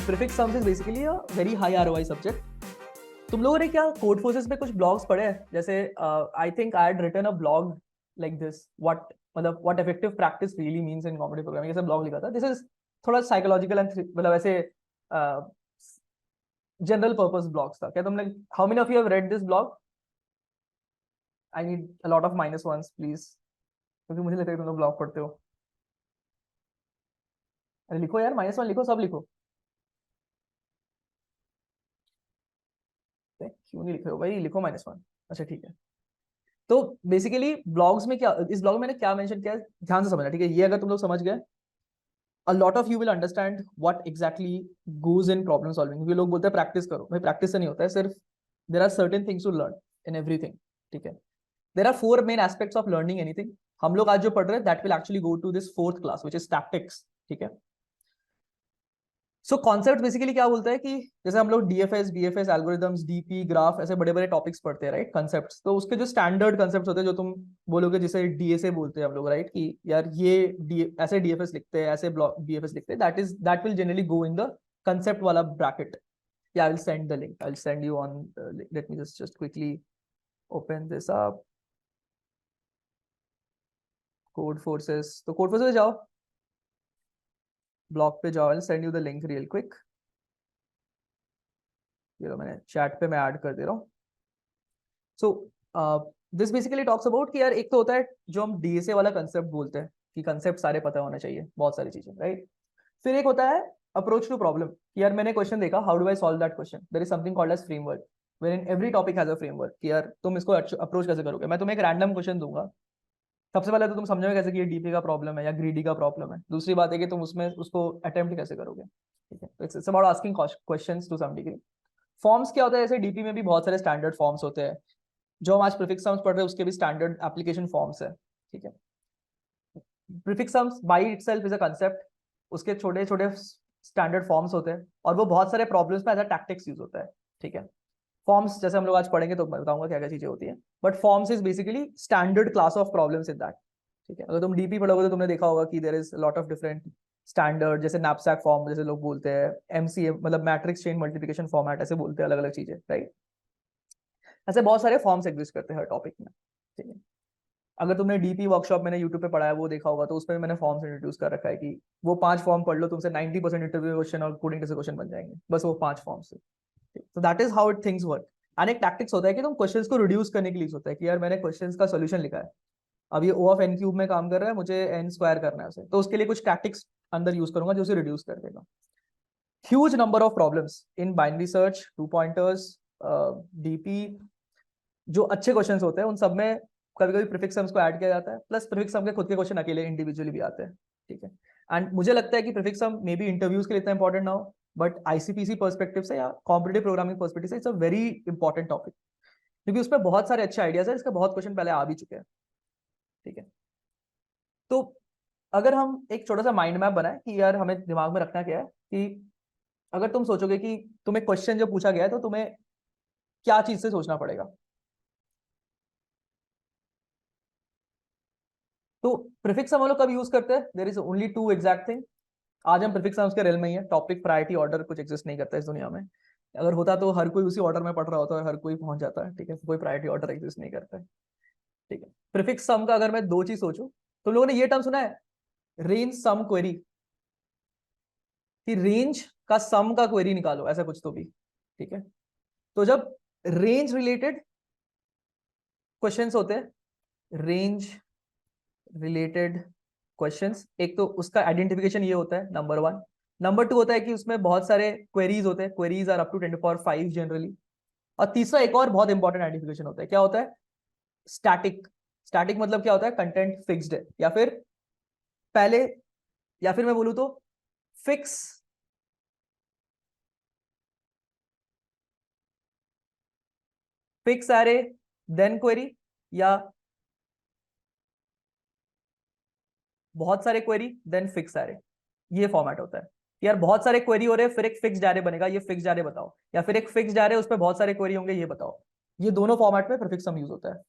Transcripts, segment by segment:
Prefix sums is basically a very high ROI subject. तुम लोगों ने क्या कोड फोर्सेस में कुछ ब्लॉग्स पढ़े हैं? जैसे I think I had written a blog like this, what effective practice really means in competitive programming, ऐसा ब्लॉग लिखा था। दिस इज थोड़ा साइकोलॉजिकल एंड मतलब ऐसे जनरल पर्पस ब्लॉग्स था। क्या तुमने, how many of you have read this blog? I need a lot of minus ones please, क्योंकि मुझे लगता है तुम लोग ब्लॉग पढ़ते हो। अरे लिखो यार, माइनस वन लिखो, सब लिखो। क्यों नहीं लिख रहे हो भाई? लिखो माइनस वन। अच्छा ठीक है। तो बेसिकली ब्लॉग्स में क्या, इस ब्लॉग में मैंने क्या मेंशन किया है, ध्यान से समझना, ठीक है? ये अगर तुम लोग समझ गए, a lot of you will understand what exactly goes in problem solving। क्योंकि लोग बोलते हैं प्रैक्टिस करो, भाई प्रैक्टिस से नहीं होता है सिर्फ, there are certain things to learn in everything, ठीक है? there are four main aspects of learning anything। हम लोग आज जो पढ़ रहे हैं that will actually go to this fourth class which is tactics, ठीक है? सो कॉन्सेप्ट बेसिकली क्या बोलता है कि जैसे हम लोग DFS, BFS, algorithms, DP, graph, ऐसे बड़े बड़े टॉपिक्स पढ़ते हैं, राइट? कॉन्सेप्ट्स, तो उसके जो स्टैंडर्ड कॉन्सेप्ट्स होते हैं, जो तुम बोलोगे जिसे डीएसए बोलते हैं हम लोग, राइट? कि यार ये ऐसे डीएफएस लिखते हैं, ऐसे बीएफएस लिखते हैं, that will generally go in the concept वाला ब्रैकेट। या आई will send the link, I will send you on, let me just quickly open this up. Code forces, तो कोड फोर्सेस जाओ, ब्लॉग पे जाओ, आई will send you the link real quick. ये लो, मैंने chat पे मैं ऐड कर दे रहा हूँ। So this basically talks about कि यार एक तो होता है जो हम डीएसए वाला कंसेप्ट बोलते हैं कि कंसेप्ट सारे पता होना चाहिए, बहुत सारी चीजें, राइट? फिर एक होता है अप्रोच टू प्रॉब्लम, कि यार मैंने क्वेश्चन देखा, how do I solve that question? There is something called as framework, where in every topic has a framework, कि यार तुम इसको अप्रोच कैसे करोगे। मैं तुम्हें एक रैंडम क्वेश्चन दूंगा, सबसे पहले तो तुम समझोगे कैसे कि ये डीपी का प्रॉब्लम है या ग्रीडी का प्रॉब्लम है। दूसरी बात है कि तुम उसमें उसको अटेम्प्ट कैसे करोगे, ठीक है? तो it's about asking questions to some degree. Forms क्या होता है, जैसे डीपी में भी बहुत सारे स्टैंडर्ड फॉर्म्स होते हैं, जो हम आज प्रीफिक्स सम्स पढ़ रहे हैं उसके भी स्टैंडर्ड एप्लीकेशन फॉर्म्स है, ठीक है? Prefix sums by itself is a concept, उसके छोटे छोटे स्टैंडर्ड फॉर्म्स होते हैं और वो बहुत सारे प्रॉब्लम्स में एज अ टैक्टिक्स यूज होता है, ठीक है? फॉर्म्स जैसे हम लोग आज पढ़ेंगे तो मैं बताऊंगा क्या क्या चीजें होती हैं, but forms is basically standard class of problems in that, ठीक है? अगर तुम डीपी पढ़ोगे तो तुमने देखा होगा कि there is lot of different standard, जैसे नैपसैक फॉर्म जैसे लोग बोलते हैं, एमसीए मतलब मैट्रिक्स चेन मल्टीप्लिकेशन फॉर्मेट, ऐसे बोलते हैं अलग अलग चीजें, राइट? ऐसे बहुत सारे फॉर्म्स एग्जिस्ट करते हैं हर टॉपिक में, ठीक है? अगर तुमने डीपी वर्कशॉप मैंने यूट्यूब पे पढ़ा है वो देखा होगा, तो उसमें मैंने फॉर्म्स इंट्रोड्यूस कर रखा है कि वो 5 फॉर्म पढ़ लो, तुमसे 90% इंटरव्यू क्वेश्चन और कोडिंग टेस्ट क्वेश्चन बन जाएंगे, बस वो 5 फॉर्म से। तो that is how it things work. And एक टैक्टिक्स होता है कि तुम क्वेश्चंस को रिड्यूस करने के लिए होता है कि यार मैंने क्वेश्चंस का सोल्यूशन लिखा है, अब ये ओ ऑफ एन क्यूब में काम कर रहा है, मुझे एन स्क्वायर करना है उसे, तो उसके लिए कुछ टैक्टिक्स अंदर यूज करूंगा जो उसे रिड्यूस कर देगा। Huge number of problems in binary search, two pointers, DP, जो अच्छे क्वेश्चंस होते हैं उन सब में कभी कभी प्रीफिक्स सम्स को ऐड किया जाता है, प्लस प्रीफिक्स सम के खुद के क्वेश्चन अकेले इंडिविजुअली भी आते हैं, ठीक है? एंड मुझे लगता है कि prefix sum may be interviews के लिए इतना इंपॉर्टेंट ना हो, बट आईसीपीसी पर्सपेक्टिव से या कॉम्पिटिटिव प्रोग्रामिंग पर्सपेक्टिव से it's a very important topic, क्योंकि उसमें बहुत सारे अच्छे आइडियाज है, इसके बहुत क्वेश्चन पहले आ भी चुके हैं, ठीक है? तो अगर हम एक छोटा सा माइंड मैप बनाए कि यार हमें दिमाग में रखना क्या है, कि अगर तुम सोचोगे कि तुम्हें क्वेश्चन जो पूछा गया है तो तुम्हें क्या चीज से सोचना पड़ेगा, तो प्रीफिक्स हम लोग कब यूज करते हैं? There is only two exact thing. आज हम प्रीफिक्स उसके रेल में ही है, टॉपिक प्रायोरिटी ऑर्डर कुछ एग्जिस्ट नहीं करता इस दुनिया में। अगर होता तो हर कोई उसी ऑर्डर में पढ़ रहा होता है, हर कोई पहुंच जाता है, ठीक है? कोई प्रायोरिटी ऑर्डर एग्जिस्ट नहीं करता है, ठीक है? प्रीफिक्स सम का अगर मैं दो चीज सोचूं, तो लोगों ने ये टर्म सुना है, रेंज सम क्वेरी, कि रेंज का सम का क्वेरी निकालो, ऐसा कुछ तो भी, ठीक है? तो जब रेंज रिलेटेड क्वेश्चंस होते हैं, रेंज रिलेटेड क्वेश्चंस, एक तो उसका आइडेंटिफिकेशन ये होता है, नंबर वन। नंबर टू होता है कि उसमें बहुत सारे क्वेरीज होते हैं, queries are up to 10⁵ generally. और तीसरा एक और बहुत इंपॉर्टेंट आइडेंटिफिकेशन होता है, क्या होता है? स्टैटिक। स्टैटिक मतलब क्या होता है? कंटेंट फिक्स्ड है, या फिर पहले, या फिर मैं बोलूं तो fix fix array then query, या बहुत सारे क्वेरी देन फिक्स एरे, ये फॉर्मेट होता है। यार बहुत सारे क्वेरी हो रहे हैं, फिर एक फिक्स्ड एरे बनेगा, ये फिक्स्ड एरे बताओ, या फिर एक फिक्स्ड एरे उस पर बहुत सारे क्वेरी होंगे, ये बताओ। ये दोनों फॉर्मेट में प्रीफिक्स सम यूज होता है,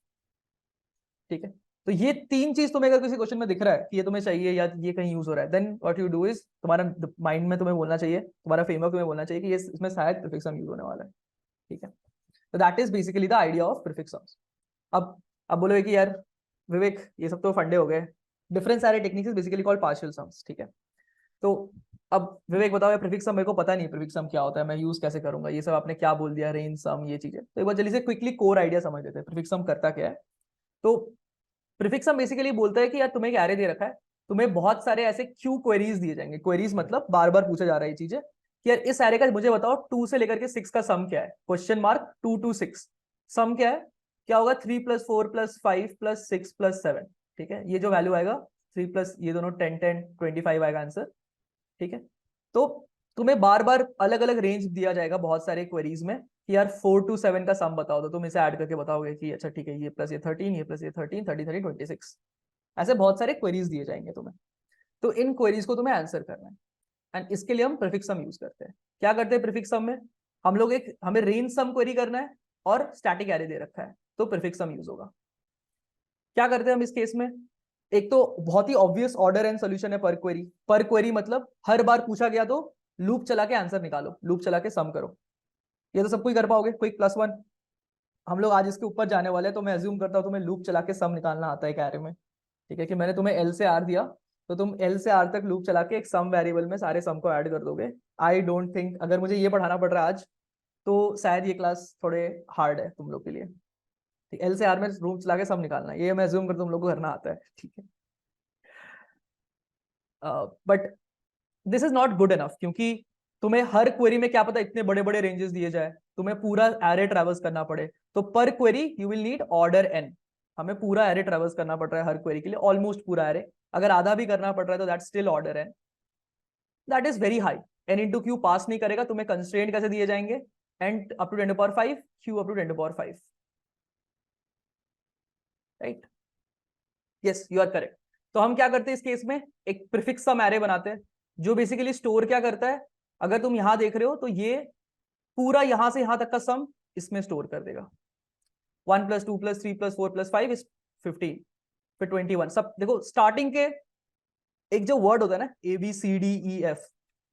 ठीक है? तो ये तीन चीज तुम्हें अगर किसी क्वेश्चन में दिख रहा है कि ये तुम्हें चाहिए या ये कहीं यूज हो रहा है, then what you do is, तुम्हारा माइंड में तुम्हें बोलना चाहिए, तुम्हारा फ्रेमवर्क तुम्हें बोलना चाहिए कि ये इसमें शायद प्रीफिक्स सम यूज होने वाला है। ठीक है, तो that is basically the idea of prefix sums. अब बोलोगे कि यार विवेक ये सब तो फंडे हो गए, difference array technique is basically called partial sums. ठीक है, तो अब विवेक बताओ यार प्रीफिक्स सम मेरे को पता नहीं प्रीफिक्स सम क्या होता है, मैं यूज कैसे करूंगा, ये सब आपने क्या बोल दिया, रेंज सम ये चीजें, तो एक बार जल्दी से क्विकली कोर आइडिया समझ लेते हैं प्रीफिक्स सम करता क्या है। तो प्रीफिक्स सम बेसिकली बोलता है कि यार तुम्हें एक एरे दे रखा है, तुम्हें बहुत सारे ऐसे क्यू क्वेरीज दिए जाएंगे, क्वेरीज मतलब बार बार पूछा जा रहा है ये चीजें कि यार इस एरे का मुझे बताओ 2 से लेकर के 6 का सम क्या है, क्वेश्चन मार्क 2 to 6, सम क्या है, क्या होगा 3 + 4 + 5 + 6 + 7। ठीक है, ये जो वैल्यू आएगा 3 प्लस ये दोनों 10 10 25 आएगा आंसर। ठीक है, तो तुम्हें बार बार अलग अलग रेंज दिया जाएगा बहुत सारे क्वेरीज में कि यार 4 to 7 का सम बताओ, तो तुम इसे ऐड करके बताओगे कि अच्छा ठीक है ये प्लस ये 13, ये प्लस ये 13, 30 30 26, ऐसे बहुत सारे क्वेरीज दिए जाएंगे तुम्हें। तो इन क्वेरीज को तुम्हें आंसर करना है, एंड इसके लिए हम प्रीफिक्स सम यूज करते हैं। क्या करते हैं प्रीफिक्स सम में, हम लोग एक हमें रेंज सम क्वेरी करना है और स्टैटिक एरे दे रखा है, तो प्रीफिक्स सम यूज होगा। क्या करते हैं हम इस केस में, एक तो बहुत ही ऑब्वियस ऑर्डर एंड सोल्यूशन है पर क्वेरी मतलब हर बार पूछा गया तो लूप चला के आंसर निकालो, लूप चला के सम करो, ये तो सब कोई कर पाओगे, क्विक +1। हम लोग आज इसके ऊपर जाने वाले हैं, तो मैं अज्यूम करता हूँ तुम्हें लूप चला के सम निकालना आता है एक एरे में। ठीक है, कि मैंने तुम्हें एल से आर दिया, तो तुम एल से आर तक लूप चला के एक सम वेरिएबल में सारे सम को ऐड कर दोगे। आई डोंट थिंक अगर मुझे ये पढ़ाना पड़ रहा है आज, तो शायद ये क्लास थोड़े हार्ड है तुम लोग के लिए। ठीक, एल से आर में लूप चला के सम निकालना, ये मैं अज्यूम कर तुम लोग को करना आता है। ठीक है, but this is not good enough, क्योंकि तुम्हें हर क्वेरी में क्या पता इतने बड़े बड़े रेंजेस दिए जाए, तुम्हें पूरा एरे ट्रैवर्स करना पड़े, तो पर query you will need order N, हमें पूरा एरे ट्रैवर्स करना पड़ रहा है हर क्वेरी के लिए, ऑलमोस्ट पूरा एरे, अगर आधा भी करना पड़ रहा है तो that still order N, that is very high. N into Q pass नहीं करेगा, तुम्हें कंस्ट्रेंट कैसे दिए जाएंगे, N up to 10⁵, Q up to 10⁵, right, yes you are correct. तो हम क्या करते हैं इस केस में, एक प्रीफिक्स सम एरे बनाते हैं, जो बेसिकली स्टोर क्या करता है, अगर तुम यहां देख रहे हो तो ये पूरा यहां से यहां तक का सम इसमें स्टोर कर देगा, 1 + 2 + 3 + 4 + 5 इज 15, फिर 21, सब देखो स्टार्टिंग के एक जो वर्ड होता है ना ABCDEF,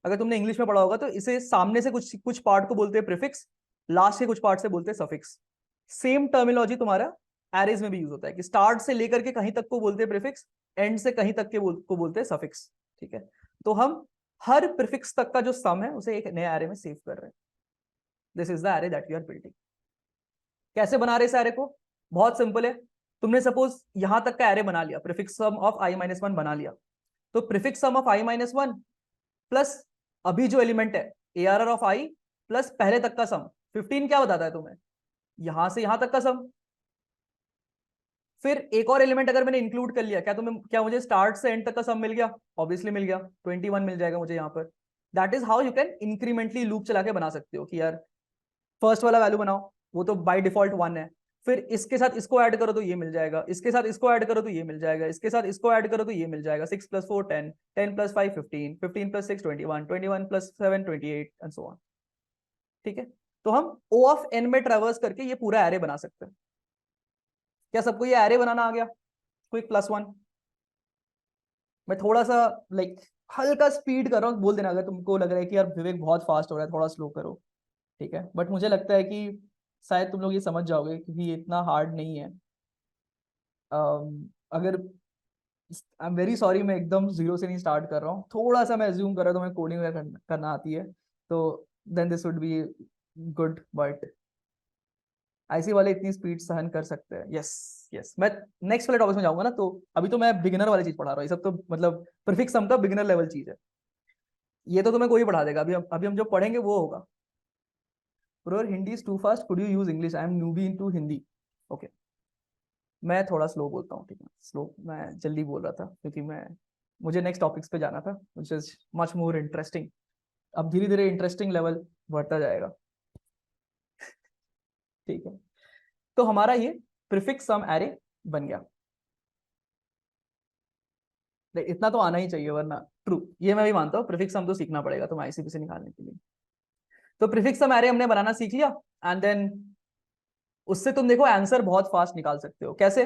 अगर तुमने इंग्लिश में पढ़ा होगा तो इसे सामने से कुछ कुछ पार्ट को बोलते हैं प्रीफिक्स, लास्ट के कुछ पार्ट से बोलते हैं सफिक्स। सेम टर्मिनोलॉजी तुम्हारा एरेज में भी यूज होता है कि स्टार्ट से लेकर के कहीं तक को बोलते हैं प्रीफिक्स, एंड से कहीं तक के को बोलते हैं सफिक्स। ठीक है, तो हम हर प्रीफिक्स तक का जो सम है उसे एक नए एरे में सेव कर रहे हैं। This is the array that you are building. कैसे बना रहे इस एरे को, बहुत सिंपल है, तुमने सपोज यहां तक का एरे बना लिया, प्रीफिक्स सम ऑफ i-1 बना लिया, तो prefix sum of i-1 plus अभी जो एलिमेंट है ARR ऑफ i प्लस पहले तक का सम 15 क्या बताता है तुम्हें, यहां से यहां तक का सम। फिर एक और एलिमेंट अगर मैंने इंक्लूड कर लिया, क्या मुझे स्टार्ट से एंड तक का सम मिल गया, ऑब्वियसली मिल गया, 21 मिल जाएगा मुझे यहाँ पर। That is how you can incrementally loop चला के बना सकते हो कि यार फर्स्ट वाला वैल्यू बनाओ, वो तो बाय डिफॉल्ट 1 है, फिर इसके साथ इसको ऐड करो तो ये मिल जाएगा, इसके साथ इसको ऐड करो तो ये मिल जाएगा, इसके साथ इसको ऐड करो तो ये मिल जाएगा, 6 + 4 10, 10 + 5 15, 15 + 6 21, 21 + 7 28 एंड सो ऑन। ठीक है, तो हम O ऑफ n में ट्रेवर्स करके ये पूरा एरे बना सकते हैं। क्या सबको ये एरे बनाना आ गया, क्विक +1। मैं थोड़ा सा लाइक हल्का स्पीड कर रहा हूँ, बोल देना अगर तुमको लग रहा है कि यार विवेक बहुत फास्ट हो रहा है, थोड़ा स्लो करो। ठीक है, बट मुझे लगता है कि शायद तुम लोग ये समझ जाओगे क्योंकि ये इतना हार्ड नहीं है। अगर आई एम वेरी सॉरी, मैं एकदम जीरो से नहीं स्टार्ट कर रहा हूँ, थोड़ा सा मैं अज्यूम कर रहा हूँ तुम्हें कोडिंग करना आती है, तो then this would be good, but IC वाले इतनी स्पीड सहन कर सकते हैं। यस यस, मैं नेक्स्ट वाले टॉपिक में जाऊंगा ना, तो अभी तो मैं बिगिनर वाली चीज पढ़ा रहा हूँ, ये सब तो मतलब प्रीफिक्स सम का बिगिनर लेवल चीज है, ये तो तुम्हें कोई पढ़ा देगा, अभी हम जो पढ़ेंगे वो होगा। Bro Hindi is too fast, could you use English, I am newbie in to Hindi. Okay, मैं थोड़ा स्लो बोलता हूँ, ठीक है, स्लो मैं जल्दी बोल रहा था क्योंकि मुझे नेक्स्ट टॉपिक्स पे जाना था which is much more interesting. अब धीरे धीरे इंटरेस्टिंग लेवल बढ़ता जाएगा। ठीक है, तो हमारा ये प्रीफिक्स सम एरे बन गया। इतना तो आना ही चाहिए, वरना ट्रू, ये मैं भी मानता हूँ प्रीफिक्स सम तो सीखना पड़ेगा तुम्हें आईसीपी से निकालने के लिए। तो प्रीफिक्स सम एरे हमने बनाना सीख लिया, एंड देन उससे तुम देखो आंसर बहुत फास्ट निकाल सकते हो। कैसे,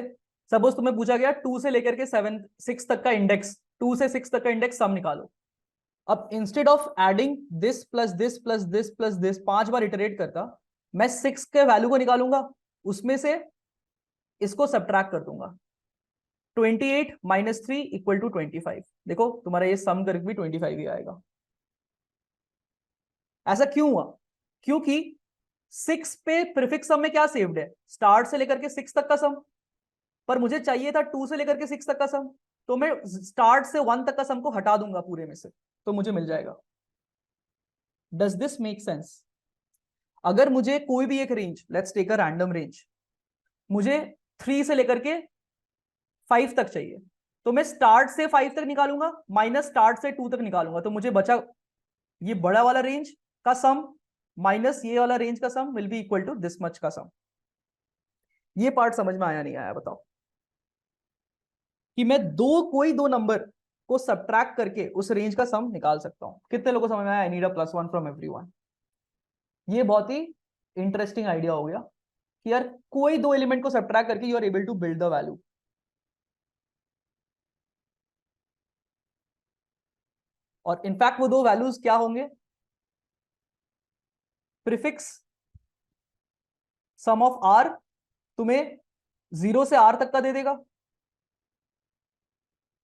सपोज तुम्हें पूछा गया 2 से लेकर के 6 तक का इंडेक्स, 2 से 6 तक का इंडेक्स सम निकालो। अब instead of adding this plus this plus this plus this 5 bar iterate करता, मैं 6 के वैल्यू को निकालूंगा, उसमें से इसको सब्ट्रैक्ट कर दूंगा। 28 माइनस 3 इक्वल टू 25। देखो तुम्हारा ये सम करके भी 25 ही आएगा। ऐसा क्यों हुआ? क्योंकि 6 पे प्रीफिक्स सम में क्या सेव्ड है? स्टार्ट से लेकर के 6 तक का सम, पर मुझे चाहिए था 2 से लेकर के 6 तक का सम, तो मैं स्टार्ट से 1 तक का सम को हटा दूंगा पूरे में से, तो मुझे मिल जाएगा। Does this make sense? अगर मुझे कोई भी एक range, let's take a random range, मुझे 3 से लेकर के 5 तक चाहिए, तो मैं स्टार्ट से 5 तक निकालूंगा माइनस स्टार्ट से 2 तक निकालूंगा, तो मुझे बचा ये बड़ा वाला रेंज का सम माइनस ये वाला रेंज का sum will be equal to this much का सम। ये पार्ट समझ में आया नहीं आया बताओ? कि मैं कोई दो नंबर को सब्ट्रैक्ट करके उस रेंज का सम निकाल सकता हूं। कितने लोगों को समझ में आया? आई नीड अ +1 फ्रॉम एवरीवन। ये बहुत ही इंटरेस्टिंग आइडिया हो गया कि यार कोई दो एलिमेंट को सब्ट्रैक्ट करके you are able to build the value. और इनफैक्ट वो दो वैल्यूज क्या होंगे? प्रीफिक्स सम ऑफ आर तुम्हें 0 से r तक का दे देगा,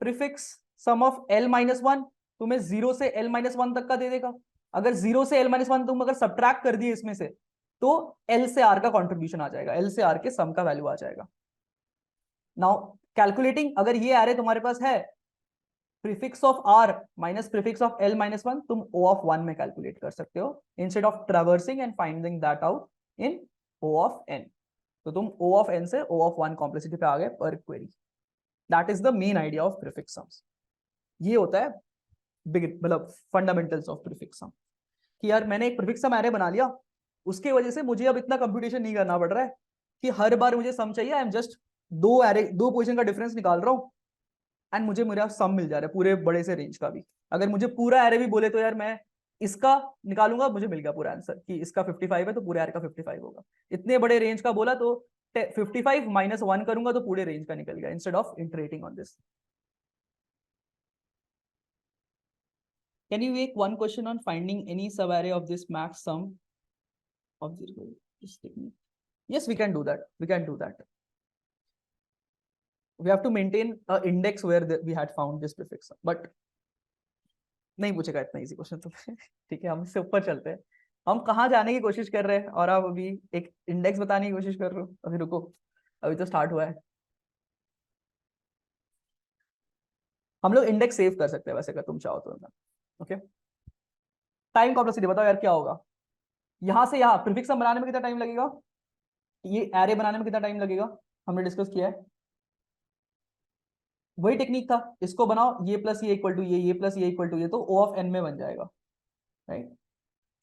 प्रीफिक्स सम ऑफ l-1 तुम्हें 0 से l-1 तक का दे देगा। अगर 0 से l-1 तुम अगर सब्ट्रैक्ट कर दिए इसमें से, तो l से r का कंट्रीब्यूशन आ जाएगा, l से r के सम का वैल्यू आ जाएगा। नाउ कैलकुलेटिंग, अगर ये एरे तुम्हारे पास है prefix of r minus prefix of l-1, तुम O ऑफ 1 में कैलकुलेट कर सकते हो instead of traversing and finding that out in O of n। तो तुम O ऑफ n से O ऑफ 1 कॉम्प्लेक्सिटी पे आ गए पर query. That is the main idea of prefix sums. ये होता है मतलब फंडामेंटल्स ऑफ प्रीफिक्स सम, कि यार मैंने एक प्रीफिक्स सम एरे बना लिया, उसके वजह से मुझे अब इतना कंप्यूटेशन नहीं करना पड़ रहा है कि हर बार मुझे सम चाहिए, आई एम जस्ट दो पोजीशन का डिफरेंस निकाल रहा हूं एंड मुझे मेरा सम मिल जा रहा है पूरे बड़े से रेंज का भी। अगर मुझे पूरा एरे भी बोले तो यार मैं इसका निकालूंगा, मुझे मिल गया पूरा आंसर कि इसका 55 है तो पूरे एरे का 55 होगा। इतने बड़े रेंज का बोला तो 55 माइनस 1 करूंगा तो पूरे रेंज का निकल गया, instead of interating on this. Can you make one question on finding any subarray of this max sum of this technique? Yes, we can do that. We can do that. We have to maintain an index where we had found this prefix. But नहीं पूछेगा इतना easy question तो ठीक है, हम इससे ऊपर चलते हैं। हम कहाँ जाने की कोशिश कर रहे हैं और आप अभी एक इंडेक्स बताने की कोशिश कर रहे हो। अभी रुको, अभी तो स्टार्ट हुआ है। हम लोग इंडेक्स सेव कर सकते हैं वैसे, अगर तुम चाहो तो। ओके, टाइम कॉम्प्लेक्सिटी बताओ यार क्या होगा? यहां से यहाँ प्रीफिक्स सम बनाने में कितना टाइम लगेगा? ये एरे बनाने में कितना टाइम लगेगा? हमने डिस्कस किया है, वही टेक्निक था। इसको बनाओ, ये प्लस ये इक्वल टू ये प्लस ये इक्वल टू ये, तो O ऑफ n में बन जाएगा, राइट।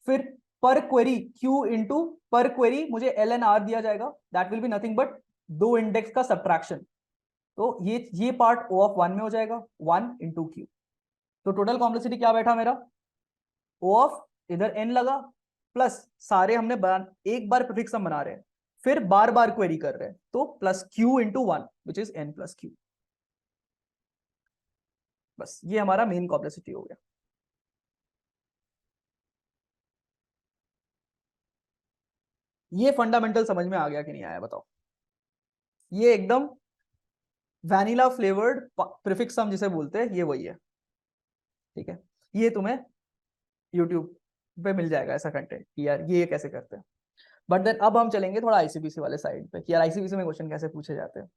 फिर पर क्वेरी Q इंटू पर क्वेरी मुझे L एन R दिया जाएगा, that will be nothing but दो इंडेक्स का सब्ट्रैक्शन। तो ये पार्ट O ऑफ 1 में हो जाएगा 1 इंटू Q। तो टोटल कॉम्प्लेक्सिटी क्या बैठा मेरा? O ऑफ इधर n लगा प्लस सारे हमने एक बार प्रीफिक्स हम बना रहे हैं, फिर बार बार क्वेरी कर रहे हैं, तो plus Q into 1 which is n plus Q। बस ये हमारा मेन कॉम्प्लेक्सिटी हो गया। ये फंडामेंटल समझ में आ गया कि नहीं आया बताओ? ये एकदम वैनिला फ्लेवर्ड प्रीफिक्स सम जिसे बोलते हैं, ये वही है, ठीक है। ये तुम्हें यूट्यूब पे मिल जाएगा ऐसा कंटेंट कि यार ये कैसे करते हैं। बट देन अब हम चलेंगे थोड़ा आईसीबीसी वाले साइड पे कि यार आईसीबीसी में क्वेश्चन कैसे पूछे जाते हैं।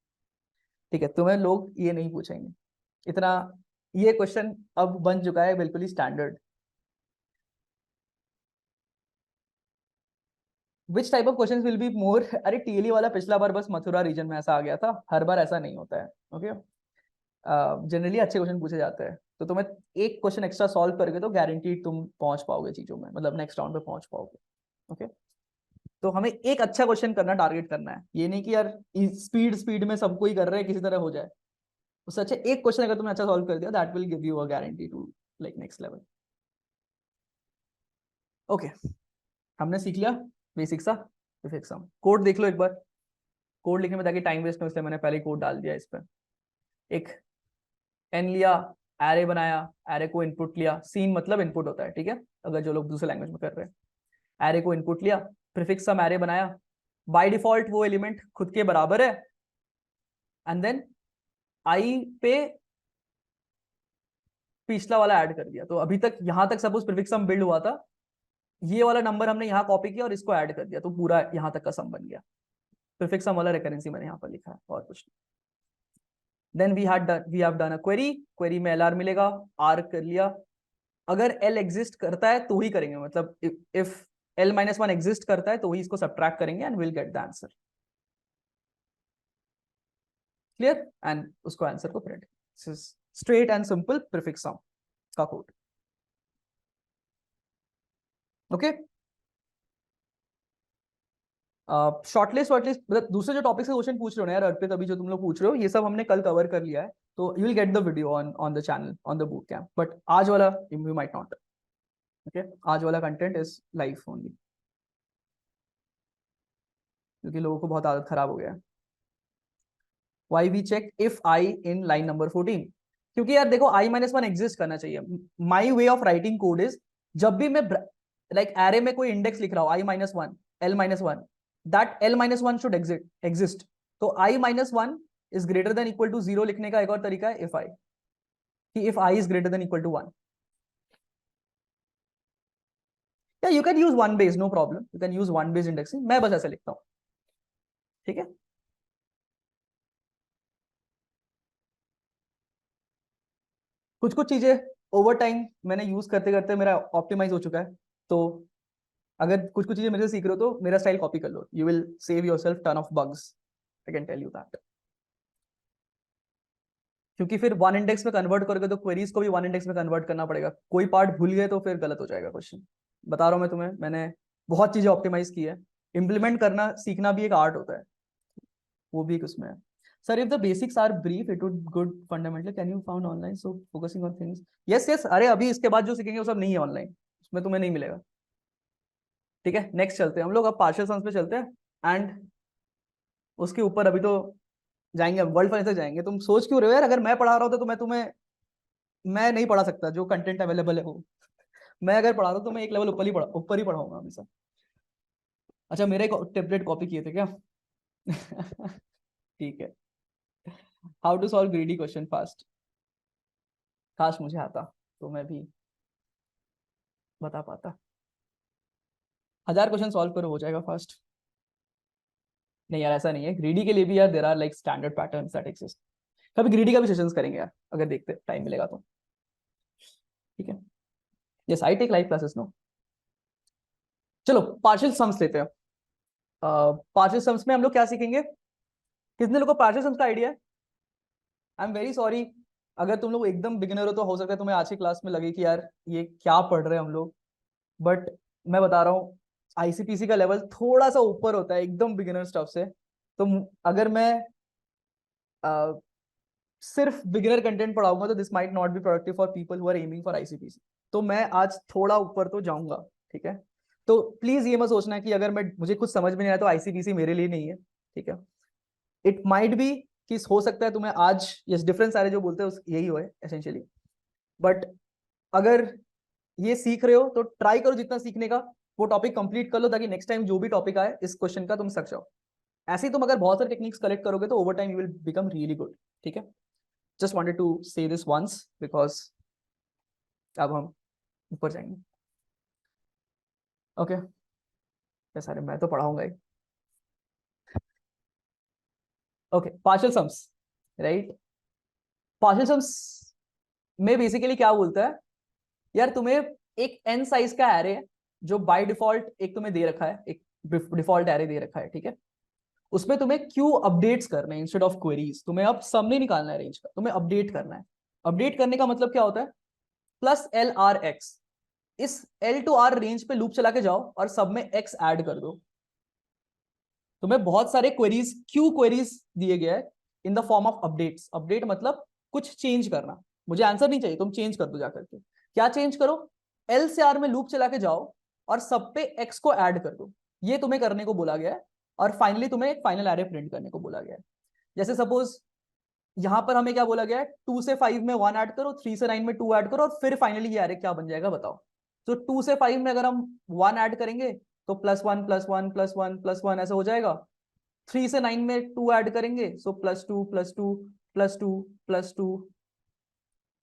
ठीक है, तुम्हें लोग ये नहीं पूछेंगे इतना, ये क्वेश्चन अब बन चुका है बिल्कुल ही standard. Which type of question will be more, अरे टीएलई वाला पिछला बार बस मथुरा रीजन में ऐसा आ गया था, हर बार ऐसा नहीं होता है। ओके, जनरली अच्छे क्वेश्चन पूछे जाते हैं, तो तुम्हें एक क्वेश्चन एक्स्ट्रा सॉल्व करके तो गारंटीड तुम पहुंच पाओगे चीजों में, मतलब नेक्स्ट राउंड पे पहुंच पाओगे। ओके, तो हमें एक अच्छा क्वेश्चन करना, टारगेट करना है, ये नहीं कि यार स्पीड स्पीड में सबको ही कर रहे हैं किसी तरह हो जाए। उससे अच्छा एक क्वेश्चन अगर तुमने अच्छा सॉल्व कर दिया, that will give you a guarantee to like next level. Okay, हमने सीख लिया बेसिक सा प्रीफिक्स सम। कोड देख लो एक बार। कोड लिखने में ताकि टाइम वेस्ट हो, इसलिए मैंने पहले कोड डाल दिया इस पर। एक एन लिया, एरे बनाया, एरे को इनपुट लिया, सीन मतलब इनपुट होता है, ठीक है, अगर जो लोग दूसरे लैंग्वेज में कर रहे हैं। एरे को इनपुट लिया, प्रीफिक्स सम एरे बनाया, बाय डिफॉल्ट वो एलिमेंट खुद के बराबर है, एंड देन आई पे पिछला वाला ऐड कर दिया। तो अभी तक यहां तक सपोज प्रीफिक्स सम बिल्ड हुआ था, ये वाला नंबर हमने यहाँ कॉपी किया और इसको ऐड कर दिया, तो पूरा यहाँ तक का सम बन गया। प्रीफिक्स सम वाला रिकरेंसी मैंने यहाँ पर लिखा है, और कुछ नहीं। Then we have done a query, query में एलआर मिलेगा, आर कर लिया। अगर एल एग्जिस्ट करता है तो ही करेंगे, मतलब if L minus one exist करता है तो ही इसको सब्ट्रैक्ट करेंगे and will get the answer. Clear? And उसको आंसर को print, straight and simple prefix sum का कोड। ओके, शॉर्टलिस्ट शॉर्टलिस्ट मतलब दूसरे जो टॉपिक से क्वेश्चन पूछ रहे हो ना यार अर्पित, अभी जो तुम लोग पूछ रहे हो ये सब हमने कल कवर कर लिया है, तो you will get the video on the channel on the boot camp, but आज वाला यू माइट नॉट। ओके, आज वाला कंटेंट इज लाइव ओनली, क्योंकि लोगों को बहुत आदत खराब हो गया है। Why we check if I in line number 14, क्योंकि यार देखो आई माइनस वन एग्जिस्ट करना चाहिए। My way of writing code is, जब भी मैं लाइक एरे में कोई इंडेक्स लिख रहा हूँ I minus one, L minus one, that L minus one should exist. तो I minus one is greater than equal to zero लिखने का एक और तरीका है इफ आई, कि if I is greater than equal to one. या you can use one base, no problem, you can use one base indexing, मैं बस ऐसे लिखता हूँ, ठीक है। कुछ कुछ चीजें ओवर टाइम मैंने यूज करते करते मेरा ऑप्टिमाइज हो चुका है, तो अगर कुछ कुछ चीजें मेरे से सीख रहे हो तो मेरा स्टाइल कॉपी कर लो, you will save yourself ton of bugs, I can tell you that. क्योंकि फिर वन इंडेक्स में कन्वर्ट करोगे तो क्वेरीज को भी वन इंडेक्स में कन्वर्ट करना पड़ेगा, कोई पार्ट भूल गए तो फिर गलत हो जाएगा क्वेश्चन। बता रहा हूँ मैं तुम्हें, मैंने बहुत चीजें ऑप्टिमाइज की है। इम्प्लीमेंट करना सीखना भी एक आर्ट होता है, वो भी एक उसमें है। Sir if the basics are brief it would good fundamental, can you found online, so focusing on things. Yes yes, अरे अभी इसके बाद जो सीखेंगे वो सब नहीं है ऑनलाइन, उसमें तुम्हें नहीं मिलेगा, ठीक है। नेक्स्ट चलते हैं हम लोग, अब पार्शियल सम्स पे चलते हैं, एंड उसके ऊपर अभी तो जाएंगे, अब वर्ल्ड फाइनेंस तक जाएंगे। तुम सोच क्यों रहे हो यार, अगर मैं पढ़ा रहा होता तो मैं तुम्हें, मैं नहीं पढ़ा सकता जो कंटेंट अवेलेबल है वो। मैं अगर पढ़ा रहा हूँ तो मैं एक लेवल ऊपर ही पढ़ाऊंगा हमेशा। अच्छा, मेरे टेम्पलेट कॉपी किए थे क्या? ठीक है। How to solve greedy question fast, काश मुझे आता तो मैं भी बता पाता। 1000 क्वेश्चन सॉल्व करो हो जाएगा फास्ट। नहीं यार ऐसा नहीं है, ग्रीडी के लिए भी यार there are like standard patterns that exist. कभी ग्रीडी का भी सेशंस करेंगे यार, अगर देखते टाइम मिलेगा तो, ठीक है। Yes I take live classes no. चलो पार्शियल सम्स लेते हैं। पार्शियल सम्स में हम लोग क्या सीखेंगे, कितने लोगों को पार्शियल सम्स का आइडिया है? आई एम वेरी सॉरी, अगर तुम लोग एकदम बिगिनर हो तो हो सकता है तुम्हें आज की क्लास में लगे कि यार ये क्या पढ़ रहे हैं हम लोग, बट मैं बता रहा हूँ आईसीपीसी का लेवल थोड़ा सा ऊपर होता है एकदम बिगिनर स्टफ से। तो अगर मैं सिर्फ बिगिनर कंटेंट पढ़ाऊंगा तो this might not be productive for people who are aiming for ICPC. तो मैं आज थोड़ा ऊपर तो जाऊंगा, ठीक है। तो प्लीज ये मत सोचना कि अगर मैं मुझे कुछ समझ में नहीं आया तो आईसीपीसी मेरे लिए नहीं है, ठीक है। इट माइट बी कि हो सकता है तुम्हें आज यस डिफरेंस सारे जो बोलते हैं यही हो एसेंशियली, बट अगर ये सीख रहे हो तो ट्राई करो जितना सीखने का, वो टॉपिक कंप्लीट कर लो ताकि नेक्स्ट टाइम जो भी टॉपिक आए इस क्वेश्चन का तुम सक जाओ। ऐसे ही तुम अगर बहुत सारे टेक्निक्स कलेक्ट करोगे तो over time you will become really good, ठीक है। Just wanted to say this once because अब हम ऊपर जाएंगे। ओके सारे मैं तो पढ़ाऊंगा ही। Okay partial sums, right. Partial sums में बेसिकली क्या बोलता है यार, तुम्हें एक एन साइज का एरे है जो बाय डिफॉल्ट एक तुम्हें दे रखा है, एक डिफॉल्ट एरे दे रखा है, ठीक है। उसमें तुम्हें क्यू अपडेट्स करने हैं इंस्टेड ऑफ क्वेरीज, तुम्हें अब सम नहीं निकालना है रेंज का, तुम्हें अपडेट करना है। अपडेट करने का मतलब क्या होता है, प्लस एल आर एक्स, इस एल टू आर रेंज पे लूप चला के जाओ और सब में एक्स ऐड कर दो। तुम्हें बहुत सारे क्वेरीज क्यू क्वेरीज दिए गए हैं in the form of updates. Update मतलब कुछ चेंज करना, मुझे आंसर नहीं चाहिए, तुम चेंज कर दो जाकर के। क्या चेंज करो, एल से आर में लूप चला के जाओ और सब पे एक्स को ऐड कर दो, ये तुम्हें करने को बोला गया है। और फाइनली तुम्हें एक फाइनल एरे प्रिंट करने को बोला गया है। जैसे सपोज यहां पर हमें क्या बोला गया है, 2 से 5 में 1 ऐड करो, 3 से 9 में 2 ऐड करो, और फिर फाइनली ये एरे क्या बन जाएगा बताओ। तो 2 से 5 में अगर हम 1 ऐड करेंगे तो +1 +1 +1 +1 ऐसा हो जाएगा। 3 से 9 में 2 ऐड करेंगे सो +2 +2 +2 +2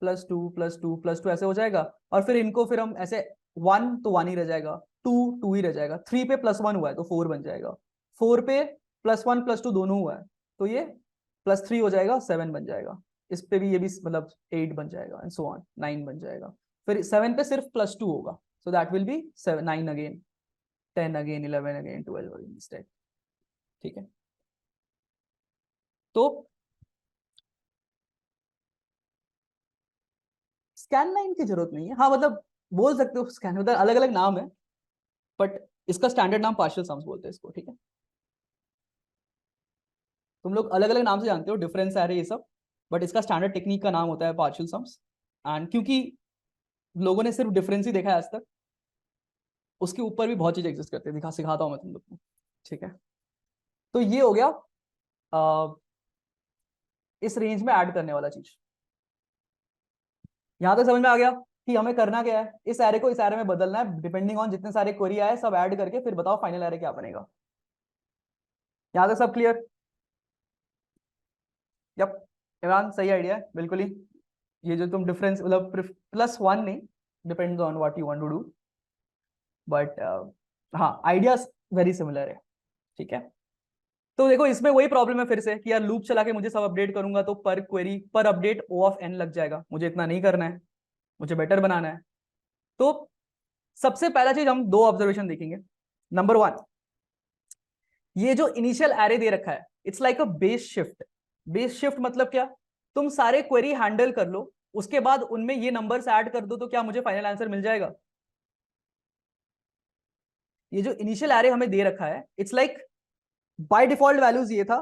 +2 +2 +2 ऐसे हो जाएगा। और फिर इनको फिर हम ऐसे 1 तो 1 ही रह जाएगा, 2 2 ही रह जाएगा, 3 पे +1 हुआ है तो 4 बन जाएगा, 4 पे +1 +2 दोनों हुआ है तो ये +3 हो जाएगा, 7 बन जाएगा। इस पे भी ये भी मतलब 8 बन जाएगा एंड सो ऑन, 9 बन जाएगा। फिर 7 पे सिर्फ +2 होगा सो that will B 7 9 again, 10 again, 11 again, 12 again इस टाइप। ठीक है, तो स्कैन लाइन की जरूरत नहीं है, हाँ मतलब बोल सकते हो स्कैन, मतलब अलग अलग नाम है बट इसका स्टैंडर्ड नाम पार्शियल सम्स बोलते हैं इसको। ठीक है, तुम लोग अलग अलग नाम से जानते हो, डिफरेंस एरे ये सब, बट इसका स्टैंडर्ड टेक्निक का नाम होता है पार्शियल सम्स। एंड क्योंकि लोगों ने सिर्फ डिफरेंस ही देखा है आज तक, उसके ऊपर भी बहुत चीज एग्जिस्ट करती है, सिखाता हूँ मैं तुम लोग को। ठीक है, तो ये हो गया इस रेंज में ऐड करने वाला चीज। यहां तक समझ में आ गया कि हमें करना क्या है, इस एरे को इस एरे में बदलना है डिपेंडिंग ऑन जितने सारे क्वेरी आए सब ऐड करके, फिर बताओ फाइनल एरे क्या बनेगा। यहां तक सब क्लियर? यप, इमरान सही आइडिया है बिल्कुल ही। ये जो तुम डिफरेंस मतलब +1 नहीं, depends on what you want to do, but हाँ आइडिया वेरी सिमिलर है। ठीक है, तो देखो इसमें वही प्रॉब्लम है फिर से कि यार लूप चला के मुझे सब अपडेट करूंगा तो पर क्वेरी पर अपडेट O ऑफ n लग जाएगा, मुझे इतना नहीं करना है, मुझे बेटर बनाना है। तो सबसे पहला चीज हम दो ऑब्जर्वेशन देखेंगे। नंबर 1, ये जो इनिशियल एरे दे रखा है it's like a base shift. Base shift मतलब क्या, तुम सारे क्वेरी हैंडल कर लो, उसके बाद उनमें ये नंबर्स ऐड कर दो तो क्या मुझे फाइनल आंसर मिल जाएगा। ये जो इनिशियल एरे हमें दे रखा है it's like by default values ये था,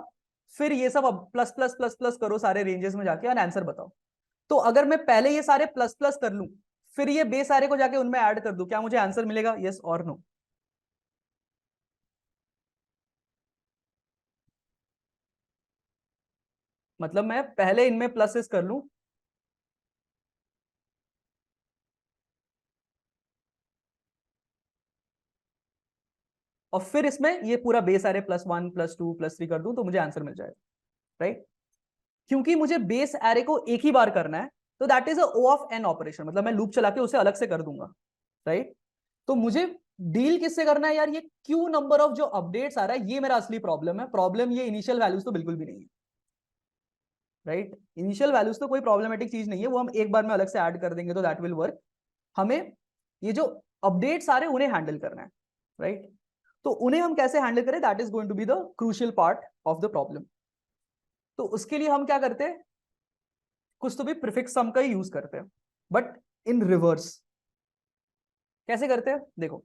फिर ये सब अब प्लस प्लस प्लस प्लस करो सारे रेंजेस में जाके और आंसर बताओ। तो अगर मैं पहले ये सारे प्लस प्लस कर लूं फिर ये बेस एरे को जाके उनमें ऐड कर दूं, क्या मुझे आंसर मिलेगा, यस और नो? मतलब मैं पहले इनमें प्लसेस कर लूं, और फिर इसमें ये पूरा बेस एरे +1 +2 +3 कर दूं तो मुझे आंसर मिल जाएगा, राइट? क्योंकि मुझे बेस एरे को एक ही बार करना है तो that is O of n operation, मतलब मैं लूप चला के उसे अलग से कर दूंगा, राइट? तो मुझे डील किससे करना है यार, ये क्यू नंबर ऑफ जो अपडेट्स आ रहा है ये मेरा असली प्रॉब्लम है। प्रॉब्लम ये इनिशियल वैल्यूज तो बिल्कुल भी नहीं है, राइट? इनिशियल वैल्यूज तो कोई प्रॉब्लमेटिक चीज नहीं है, वो हम एक बार में अलग से ऐड कर देंगे तो दैट विल वर्क। हमें ये जो अपडेट्स आ रहे हैं उन्हें हैंडल करना है, राइट? तो उन्हें हम कैसे हैंडल करें, that is going to be the crucial part of the problem. तो उसके लिए हम क्या करते हैं, कुछ तो भी प्रीफिक्स सम का ही यूज करते हैं, बट इन रिवर्स। कैसे करते हैं देखो,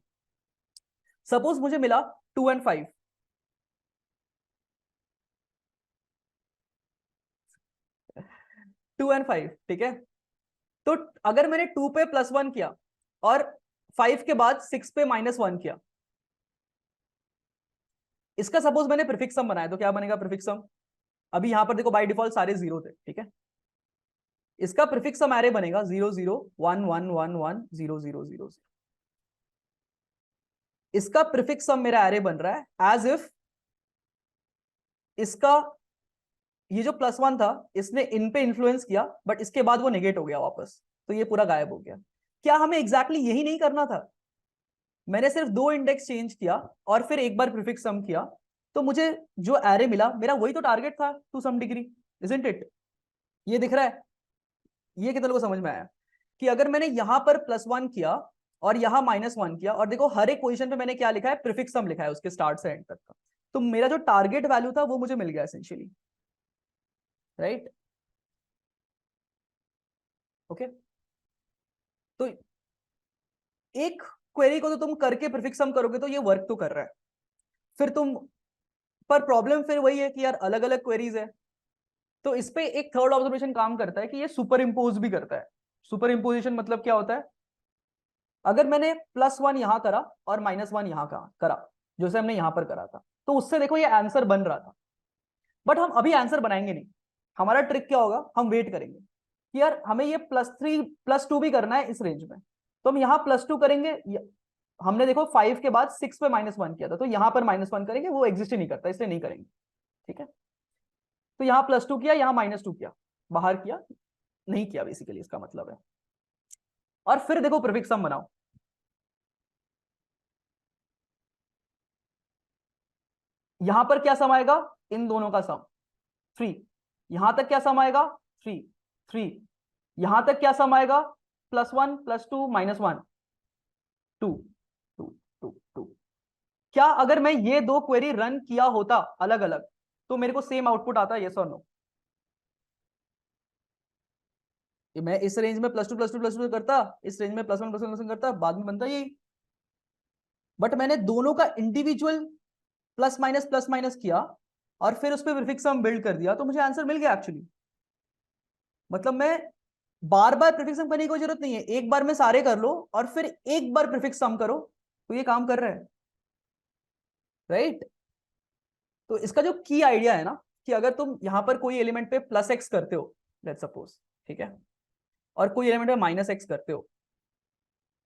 सपोज मुझे मिला 2 and 5, 2 and 5, ठीक है? तो अगर मैंने 2 पे +1 किया और 5 के बाद 6 पे -1 किया, इसका सपोज मैंने प्रीफिक्स सम बनाया तो क्या बनेगा प्रीफिक्स सम? अभी यहां पर देखो बाय डिफॉल्ट सारे जीरो थे, ठीक है? इसका प्रीफिक्स सम एरे बनेगा 0 0 1 1 1 1 0 0 0 0। इसका प्रीफिक्स सम मेरा एरे बन रहा है एज इफ इसका ये जो +1 था इसने इन पे इन्फ्लुएंस किया बट इसके बाद वो नेगेट हो गया वापस, तो ये पूरा गायब हो गया। क्या हमें एग्जैक्टली यही नहीं करना था? मैंने सिर्फ दो इंडेक्स चेंज किया और फिर एक बार प्रीफिक्स सम किया, तो मुझे जो एरे मिला मेरा वही तो टारगेट था to some degree, isn't it? ये दिख रहा है? ये कितने लोगों को समझ में आया कि अगर मैंने यहां पर +1 किया और यहां -1 किया, और देखो हर एक पोजीशन पे मैंने क्या लिखा है, प्रीफिक्स सम लिखा है उसके स्टार्ट से एंड तक का, तो मेरा जो टारगेट वैल्यू था वो मुझे मिल गया एसेंशियली, राइट? ओके, तो एक क्वेरी को तो तुम करके प्रीफिक्स सम करोगे तो ये वर्क तो कर रहा है, फिर तुम, पर प्रॉब्लम फिर वही है कि यार अलग अलग क्वेरीज है। तो इस पे एक थर्ड ऑब्जर्वेशन काम करता है कि ये सुपर इंपोज भी करता है। सुपर इंपोजिशन मतलब क्या होता है, अगर मैंने +1 यहां करा और -1 यहां करा, जैसे हमने यहाँ पर करा था, तो उससे देखो ये आंसर बन रहा था। बट हम अभी आंसर बनाएंगे नहीं, हमारा ट्रिक क्या होगा, हम वेट करेंगे कि यार हमें ये +3 +2 भी करना है इस रेंज में, तो हम यहाँ +2 करेंगे। हमने देखो 5 के बाद 6 पे -1 किया था, तो यहाँ पर -1 करेंगे, वो एग्जिस्ट ही नहीं करता इसलिए नहीं करेंगे। ठीक है, तो यहाँ +2 किया, यहाँ -2 किया, बाहर किया नहीं किया बेसिकली, इसका मतलब है। और फिर देखो प्रीफिक्स सम बनाओ, यहां पर क्या सम आएगा, इन दोनों का सम 3, यहां तक क्या सम आएगा 3 3, यहां तक क्या सम आएगा +1 +2 -1 2 2 2 2। क्या अगर मैं ये दो क्वेरी रन किया होता अलग अलग तो मेरे को सेम आउटपुट आता, यस और नो? मैं इस रेंज में +2 करता, इस रेंज में +1 करता, बाद में बनता यही। बट मैंने दोनों का इंडिविजुअल प्लस माइनस किया और फिर उस पर प्रीफिक्स सम बिल्ड कर दिया, तो मुझे आंसर मिल गया एक्चुअली। मतलब मैं बार बार प्रीफिक्स सम करने की कोई जरूरत नहीं है, एक बार में सारे कर लो और फिर एक बार प्रीफिक्स सम करो, तो ये काम कर रहा है, राइट? तो इसका जो की आइडिया है ना, कि अगर तुम यहां पर कोई एलिमेंट पे +x करते हो, लेट्स सपोज, ठीक है, और कोई एलिमेंट पे -x करते हो,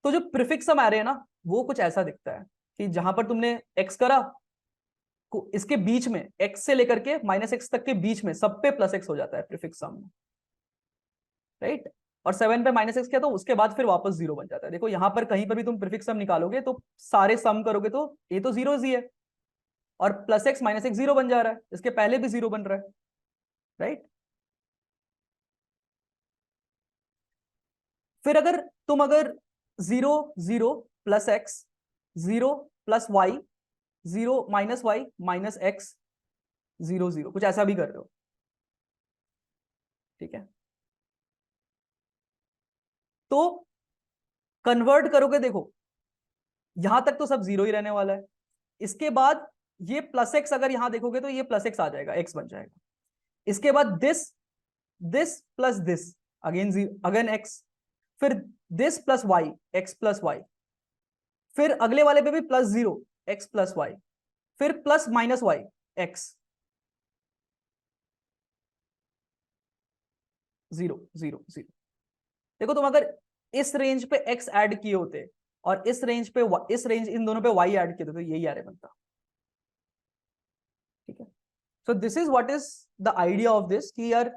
तो जो प्रीफिक्स सम आ रहे हैं ना, वो कुछ ऐसा दिखता है कि जहां पर तुमने x करा, इसके बीच में x से लेकर के -x तक के बीच में सब पे +x हो जाता है प्रीफिक्स सम में, राइट? और 7 पे -x किया तो उसके बाद फिर वापस 0 बन जाता है। देखो यहां पर कहीं पर भी तुम प्रीफिक्स सम निकालोगे तो सारे सम करोगे तो ये तो जीरो ही है, और +x -x 0 बन जा रहा है, इसके पहले भी 0 बन रहा है, राइट? फिर अगर तुम अगर 0 0 +x 0 +y 0 -y -x 0 0 कुछ ऐसा भी कर रहे हो, ठीक है, तो कन्वर्ट करोगे, देखो यहां तक तो सब 0 ही रहने वाला है, इसके बाद ये +x अगर यहां देखोगे तो ये +x आ जाएगा, x बन जाएगा, इसके बाद this plus this again again x, फिर this plus Y x plus Y, फिर अगले वाले पे भी +0 x प्लस वाई, फिर +-y x 0 0 0। देखो तुम अगर इस रेंज पे x ऐड किए होते और इस रेंज पे इस रेंज इन दोनों पे y ऐड किए थे, तो यही आ रहे बनता, ठीक है। So this is what is the idea of this, कि यार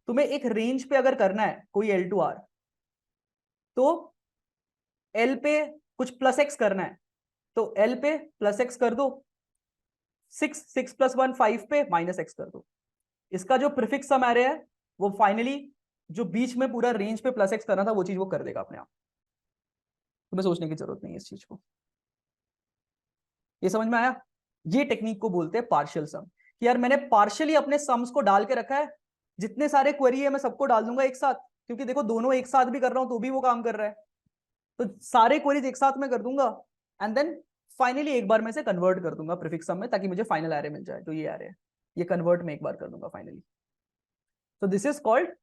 तुम्हें एक रेंज पे अगर करना है कोई L2R, तो L पे कुछ +x करना है, तो L पे +x कर दो, 6 + 1 5 पे -x कर दो, इसका जो प्रीफिक्स सम आ रहा है वो फाइनली जो बीच में पूरा रेंज पे +x करना था वो चीज वो कर देगा अपने आप, तुम्हें सोचने की जरूरत नहीं है इस चीज को। ये समझ में आया? ये टेक्निक को बोलते हैं पार्शियल सम, कि यार मैंने पार्शियली अपने सम्स को डाल के रखा है, जितने सारे क्वेरी है मैं सबको डाल दूंगा एक साथ, क्योंकि देखो दोनों एक साथ भी कर रहा हूं तो भी वो काम कर रहा है, तो सारे क्वेरीज एक साथ में कर दूंगा, एंड देन फाइनली एक बार में से कन्वर्ट कर दूंगा प्रीफिक्स सम में, ताकि मुझे फाइनल एरे मिल जाए, तो ये एरे है, ये कन्वर्ट में एक बार कर दूंगा फाइनली। तो this is called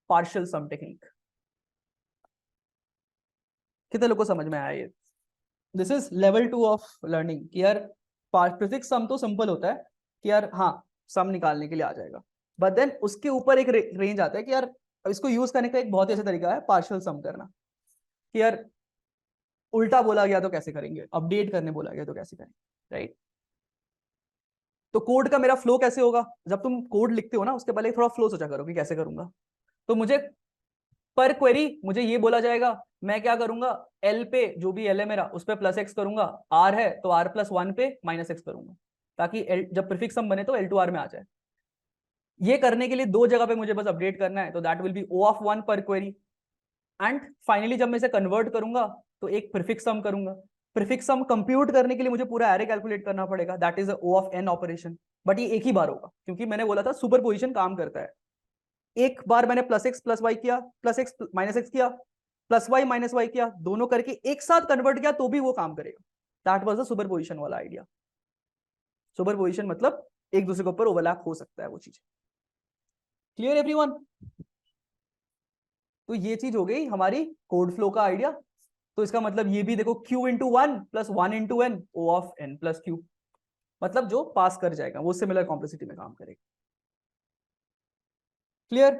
partial sum technique. कितने लोग को समझ में आया ये? This is level 2 of learning, कि यार प्रीफिक्स सम तो सिंपल होता है कि यार हाँ सम निकालने के लिए आ जाएगा, बट देन उसके ऊपर एक रेंज आता है कि यार इसको यूज करने का एक बहुत ही अच्छा तरीका है पार्शियल सम करना, कि यार उल्टा बोला गया तो कैसे करेंगे, अपडेट करने बोला गया तो कैसे करेंगे, राइट? तो कोड का मेरा फ्लो कैसे होगा, जब तुम कोड लिखते हो ना उसके पहले थोड़ा फ्लो सोचा करो कि कैसे करूंगा। तो मुझे पर क्वेरी मुझे ये बोला जाएगा, मैं क्या करूंगा, एल पे जो भी एल है मेरा उस पर +x करूंगा, आर है तो r+1 पे -x करूंगा, ताकि जब प्रीफिक्स सम बने तो L2R में आ जाए। ये करने के लिए दो जगह पे मुझे बस अपडेट करना है, तो दैट विल बी O(1) पर क्वेरी, एंड फाइनली जब मैं इसे कन्वर्ट करूंगा तो एक प्रीफिक्स सम करूंगा। प्रीफिक्स सम कंप्यूट करने के लिए मुझे पूरा एरे कैलकुलेट करना पड़ेगा, that is O(n) operation, but ये एक ही बार होगा, क्योंकि मैंने बोला था सुपरपोजिशन काम करता है। एक बार मैंने +x +y किया, +x -x किया, +y -y किया, दोनों करके एक साथ कन्वर्ट किया तो भी वो काम करेगा। दैट वाज द सुपरपोजिशन वाला आइडिया। सुपरपोजिशन मतलब एक दूसरे के ऊपर ओवरलैप हो सकता है वो चीज। Clear everyone? तो ये चीज हो गई हमारी कोड फ्लो का आइडिया। तो इसका मतलब ये भी देखो q into one plus one into N O of N plus Q, मतलब जो पास कर जाएगा वो सिमिलर कॉम्प्लेक्सिटी में काम करेगा। क्लियर?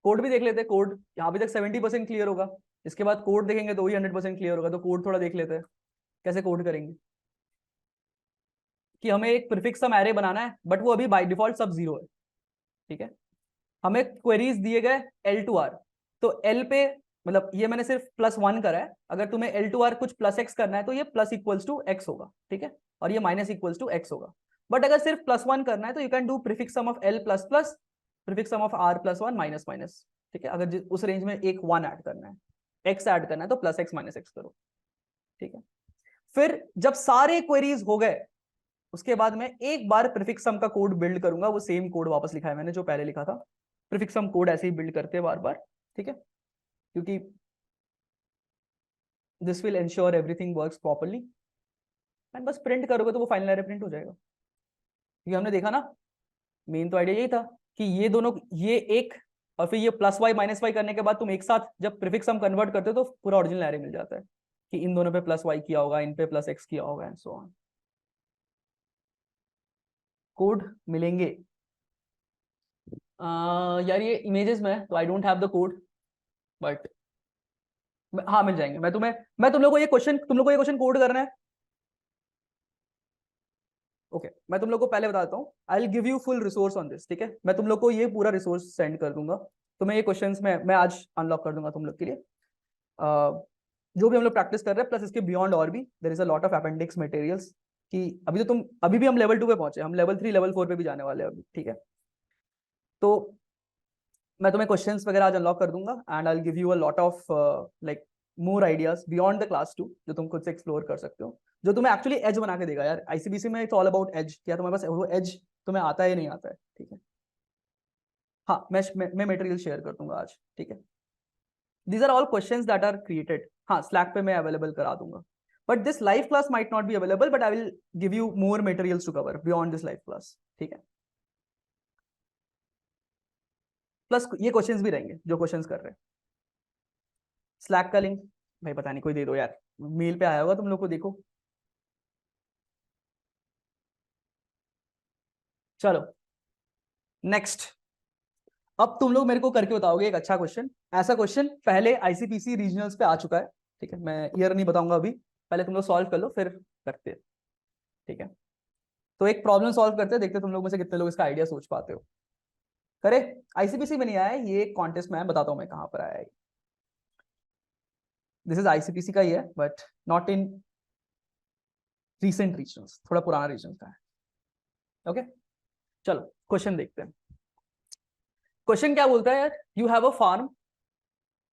कोड भी देख लेते हैं। कोड यहाँ भी तक 70% क्लियर होगा, इसके बाद कोड देखेंगे तो वही 100% क्लियर होगा। तो कोड थोड़ा देख लेते हैं कैसे कोड करेंगे। कि हमें एक प्रीफिक्स सम एरे बनाना है, बट वो अभी बाय डिफॉल्ट सब जीरो है, ठीक है। हमें क्वेरीज दिए गए एल टू आर, तो एल पे मतलब ये मैंने सिर्फ प्लस वन करा है, अगर तुम्हें एल टू आर कुछ प्लस एक्स करना है तो ये प्लस इक्वल्स टू एक्स होगा, ठीक है, और ये माइनस इक्वल्स टू एक्स होगा। बट अगर सिर्फ प्लस वन करना है तो you can do prefix sum of L plus plus prefix sum of R plus one minus minus, ठीक है। अगर उस रेंज में एक वन ऐड करना है, एक्स ऐड करना है तो प्लस एक्स माइनस एक्स करो, ठीक है। फिर जब सारे क्वेरीज हो गए उसके बाद मैं एक बार प्रीफिक्स सम का कोड बिल्ड करूंगा, वो सेम कोड वापस लिखा है मैंने जो पहले लिखा था। प्रीफिक्स सम कोड ऐसे ही बिल्ड करते हैं बार बार, ठीक है, क्योंकि this will ensure everything works properly. And बस प्रिंट करोगे तो वो फाइनल एरे प्रिंट हो जाएगा। क्योंकि हमने देखा ना, मेन तो आइडिया यही था कि ये दोनों, ये एक और फिर ये प्लस वाई माइनस वाई करने के बाद तुम एक साथ जब प्रीफिक्स सम कन्वर्ट करते हो तो पूरा ओरिजिनल एरे मिल जाता है कि इन दोनों पे प्लस वाई किया होगा, इन पे प्लस एक्स किया होगा एंड सो ऑन। कोड मिलेंगे यार ये इमेजेस में तो I don't have the code, but हाँ मिल जाएंगे। मैं तुम लोग को ये क्वेश्चन, तुम लोग को ये क्वेश्चन कोड करना है। ओके मैं तुम लोग को पहले बता देता हूँ, आई will give you full resource on this, ठीक है। मैं तुम लोग को ये पूरा रिसोर्स सेंड कर दूंगा, तो मैं ये क्वेश्चंस में मैं आज अनलॉक कर दूंगा तुम लोग के लिए। जो भी हम लोग प्रैक्टिस कर रहे हैं प्लस इसके बियॉन्ड और भी there is a lot of appendix materials. कि अभी तो तुम अभी भी हम लेवल 2 पे पहुंचे, हम लेवल 3 लेवल 4 पे भी जाने वाले हैं अभी, ठीक है। तो मैं तुम्हें क्वेश्चंस वगैरह आज अनलॉक कर दूंगा and I will give you a lot of like more ideas beyond the class 2 जो तुम खुद से एक्सप्लोर कर सकते हो, जो तुम्हें एक्चुअली एज बना के देगा यार। आईसीबीसी में इट्स ऑल अबाउट एज, क्या तुम्हारे पास वो एज तुम्हें आता है या नहीं आता है, ठीक है। हाँ मैं मटेरियल शेयर कर दूंगा आज, ठीक है। These are all questions that are created, हाँ स्लैक पे मैं अवेलेबल करा दूंगा। But this live class might not be available, but I will give you more materials to cover beyond this live class, ठीक है। प्लस ये questions भी रहेंगे जो क्वेश्चंस कर रहे हैं। स्लैक का लिंक भाई पता नहीं कोई दे दो यार, मेल पे आया होगा तुम लोग को, देखो। चलो नेक्स्ट, अब तुम लोग मेरे को करके बताओगे एक अच्छा क्वेश्चन। ऐसा क्वेश्चन पहले आईसीपीसी रीजनल्स पे आ चुका है, ठीक है। मैं ईयर नहीं बताऊंगा अभी, पहले तुम लोग सॉल्व कर लो फिर करते हैं, ठीक है। तो एक प्रॉब्लम सॉल्व करते हैं, देखते हैं तुम लोग में से कितने लोग इसका आइडिया सोच पाते हो। करे आईसीपीसी में नहीं आया है, ये कॉन्टेस्ट में है, बताता हूँ मैं कहाँ पर आया है। दिस इज आईसीपीसी का ही है but not in recent regionals, थोड़ा पुराना रीजन का है, ओके। चलो क्वेश्चन देखते हैं। क्वेश्चन क्या बोलता है यार, you have a farm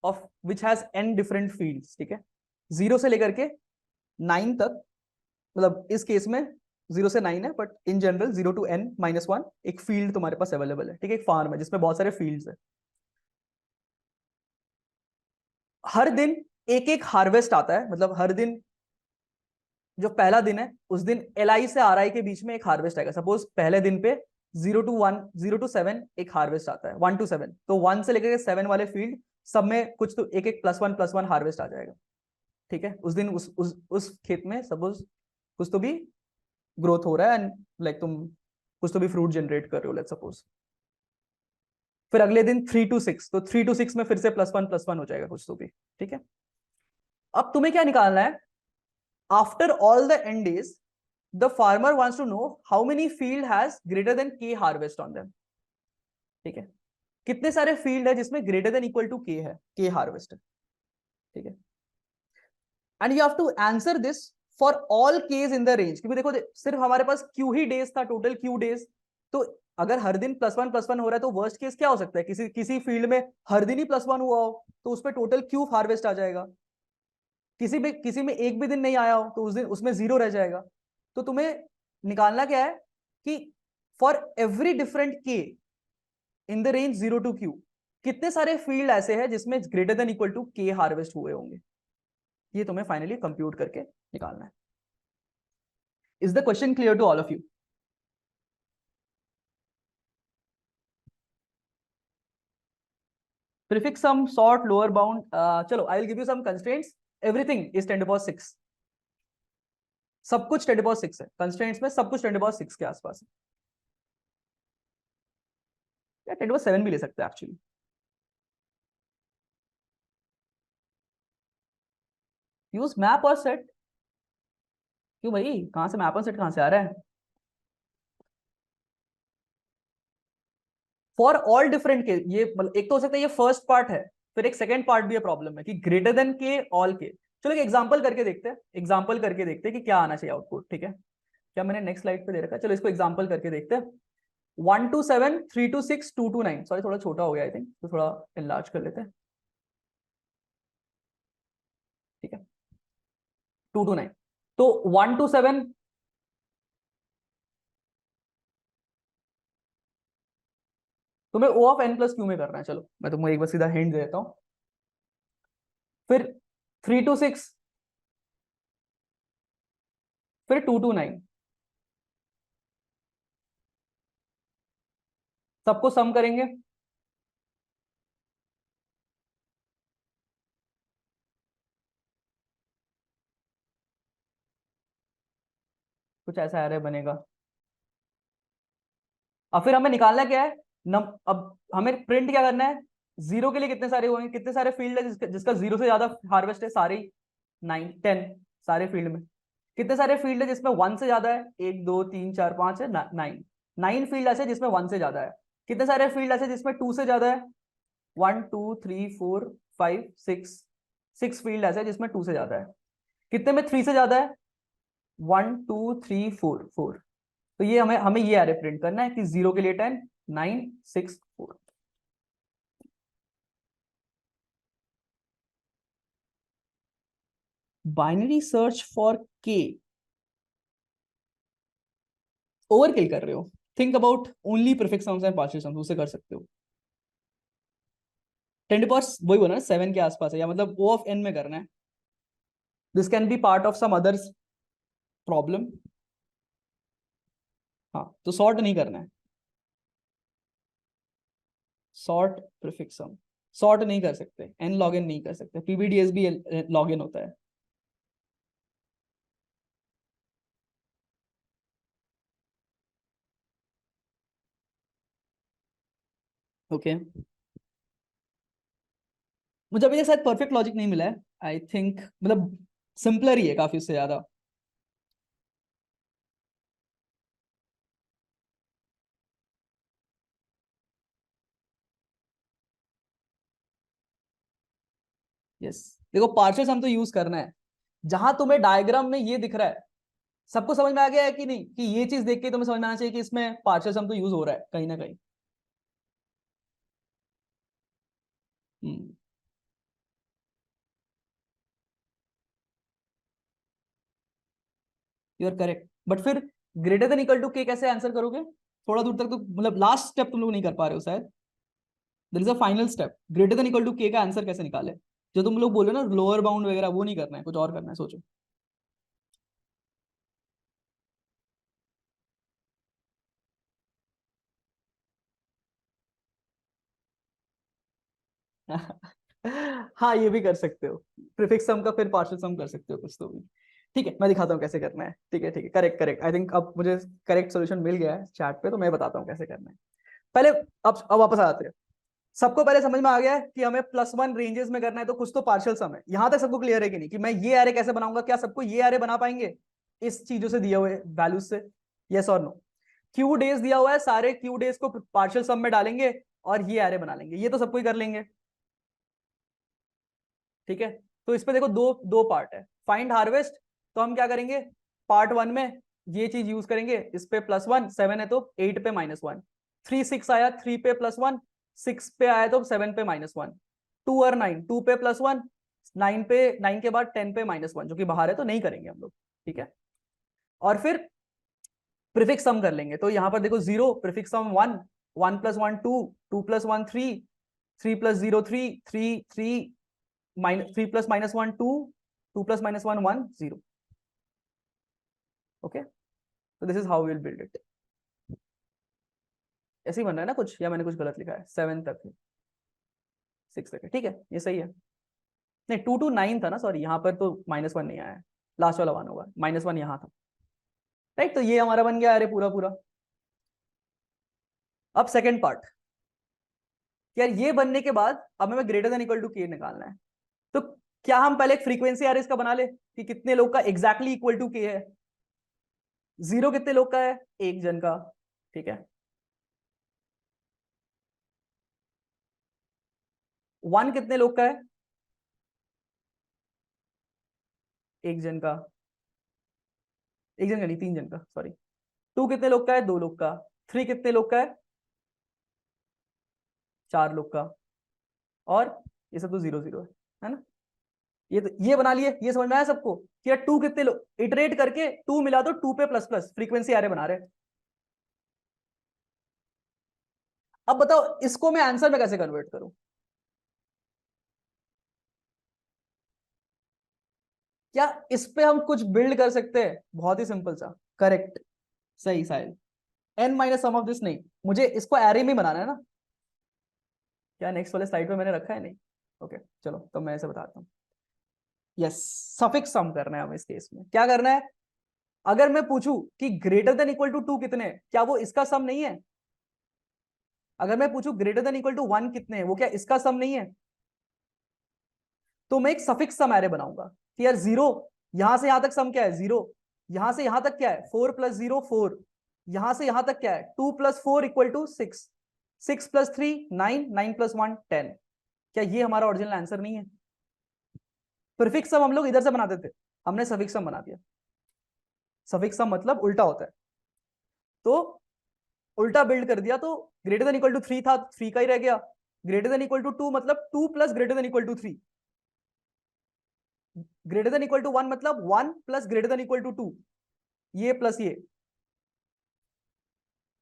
of which has n different fields, ठीक है, 0 से लेकर के 9 तक। मतलब इस केस में 0 से 9 है, but in general 0 to n minus 1 एक फील्ड तुम्हारे पास अवेलेबल है, ठीक है। एक फार्म है जिसमें बहुत सारे फील्ड्स है। हर दिन एक एक हार्वेस्ट आता है, मतलब हर दिन जो पहला दिन है उस दिन एल आई से आर आई के बीच में एक हार्वेस्ट आएगा। सपोज पहले दिन पे 0 to 1 0 to 7 एक हार्वेस्ट आता है, 1 to 7, तो 1 से लेकर 7 वाले फील्ड सब में कुछ तो एक एक +1 हार्वेस्ट आ जाएगा, ठीक है। उस दिन उस खेत में सपोज कुछ तो भी ग्रोथ हो रहा है एंड लाइक तुम कुछ तो भी फ्रूट जनरेट कर रहे हो, लेट्स सपोज। फिर अगले दिन 3 to 6, तो 3 to 6 में फिर से +1 हो जाएगा कुछ तो भी, ठीक है। अब तुम्हें क्या निकालना है, after all the end days the farmer wants to know how many field has greater than K harvest on them, ठीक है। कितने सारे फील्ड है जिसमें ग्रेटर देन इक्वल टू के है, के हार्वेस्ट है, ठीक है। And you have to answer this for all cases in the range, क्योंकि देखो सिर्फ हमारे पास क्यू ही डेज था, टोटल क्यू डेज। तो अगर हर दिन +1 हो रहा है तो वर्स्ट केस क्या हो सकता है, किसी किसी फील्ड में हर दिन ही +1 हुआ हो तो उस पर टोटल क्यू हार्वेस्ट आ जाएगा। किसी में एक भी दिन नहीं आया हो तो उस दिन उसमें 0 रह जाएगा। तो तुम्हें निकालना क्या है कि for every different K in the range 0 to Q कितने सारे फील्ड ऐसे हैं जिसमें greater than equal to K harvest हुए होंगे, ये तुम्हें फाइनली कंप्यूट करके निकालना है। Is the question clear to all of you? Prefix sum, sort, lower bound, चलो I will give you some constraints, everything is 10⁶, सब कुछ 10⁶ है कंस्ट्रेंट्स में, सब कुछ 10⁶ के आसपास है, या 10⁶ भी ले सकते हैं एक्चुअली। यूज मैप और सेट, क्यों भाई, कहां से मैप और सेट कहां से आ रहा है? फॉर ऑल डिफरेंट के, ये मतलब एक तो हो सकता है ये फर्स्ट पार्ट है, फिर एक सेकंड पार्ट भी है प्रॉब्लम में कि ग्रेटर देन के, ऑल के। चलो एक एग्जांपल करके देखते हैं, एग्जांपल करके देखते हैं कि क्या आना चाहिए आउटपुट, ठीक है? क्या मैंने नेक्स्ट स्लाइड पे दे रखा है, चलो इसको एग्जांपल करके देखते हैं। 1 to 7, 3 to 6, 2 to 9, सॉरी थोड़ा छोटा हो गया आई थिंक, तो थोड़ा इनलार्ज कर लेते हैं, ठीक है? 2 to 9, तो 1 to 7, तुम्हें O of n plus Q में करना है, चलो मैं तुमको एक बार सीधा हिंट दे देता हूं। फिर 3 to 6, फिर 2 to 9, सबको सम करेंगे, कुछ ऐसा एरे बनेगा। अब फिर हमें निकालना क्या है, अब हमें प्रिंट क्या करना है, जीरो के लिए कितने सारे होंगे, कितने सारे फील्ड है जिसका जीरो से ज्यादा हार्वेस्ट है, सारे 9 10 सारे फील्ड में। कितने सारे फील्ड है जिसमें 1 से ज्यादा है, 1 2 3 4 5 है, 9 9 फील्ड ऐसे जिसमें 1 से ज्यादा है। कितने सारे फील्ड ऐसे जिसमें 2 से ज्यादा है, 1 2 3 4 5 6, 6 फील्ड ऐसे जिसमें 2 से ज्यादा है। कितने में 3 से ज्यादा है, 1 2 3 4 4। तो ये हमें हमें ये एरे प्रिंट करना है कि 0 के लिए 10 9 6 4। बाइनरी सर्च फॉर के, ओवरकिल कर रहे हो, think about only prefix sums and partial sums, उसे कर सकते हो। 10 वही बोला ना 7 के आसपास है, या मतलब O ऑफ n में करना है। This can be part of some others problem. हाँ तो सॉर्ट नहीं करना है, सॉर्ट प्रीफिक्स सम सॉर्ट नहीं कर सकते, n log n नहीं कर सकते, pbds भी log n होता है। Okay okay. मुझे अभी तक शायद परफेक्ट लॉजिक नहीं मिला है, आई थिंक मतलब सिंपलर ही है काफी उससे ज्यादा। यस, देखो पार्शियल सम तो यूज करना है, जहां तुम्हें डायग्राम में ये दिख रहा है, सबको समझ में आ गया है कि नहीं, कि ये चीज देख के तुम्हें समझ में आना चाहिए कि इसमें पार्शियल सम तो यूज हो रहा है कहीं ना कहीं। यू आर करेक्ट, बट फिर ग्रेटर देन इक्वल टू के कैसे आंसर करोगे? थोड़ा दूर तक तो मतलब लास्ट स्टेप तुम लोग नहीं कर पा रहे हो शायद। There is a final step, greater than equal to K का आंसर कैसे निकाले? जो तुम लोग बोलो ना लोअर बाउंड वगैरह, वो नहीं करना है, कुछ और करना है, सोचो। हाँ ये भी कर सकते हो, प्रीफिक्स सम का फिर पार्शियल सम कर सकते हो कुछ तो भी। ठीक है मैं दिखाता हूँ कैसे करना है, ठीक है करेक्ट करेक्ट, आई थिंक अब मुझे करेक्ट सोल्यूशन मिल गया है चैट पे, तो मैं बताता हूँ कैसे करना है। पहले अब वापस आते हैं। सबको पहले समझ में आ गया है कि हमें +1 रेंजेस में करना है, तो कुछ तो पार्शियल सम है। यहां तक सबको क्लियर है कि नहीं, कि मैं ये एरे कैसे बनाऊंगा, क्या सबको ये एरे बना पाएंगे इस चीजों से दिए हुए वैल्यूज से? यस और नो? क्यू डेज दिया हुआ है, सारे क्यू डेज को पार्शियल सम में डालेंगे और ये एरे बना लेंगे, ये तो सबको ही कर लेंगे, ठीक है? तो इस पे देखो दो दो पार्ट है, फाइंड हार्वेस्ट। तो हम क्या करेंगे, पार्ट 1 में ये चीज यूज करेंगे, इस पे +1, 7 है तो 8 पे -1, 3 6 आया, 3 पे +1, 6 पे आया तो 7 पे -1, 2 और 9, 2 पे +1, 9 पे, 9 के बाद 10 पे -1, जो कि बाहर है तो नहीं करेंगे हम लोग, ठीक है? और फिर प्रीफिक्स सम कर लेंगे, तो यहाँ पर देखो 0, प्रीफिक्स सम 1, 1 + 1 2, 2 + 1 3, 3 + 0 3, 3 3, -3 + -1 2, 2 + -1 1 0। ओके, तो this is how will build it. ऐसे ही बन रहा है ना कुछ, या मैंने कुछ गलत लिखा है? 7 तक है, 6 सेकेंड, ठीक है, ये सही है। नहीं 2 to 9 था ना, सॉरी, यहाँ पर तो -1 नहीं आया, लास्ट वाला 1 होगा, -1 यहाँ था, राइट। तो ये हमारा बन गया अरे पूरा पूरा। अब सेकेंड पार्ट, यार ये बनने के बाद अब हमें ग्रेटर देन इक्वल टू के निकालना है। तो क्या हम पहले एक फ्रीक्वेंसी आर इसका बना ले कि कितने लोग का एग्जैक्टली इक्वल टू के है। 0 कितने लोग का है, एक जन का, ठीक है। 1 कितने लोग का है, एक जन का, एक जन का नहीं, 3 जन का, सॉरी। 2 कितने लोग का है, 2 लोग का। 3 कितने लोग का है, 4 लोग का। और ये सब तो 0 0 है ना। ये बना लिए, ये समझ में आया सबको कि यार 2 कितने लोग, इटरेट करके 2 मिला दो, 2 पे प्लस प्लस फ्रीक्वेंसी एरे बना रहे। अब बताओ इसको मैं आंसर में कैसे कन्वर्ट करूं। क्या इस पे हम कुछ बिल्ड कर सकते हैं, बहुत ही सिंपल सा, करेक्ट, सही साहिल। n minus sum of this नहीं, मुझे इसको एरे में बनाना है ना। क्या नेक्स्ट वाले स्लाइड पे मैंने रखा है, नहीं, ओके चलो तो मैं ऐसे बताता हूँ। यस, सफिक्स सम करना है हमें इस केस में। क्या करना है, अगर मैं पूछूं कि ग्रेटर देन इक्वल टू 2 कितने हैं, क्या वो इसका सम नहीं है। अगर मैं पूछूं ग्रेटर देन इक्वल टू 1 कितने हैं, वो क्या इसका सम नहीं है। तो मैं एक सफिक्स सम एरे बनाऊंगा कि यार 0, यहां से यहां तक सम क्या है 0, यहां से यहां तक क्या है 4 + 0 4, यहां से यहां तक क्या है 2 + 4 = 6, 6 + 3 9, 9 + 1 10। क्या ये हमारा ओरिजिनल आंसर नहीं है। प्रीफिक्स सम हम लोग इधर से बनाते थे, हमने सफिक्स सम बना दिया। सफिक्स सम मतलब उल्टा होता है, तो उल्टा बिल्ड कर दिया। तो ग्रेटर देन इक्वल टू 3 था, 3 का ही रह गया। ग्रेटर देन इक्वल टू 2 मतलब 2 plus greater than equal to 3। Greater than equal to 1 मतलब 1 plus greater than equal to 2, ये प्लस ये।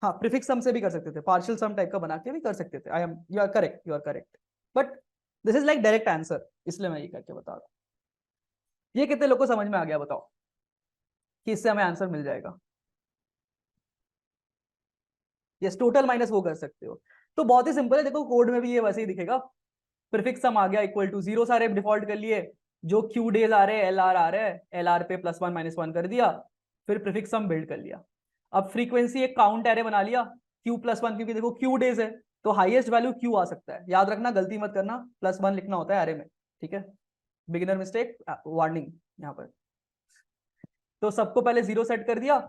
हाँ, प्रीफिक्स सम से भी कर सकते थे, पार्शियल सम टाइप का बना के भी कर सकते थे। I am, you are correct, you are correct, but this is like direct answer, इसलिए मैं ये करके बता रहा हूँ। ये कितने लोग को समझ में आ गया बताओ कि इससे हमें आंसर मिल जाएगा। यस, टोटल माइनस वो कर सकते हो। तो बहुत ही सिंपल है, देखो कोड में भी ये वैसे ही दिखेगा। प्रीफिक्स सम आ गया इक्वल टू 0 सारे डिफॉल्ट कर लिए, जो क्यू डेज आ रहे हैं एल आर आ रहे हैं, एल आर पे +1 -1 कर दिया, फिर प्रीफिक्स सम बिल्ड कर लिया। अब फ्रीक्वेंसी एक काउंट एरे बना लिया, Q+1, क्योंकि देखो क्यू डेज है तो हाईएस्ट वैल्यू क्यू आ सकता है। याद रखना, गलती मत करना, +1 लिखना होता है एरे में, ठीक है, बिगिनर मिस्टेक, वार्निंग यहाँ पर। तो सबको पहले 0 सेट कर दिया,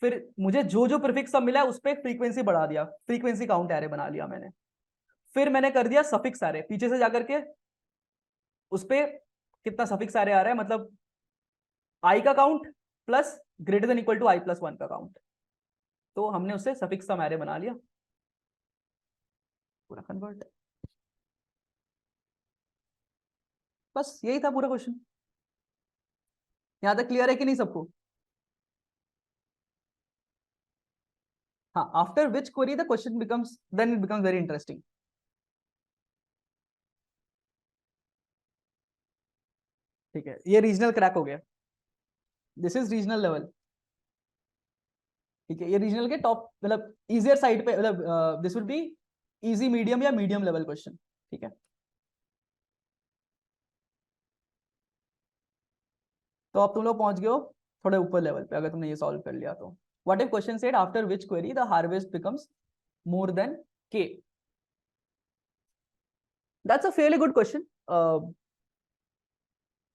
फिर मुझे जो जो प्रीफिक्स सम मिला है उस पर फ्रीक्वेंसी बढ़ा दिया, फ्रीक्वेंसी काउंट एरे बना लिया मैंने। फिर मैंने कर दिया सफिक्स एरे, पीछे से जाकर के उस पे कितना सफिक्स एरे आ रहा है, मतलब आई का count plus greater than equal to i+1 का काउंट। तो हमने उससे सफिक्स सम एरे बना लिया, पूरा कन्वर्ट। बस यही था पूरा क्वेश्चन। यहां तक क्लियर है कि नहीं सबको। हाँ, after which query the question becomes, then it becomes very interesting. ठीक है, ये रीजनल क्रैक हो गया, दिस इज रीजनल लेवल। ठीक है, ये रीजनल के टॉप, मतलब इजियर साइड पे, मतलब this will be easy medium या मीडियम लेवल क्वेश्चन, ठीक है। तो अब तुम लोग पहुंच गए हो थोड़े ऊपर लेवल पे, अगर तुमने ये सॉल्व कर लिया तो। What if question said after which query the harvest becomes more than K. That's a fairly good question.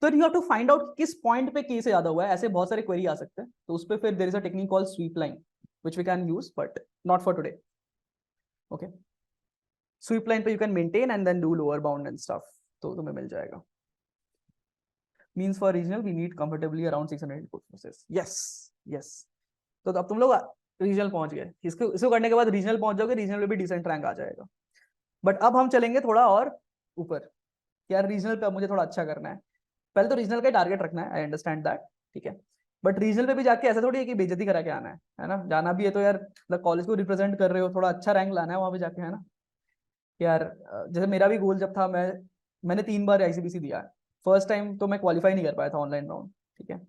तो you have to find out किस पॉइंट पे के से ज्यादा हुआ है। ऐसे बहुत सारे क्वेरी आ सकते हैं, तो उस पे फिर there is a technique called sweep line which we can use, but not for today. Okay, sweep line पे you can maintain and then do lower bound and stuff, तो तुम्हें मिल जाएगा। Means for regional we need comfortably around 600 input process. Yes, yes. तो अब तुम लोग regional पहुंच गए, इसको करने के बाद रीजनल पहुंच जाओगे, रीजनल में भी डिसेंट रैंक आ जाएगा। बट अब हम चलेंगे थोड़ा और ऊपर, यार रीजनल पे अब मुझे थोड़ा अच्छा करना है। पहले तो रीजनल का टारगेट रखना है, आई अंडरस्टैंड दैट, ठीक है। बट रीजनल पे भी जाके ऐसा थोड़ी है कि बेइज्जती करा के आना है ना। जाना भी है तो यार, मतलब कॉलेज को रिप्रेजेंट कर रहे हो, थोड़ा अच्छा रैंक लाना है वहां पे जाके, है ना। यार जैसे मेरा भी गोल जब था, मैंने 3 बार आईसीबीसी दिया है। फर्स्ट टाइम तो मैं क्वालिफाई नहीं कर पाया था ऑनलाइन राउंड, ठीक है,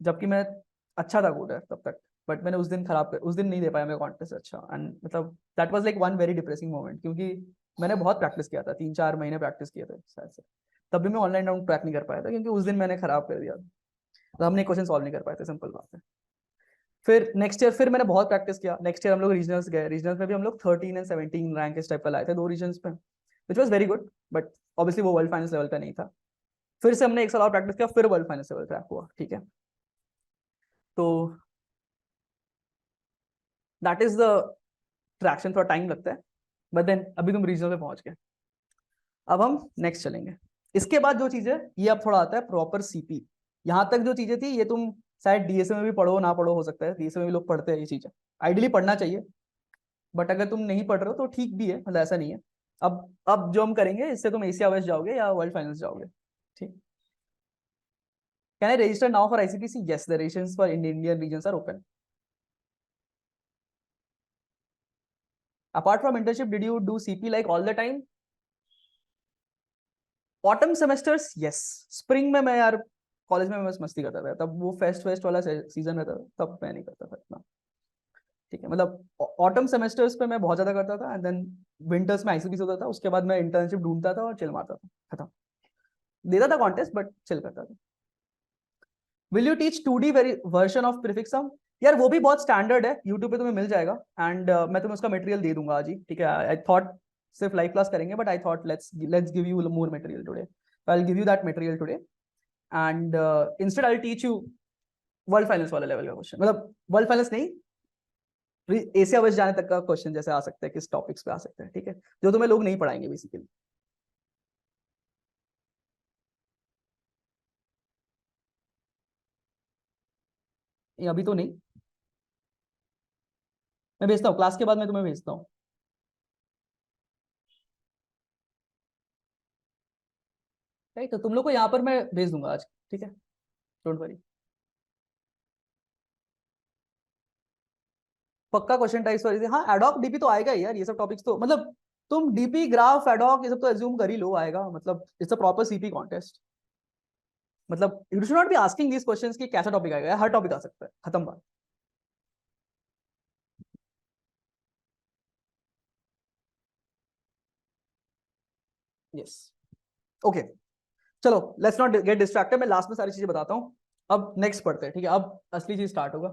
जबकि मैं अच्छा था कोडर तब तक। बट मैंने उस दिन नहीं दे पाया मैं कॉन्टेस्ट अच्छा, एंड मतलब that was like one very depressing moment, क्योंकि मैंने बहुत प्रैक्टिस किया था, 3-4 महीने प्रैक्टिस किए थे शायद से, तब भी मैं ऑनलाइन राउंड क्रैक नहीं कर पाया था क्योंकि उस दिन मैंने खराब कर दिया था, तो हमने क्वेश्चन सॉल्व नहीं कर पाए थे, सिंपल बात है। फिर नेक्स्ट ईयर फिर मैंने बहुत प्रैक्टिस किया, नेक्स्ट ईयर हम लोग रीजनल्स गए, रीजनल्स में भी हम लोग 13 एंड 17 रैंक इस टाइप का लाए थे 2 रीजन्स पे, which was very good, but obviously वो वर्ल्ड फाइनल्स लेवल का नहीं था। फिर से हमने एक साल और प्रैक्टिस किया, फिर वर्ल्ड फाइनल्स लेवल क्रैक हुआ, ठीक है। तो दैट इज द ट्रैक्शन, थोड़ा टाइम लगता है, बट देन अभी तुम रीजनल पे पहुंच गए। अब हम नेक्स्ट चलेंगे, इसके बाद जो चीज है ये अब थोड़ा आता है प्रॉपर सीपी। यहाँ तक जो चीजें थी ये तुम शायद डीएसए में भी पढ़ो ना पढ़ो, हो सकता है डीएसए में भी लोग पढ़ते हैं ये चीजें, आइडियली पढ़ना चाहिए, बट अगर तुम नहीं पढ़ रहे हो तो ठीक भी है, मतलब ऐसा नहीं है। अब जो हम करेंगे इससे तुम एशिया वेस्ट जाओगे या वर्ल्ड फाइनल्स जाओगे, ठीक। Can I register now for ICPC? Yes, the registrations for Indian regions are open. Apart from internship, did you do CP like all the time? Autumn semesters yes, spring में मैं यार college में बस मस्ती करता था, तब वो फेस्ट वाला सीजन रहता था, तब मैं नहीं करता था इतना, ठीक है। मतलब ऑटम सेमेस्टर्स पे मैं बहुत ज्यादा करता था, एंड देन विंटर्स में आईसीपीसी होता था, उसके बाद मैं इंटर्नशिप ढूंढता था और चिल मारता था, खत्म। देता था कॉन्टेस्ट बट चिल करता था। Will you teach 2D version of prefix sum? यार वो भी बहुत स्टैंडर्ड है, यूट्यूब पे तुम्हें मिल जाएगा, एंड मैं तुम्हें उसका मटेरियल दे दूंगा आज ही, ठीक है। आई थॉट सिर्फ लाइव क्लास करेंगे, but I thought let's give you more material today, I will give you that material today, and instead I will teach you world finals वाला लेवल का क्वेश्चन, मतलब world finals नहीं, Asia waste जाने तक का question जैसे आ सकता है, किस टॉपिक्स पे आ सकते हैं, ठीक है, जो तुम्हें लोग नहीं पढ़ाएंगे बेसिकली। अभी तो नहीं, मैं भेजता हूँ क्लास के बाद, मैं तुम्हें भेजता हूँ, राइट। तो तुम लोग को यहाँ पर मैं भेज दूंगा आज, ठीक है, डोंट वरी। पक्का क्वेश्चन टाइप्स वाली, हाँ एडॉक डीपी तो आएगा ही यार, ये सब टॉपिक्स तो मतलब तुम डीपी ग्राफ एडॉक ये सब तो एज्यूम कर ही लो आएगा, मतलब it's a proper CP contest, मतलब you should not be asking these questions कि कैसा टॉपिक आएगा, हर टॉपिक आ सकता है, खत्म बात। यस, ओके, चलो लेट्स नॉट गेट डिस्ट्रैक्टेड, मैं लास्ट में सारी चीजें बताता हूँ। अब नेक्स्ट पढ़ते हैं, ठीक है, अब असली चीज स्टार्ट होगा,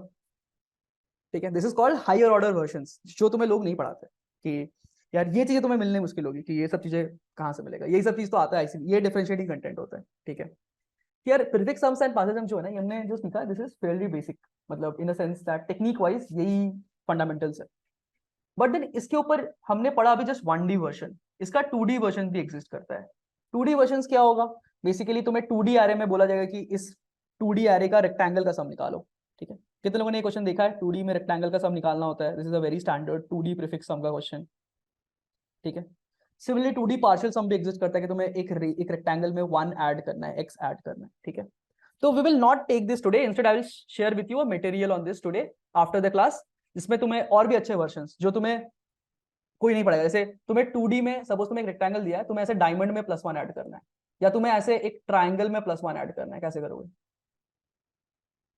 ठीक है। This is called higher order versions, जो तुम्हें लोग नहीं पढ़ाते कि यार ये चीजें तुम्हें मिलने मुश्किल होगी कि ये सब चीजें कहाँ से मिलेगा, यही सब चीज तो आता है ICP, ये डिफरेंशिएटिंग कंटेंट होता है, ठीक है। यार प्रीफिक्स सम्स एंड पासेज हम जो है ना, ये हमने जो सीखा दिस इज फेयरली बेसिक, मतलब in the sense that technique wise यही फंडामेंटल्स है, बट देन इसके ऊपर हमने पढ़ा अभी जस्ट 1D वर्जन, इसका 2D वर्जन भी एग्जिस्ट करता है। 2D वर्जन क्या होगा, बेसिकली तुम्हें 2D एरे में बोला जाएगा कि इस 2D एरे का रेक्टेंगल का सम निकालो, ठीक है। कितने लोगों ने ये क्वेश्चन देखा है, 2D में रेक्टेंगल का सम निकालना होता है, this is a very standard 2D prefix sum का क्वेश्चन, ठीक है। सिमिलरली 2D पार्शियल सम भी एग्जिस्ट करता है कि तुम्हें एक रेक्टेंगल में 1 ऐड करना है, x ऐड करना है, ठीक है। तो we will not take this today, instead I will share with you a material on this today after the class, जिसमें तुम्हें और भी अच्छे वर्जन्स जो तुम्हें कोई नहीं पढ़ेगा, जैसे तुम्हें 2D में सपोज तुम्हें एक रेक्टेंगल दिया है, तुम्हें ऐसे डायमंड में +1 ऐड करना है, या तुम्हें ऐसे एक ट्राइंगल में +1 ऐड करना है, कैसे करोगे,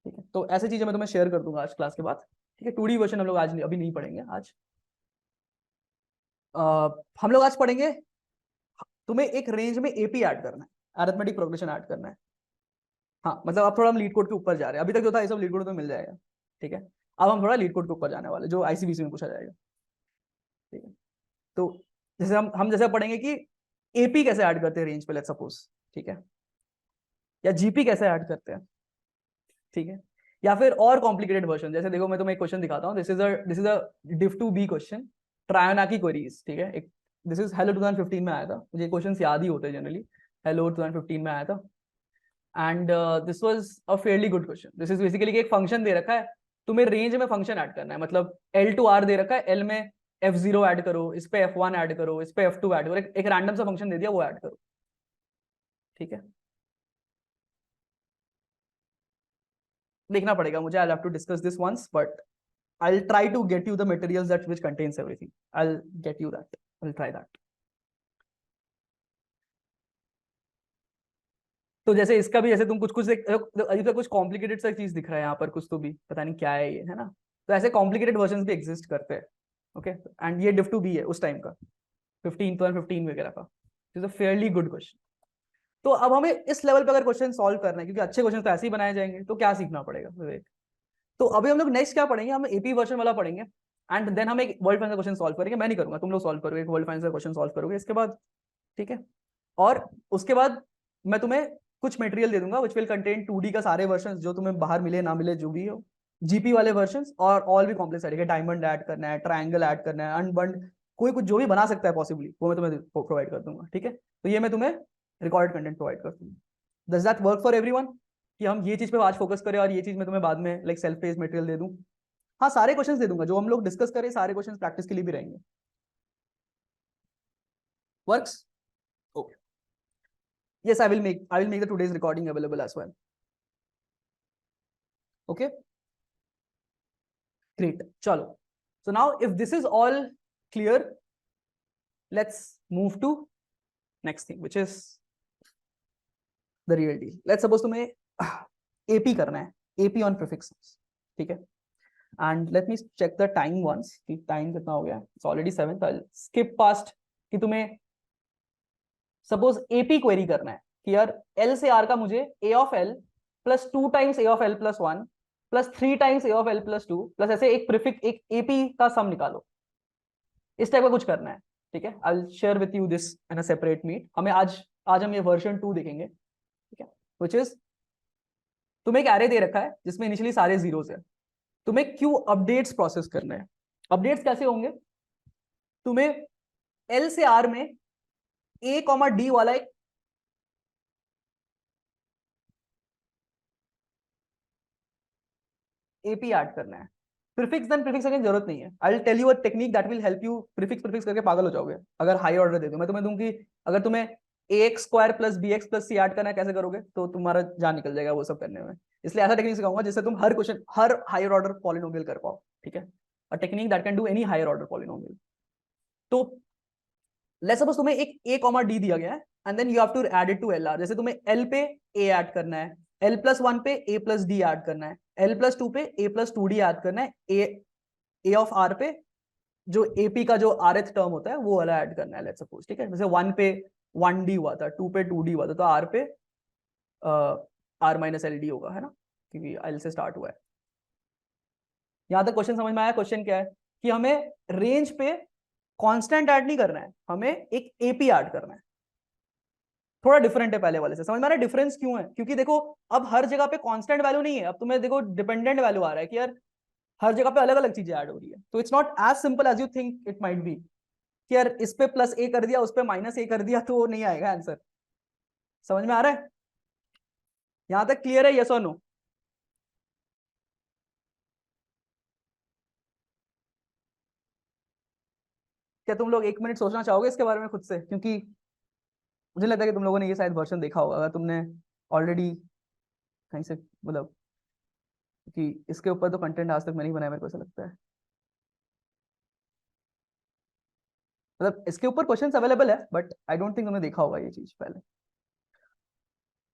ठीक है। तो ऐसी चीजें मैं तुम्हें शेयर कर दूंगा आज क्लास के बाद, ठीक है। 2D वर्जन हम लोग आज अभी नहीं पढ़ेंगे आज, हम लोग आज पढ़ेंगे, तुम्हें एक रेंज में एपी ऐड करना है, अरिथमेटिक प्रोग्रेशन ऐड करना है, हाँ मतलब अब थोड़ा हम लीड कोड के ऊपर जा रहे हैं, अभी तक जो था ये सब लीड कोड तो मिल जाएगा, ठीक है। अब हम थोड़ा लीड कोड के ऊपर जाने वाले जो आईसीबीसी में पूछा जाएगा, ठीक है। तो जैसे हम जैसे पढ़ेंगे कि एपी कैसे ऐड करते हैं रेंज पे, लेट्स सपोज, ठीक है, या जीपी कैसे ऐड करते हैं, ठीक है, या फिर और कॉम्प्लिकेटेड वर्जन, जैसे देखो मैं तुम्हें एक क्वेश्चन दिखाता हूँ, this is a div 2b question, tribonacci queries, ठीक है, एक दिस इज हेलो 2015 में आया था, मुझे क्वेश्चन याद ही होते हैं जनरली, हेलो 2015 में आया था, and this was a fairly good question. This is basically कि एक फंक्शन दे रखा है, तुम्हें रेंज में फंक्शन ऐड करना है, मतलब L to R दे रखा है, L में F0 ऐड करो, इस पे F1 ऐड करो, इस पे F2 ऐड करो, एक रैंडम सा फंक्शन दे दिया वो ऐड करो, ठीक है। देखना पड़ेगा मुझे, I have to discuss this once, but I'll try to get you the materials that which contains everything. I'll get you that. I'll try that. तो जैसे इसका भी, जैसे तुम कुछ कुछ अजीब सा कुछ कॉम्प्लिकेटेड सा चीज दिख रहा है यहाँ पर, कुछ तो भी पता नहीं क्या है ये, है ना। तो ऐसे कॉम्प्लिकेटेड वर्जन भी एग्जिस्ट करते हैं, ओके, एंड ये div 2b है उस टाइम का, 15 वगैरह का। Is a fairly good question. तो अब हमें इस लेवल पे अगर क्वेश्चन सॉल्व करना है, क्योंकि अच्छे क्वेश्चन तो ऐसे ही बनाए जाएंगे, तो क्या सीखना पड़ेगा विवेक? तो अभी हम लोग नेक्स्ट क्या पढ़ेंगे, हम एपी वर्जन वाला पढ़ेंगे, एंड देन हम एक वर्ल्ड फाइनेंस का क्वेश्चन सॉल्व करेंगे। मैं नहीं करूंगा, तुम लोग सॉल्व करोगे, एक वर्ल्ड फाइनेंस का क्वेश्चन सॉल्व करोगे इसके बाद, ठीक है? और उसके बाद मैं तुम्हें कुछ मटेरियल दे दूंगा विच विल कंटेन 2D का सारे वर्जन जो तुम्हें बाहर मिले ना मिले जो भी हो, जीपी वाले वर्जन और ऑल भी कॉम्प्लेक्स है, डायमंड ऐड करना है, ट्रायंगल ऐड करना है, अनबंड, कोई कुछ जो भी बना सकता है पॉसिबली, वो मैं तुम्हें प्रोवाइड कर दूंगा, ठीक है? तो ये मैं तुम्हें रिकॉर्डेड कंटेंट प्रोवाइड कर दूंगा। Does that work for everyone, कि हम ये चीज पे आज फोकस करें और ये चीज मैं तुम्हें बाद में लाइक सेल्फ पेज मटेरियल दे दूं? हाँ, सारे क्वेश्चंस दे दूंगा जो हम लोग डिस्कस करें, सारे क्वेश्चंस प्रैक्टिस के लिए भी रहेंगे। Works? Okay, yes, I will make the today's recording available as well. Okay, great. Chalo, so now if this is all clear, let's move to next thing, which is the real deal. Let's suppose तुम्हें AP करना है, AP on prefix sums, ठीक है? And let me check the time once, कि time कितना हो गया? It's already 7th. I'll skip past कि तुम्हें सपोज AP क्वेरी करना है कि यार L से R का मुझे A of L plus 2 times A of L plus 1 plus 3 times A of L plus 2 plus ऐसे एक प्रीफिक्स, एक AP का सम निकालो, इस टाइप का कुछ करना है, ठीक है? I will share with you this in a separate meet. हमें आज हम ये वर्जन 2 देखेंगे, ठीक है? व्हिच इज, तुम्हें एक एरे दे रखा है जिसमें इनिशियली सारे जीरोस है, तुम्हें क्यू अपडेट्स प्रोसेस करना है। अपडेट्स कैसे होंगे? तुम्हें L से R में A, D वाला एक AP ऐड करना है। प्रीफिक्स देन प्रीफिक्स की जरूरत नहीं है। I will tell you a technique that will help you. Prefix करके पागल हो जाओगे अगर हाई ऑर्डर दे दूं मैं तुम्हें, दूंगी अगर तुम्हें ax square plus bx plus c add करना है, कैसे करोगे? तो तुम्हारा जान निकल जाएगा वो सब करने में। इसलिए ऐसा टेक्निक सिखाऊंगा जिससे तुम हर क्वेश्चन, हर हायर ऑर्डर पॉलिनोमियल कर पाओ, ठीक है? A technique that can do any higher order polynomial. तो लेट्स सपोज तुम्हें एक a कॉमा d दिया गया है and then you have to add it to LR। जैसे तुम्हें L पे a ऐड करना है, L प्लस 1 पे a प्लस d ऐड करना है, L प्लस 2 पे a प्लस 2d ऐड करना है, a ऑफ r पे जो AP का जो rth टर्म होता है वो वाला ऐड करना है, लेट्स सपोज, ठीक है? जैसे 1 पे 1d हुआ था, 2 पे 2d हुआ था, तो r पे r माइनस LD होगा, है ना? क्योंकि L से स्टार्ट हुआ है। यहां तक क्वेश्चन समझ में आया? क्वेश्चन क्या है कि हमें रेंज पे कांस्टेंट ऐड नहीं करना है, हमें एक AP ऐड करना है। थोड़ा डिफरेंट है पहले वाले से, समझ में आ रहा है डिफरेंस क्यों है? क्योंकि देखो अब हर जगह पे कांस्टेंट वैल्यू नहीं है, अब तुम्हें देखो डिपेंडेंट वैल्यू आ रहा है कि यार हर जगह पे अलग अलग चीजें ऐड हो रही है। तो it's not as simple as you think it might be कि यार इस पे प्लस ए कर दिया, उस पे माइनस ए कर दिया, तो नहीं आएगा आंसर। समझ में आ रहा है? यहां तक क्लियर है? यस और नो? क्या तुम लोग 1 मिनट सोचना चाहोगे इसके बारे में खुद से? क्योंकि मुझे लगता है कि तुम लोगों ने ये शायद वर्जन देखा होगा, अगर तुमने ऑलरेडी कहीं से, मतलब कि इसके ऊपर तो कंटेंट आज तक मैंने ही बनाया, मेरे को ऐसा लगता है। मतलब इसके ऊपर क्वेश्चंस अवेलेबल है, बट आई डोंट थिंक तुमने देखा होगा ये चीज पहले।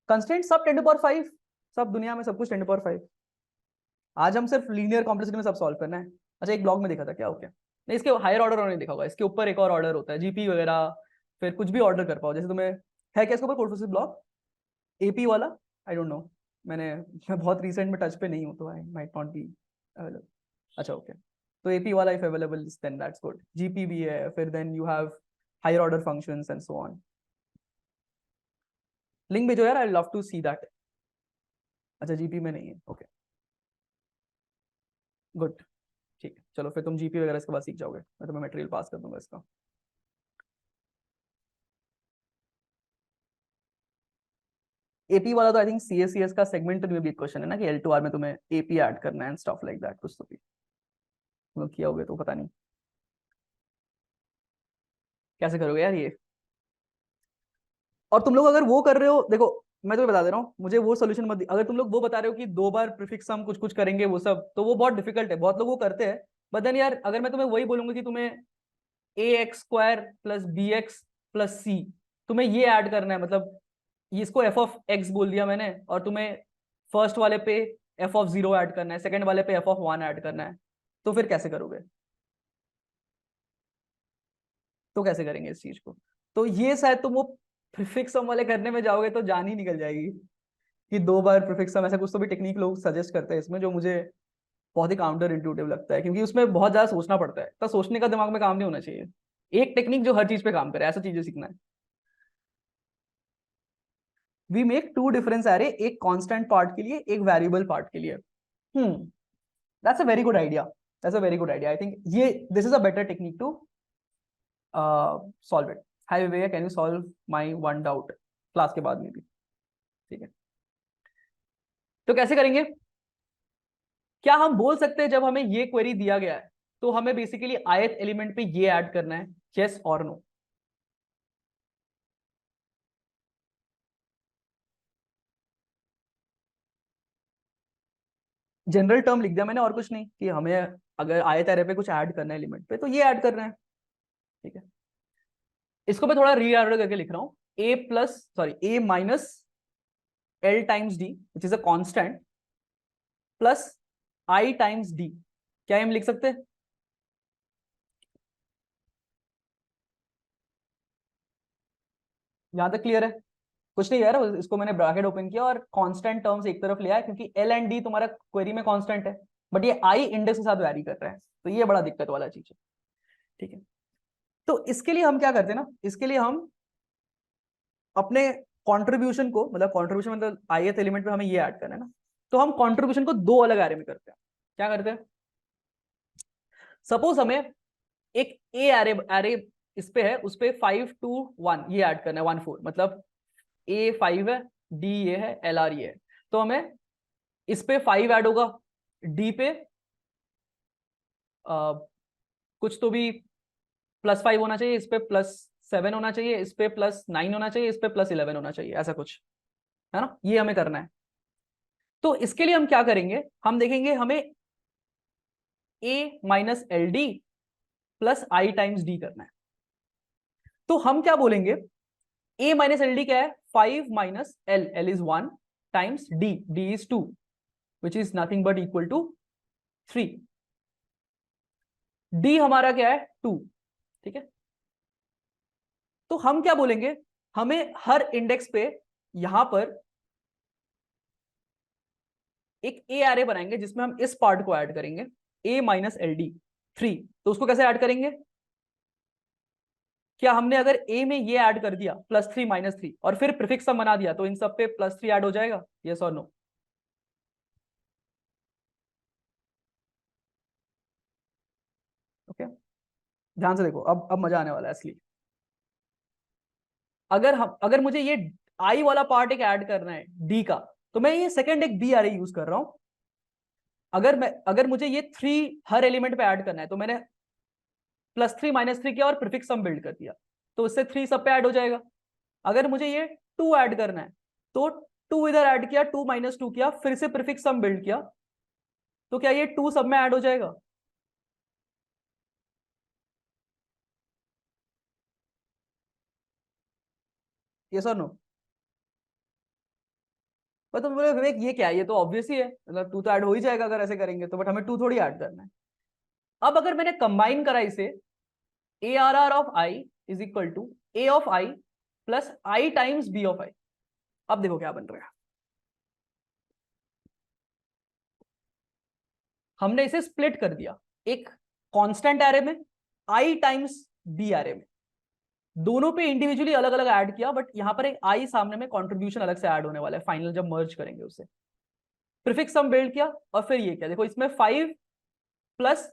कंस्ट्रेंट सब 10⁵, सब दुनिया में सब कुछ 10⁵। आज हम सिर्फ लीनियर कॉम्प्लेक्सिटी में सब सॉल्व करना है। अच्छा, एक ब्लॉग में देखा था क्या? ओके, नहीं इसके हायर ऑर्डर और नहीं देखा होगा, इसके ऊपर एक और ऑर्डर होता है, जीपी वगैरह, फिर कुछ भी ऑर्डर कर पाओ। जैसे तुम्हें है क्या इसके ऊपर कोर्सेज ब्लॉग एपी वाला? आई डोंट नो, मैं बहुत रिसेंट में टच पे नहीं हूँ, तो I might not be available. अच्छा ओके, तो एपी वाला if available then that's good. GP भी है, फिर then you have higher order functions and so on. Link भेजो यार, I love to see that. अच्छा, जीपी में नहीं है, ओके गुड, ठीक है। चलो फिर तुम जीपी वगैरह इसके बाद सीख जाओगे, मैं तुम्हें मटेरियल पास कर दूंगा इसका। एपी वाला तो आई थिंक सीएससीएस का सेगमेंट में भी एक क्वेश्चन है ना कि L2R में तुम्हें एपी ऐड करना है एंड स्टफ लाइक दैट, कुछ तो भी तुम किया होगे तो पता नहीं कैसे करोगे यार ये। और तुम लोग अगर वो कर रहे हो, देखो मैं तुम्हें बता दे रहा हूँ, मुझे वो सोल्यूशन मत अगर तुम लोग वो बता रहे हो कि 2 बार प्रीफिक्स हम कुछ कुछ करेंगे, वो सब तो वो बहुत डिफिकल्ट है, बहुत लोग वो करते हैं। बट देन यार अगर मैं तुम्हें वही बोलूंगा कि तुम्हें ax square plus bx plus c, तुम्हें ये ऐड करना है, मतलब इसको f ऑफ x बोल दिया मैंने, और तुम्हें फर्स्ट वाले पे f ऑफ 0 ऐड करना है, सेकंड वाले पे f ऑफ 1 ऐड करना है, तो फिर कैसे करोगे? तो कैसे करेंगे इस चीज को? तो ये शायद तुम वो प्रीफिक्स सम वाले करने में जाओगे तो जान ही निकल जाएगी कि 2 बार प्रीफिक्स सम, ऐसा कुछ तो भी टेक्निक लोग सजेस्ट करते हैं इसमें, जो मुझे बहुत ही काउंटर इंट्यूटिव लगता है, क्योंकि उसमें बहुत ज्यादा सोचना पड़ता है। तो सोचने का दिमाग में काम नहीं होना चाहिए, एक टेक्निक जो हर चीज पे काम करे, ऐसा चीजें सीखना है। वी मेक 2 डिफरेंस एरे, एक कांस्टेंट पार्ट के लिए, एक वेरिएबल पार्ट के लिए। That's a very good idea, that's a very good idea. I think ये this is a better technique to solve it. Hi Vivek, can you solve my one doubt? Class के बाद में भी, ठीक है। तो कैसे करेंगे? क्या हम बोल सकते हैं जब हमें ये क्वेरी दिया गया है तो हमें बेसिकली ith एलिमेंट पे ये ऐड करना है, यस और नो? जनरल टर्म लिख दिया मैंने, और कुछ नहीं, कि हमें अगर ith एरे पे कुछ ऐड करना है एलिमेंट पे तो ये ऐड करना है, ठीक है। इसको मैं थोड़ा रीऑर्डर करके लिख रहा हूँ, a minus l times d which is a constant plus i times d। क्या हम लिख सकते हैं? यहां तक क्लियर है? कुछ नहीं यार, इसको मैंने ब्रैकेट ओपन किया और कांस्टेंट टर्म्स एक तरफ लिया है, क्योंकि एल एंड डी तुम्हारा क्वेरी में कांस्टेंट है, बट ये आई इंडेक्स के साथ वैरी कर रहा है, तो ये बड़ा दिक्कत वाला चीज है, ठीक है। तो इसके लिए हम क्या करते हैं ना, इसके लिए हम अपने कंट्रीब्यूशन को, मतलब कंट्रीब्यूशन मतलब ith एलिमेंट पे हमें ये ऐड करना है ना, तो हम कंट्रीब्यूशन को 2 अलग एरे में करते हैं। क्या करते हैं? सपोज हमें एक ए एरे एरे इस पे है, उस पे 5 2 1 ये ऐड करना है, 1 4, मतलब ए 5 है, डी ये है, एल आर ये है। तो हमें इस पे 5 ऐड होगा, डी पे कुछ तो भी +5 होना चाहिए, इस पे +7 होना चाहिए, इस पे +9 होना चाहिए, इस पे +11 होना चाहिए, ऐसा कुछ है ना, ये हमें करना है। तो इसके लिए हम क्या करेंगे, हम देखेंगे हमें a minus L D plus I times D करना है। तो हम क्या बोलेंगे, a माइनस एल डी क्या है, 5 minus L, L is 1 times D, D is 2 which is nothing but equal to 3। D हमारा क्या है, 2, ठीक है। तो हम क्या बोलेंगे, हमें हर इंडेक्स पे यहां पर एक ए एरे बनाएंगे जिसमें हम इस पार्ट को ऐड करेंगे, a माइनस एल डी 3। तो उसको कैसे ऐड करेंगे? क्या हमने अगर a में ये ऐड कर दिया +3 -3 और फिर प्रीफिक्स सम बना दिया तो इन सब पे +3 ऐड हो जाएगा, यस और नो? ओके, ध्यान से देखो, अब मजा आने वाला है असली। अगर मुझे ये आई वाला पार्ट एक ऐड करना है डी का, तो मैं ये सेकंड एक बी एरे यूज कर रहा हूं। अगर मुझे ये 3 हर एलिमेंट पे ऐड करना है तो मैंने +3 -3 किया और प्रीफिक्स सम बिल्ड कर दिया, तो उससे 3 सब पे ऐड हो जाएगा। अगर मुझे ये 2 ऐड करना है तो 2 इधर ऐड किया, 2 -2 किया, फिर से प्रीफिक्स सम बिल्ड किया, तो क्या ये 2 सब में ऐड हो जाएगा? यस और नो? पर तुम बोले विवेक ये क्या है, ये तो ऑब्वियस ही है, मतलब 2 तो ऐड हो ही जाएगा अगर ऐसे करेंगे तो, बट हमें 2 थोड़ी ऐड करना है। अब अगर मैंने कंबाइन करा इसे, A R R of I is equal to A of I plus I times B of I. अब देखो क्या बन रहा है, हमने इसे स्प्लिट कर दिया एक कांस्टेंट एरे में, आई टाइम्स बी एरे में, दोनों पे इंडिविजुअली अलग अलग ऐड किया, बट यहां पर एक आई सामने में कंट्रीब्यूशन अलग से ऐड होने वाला है फाइनल जब मर्ज करेंगे उसे। प्रीफिक्स सम बिल्ड किया और फिर ये क्या, देखो इसमें 5 plus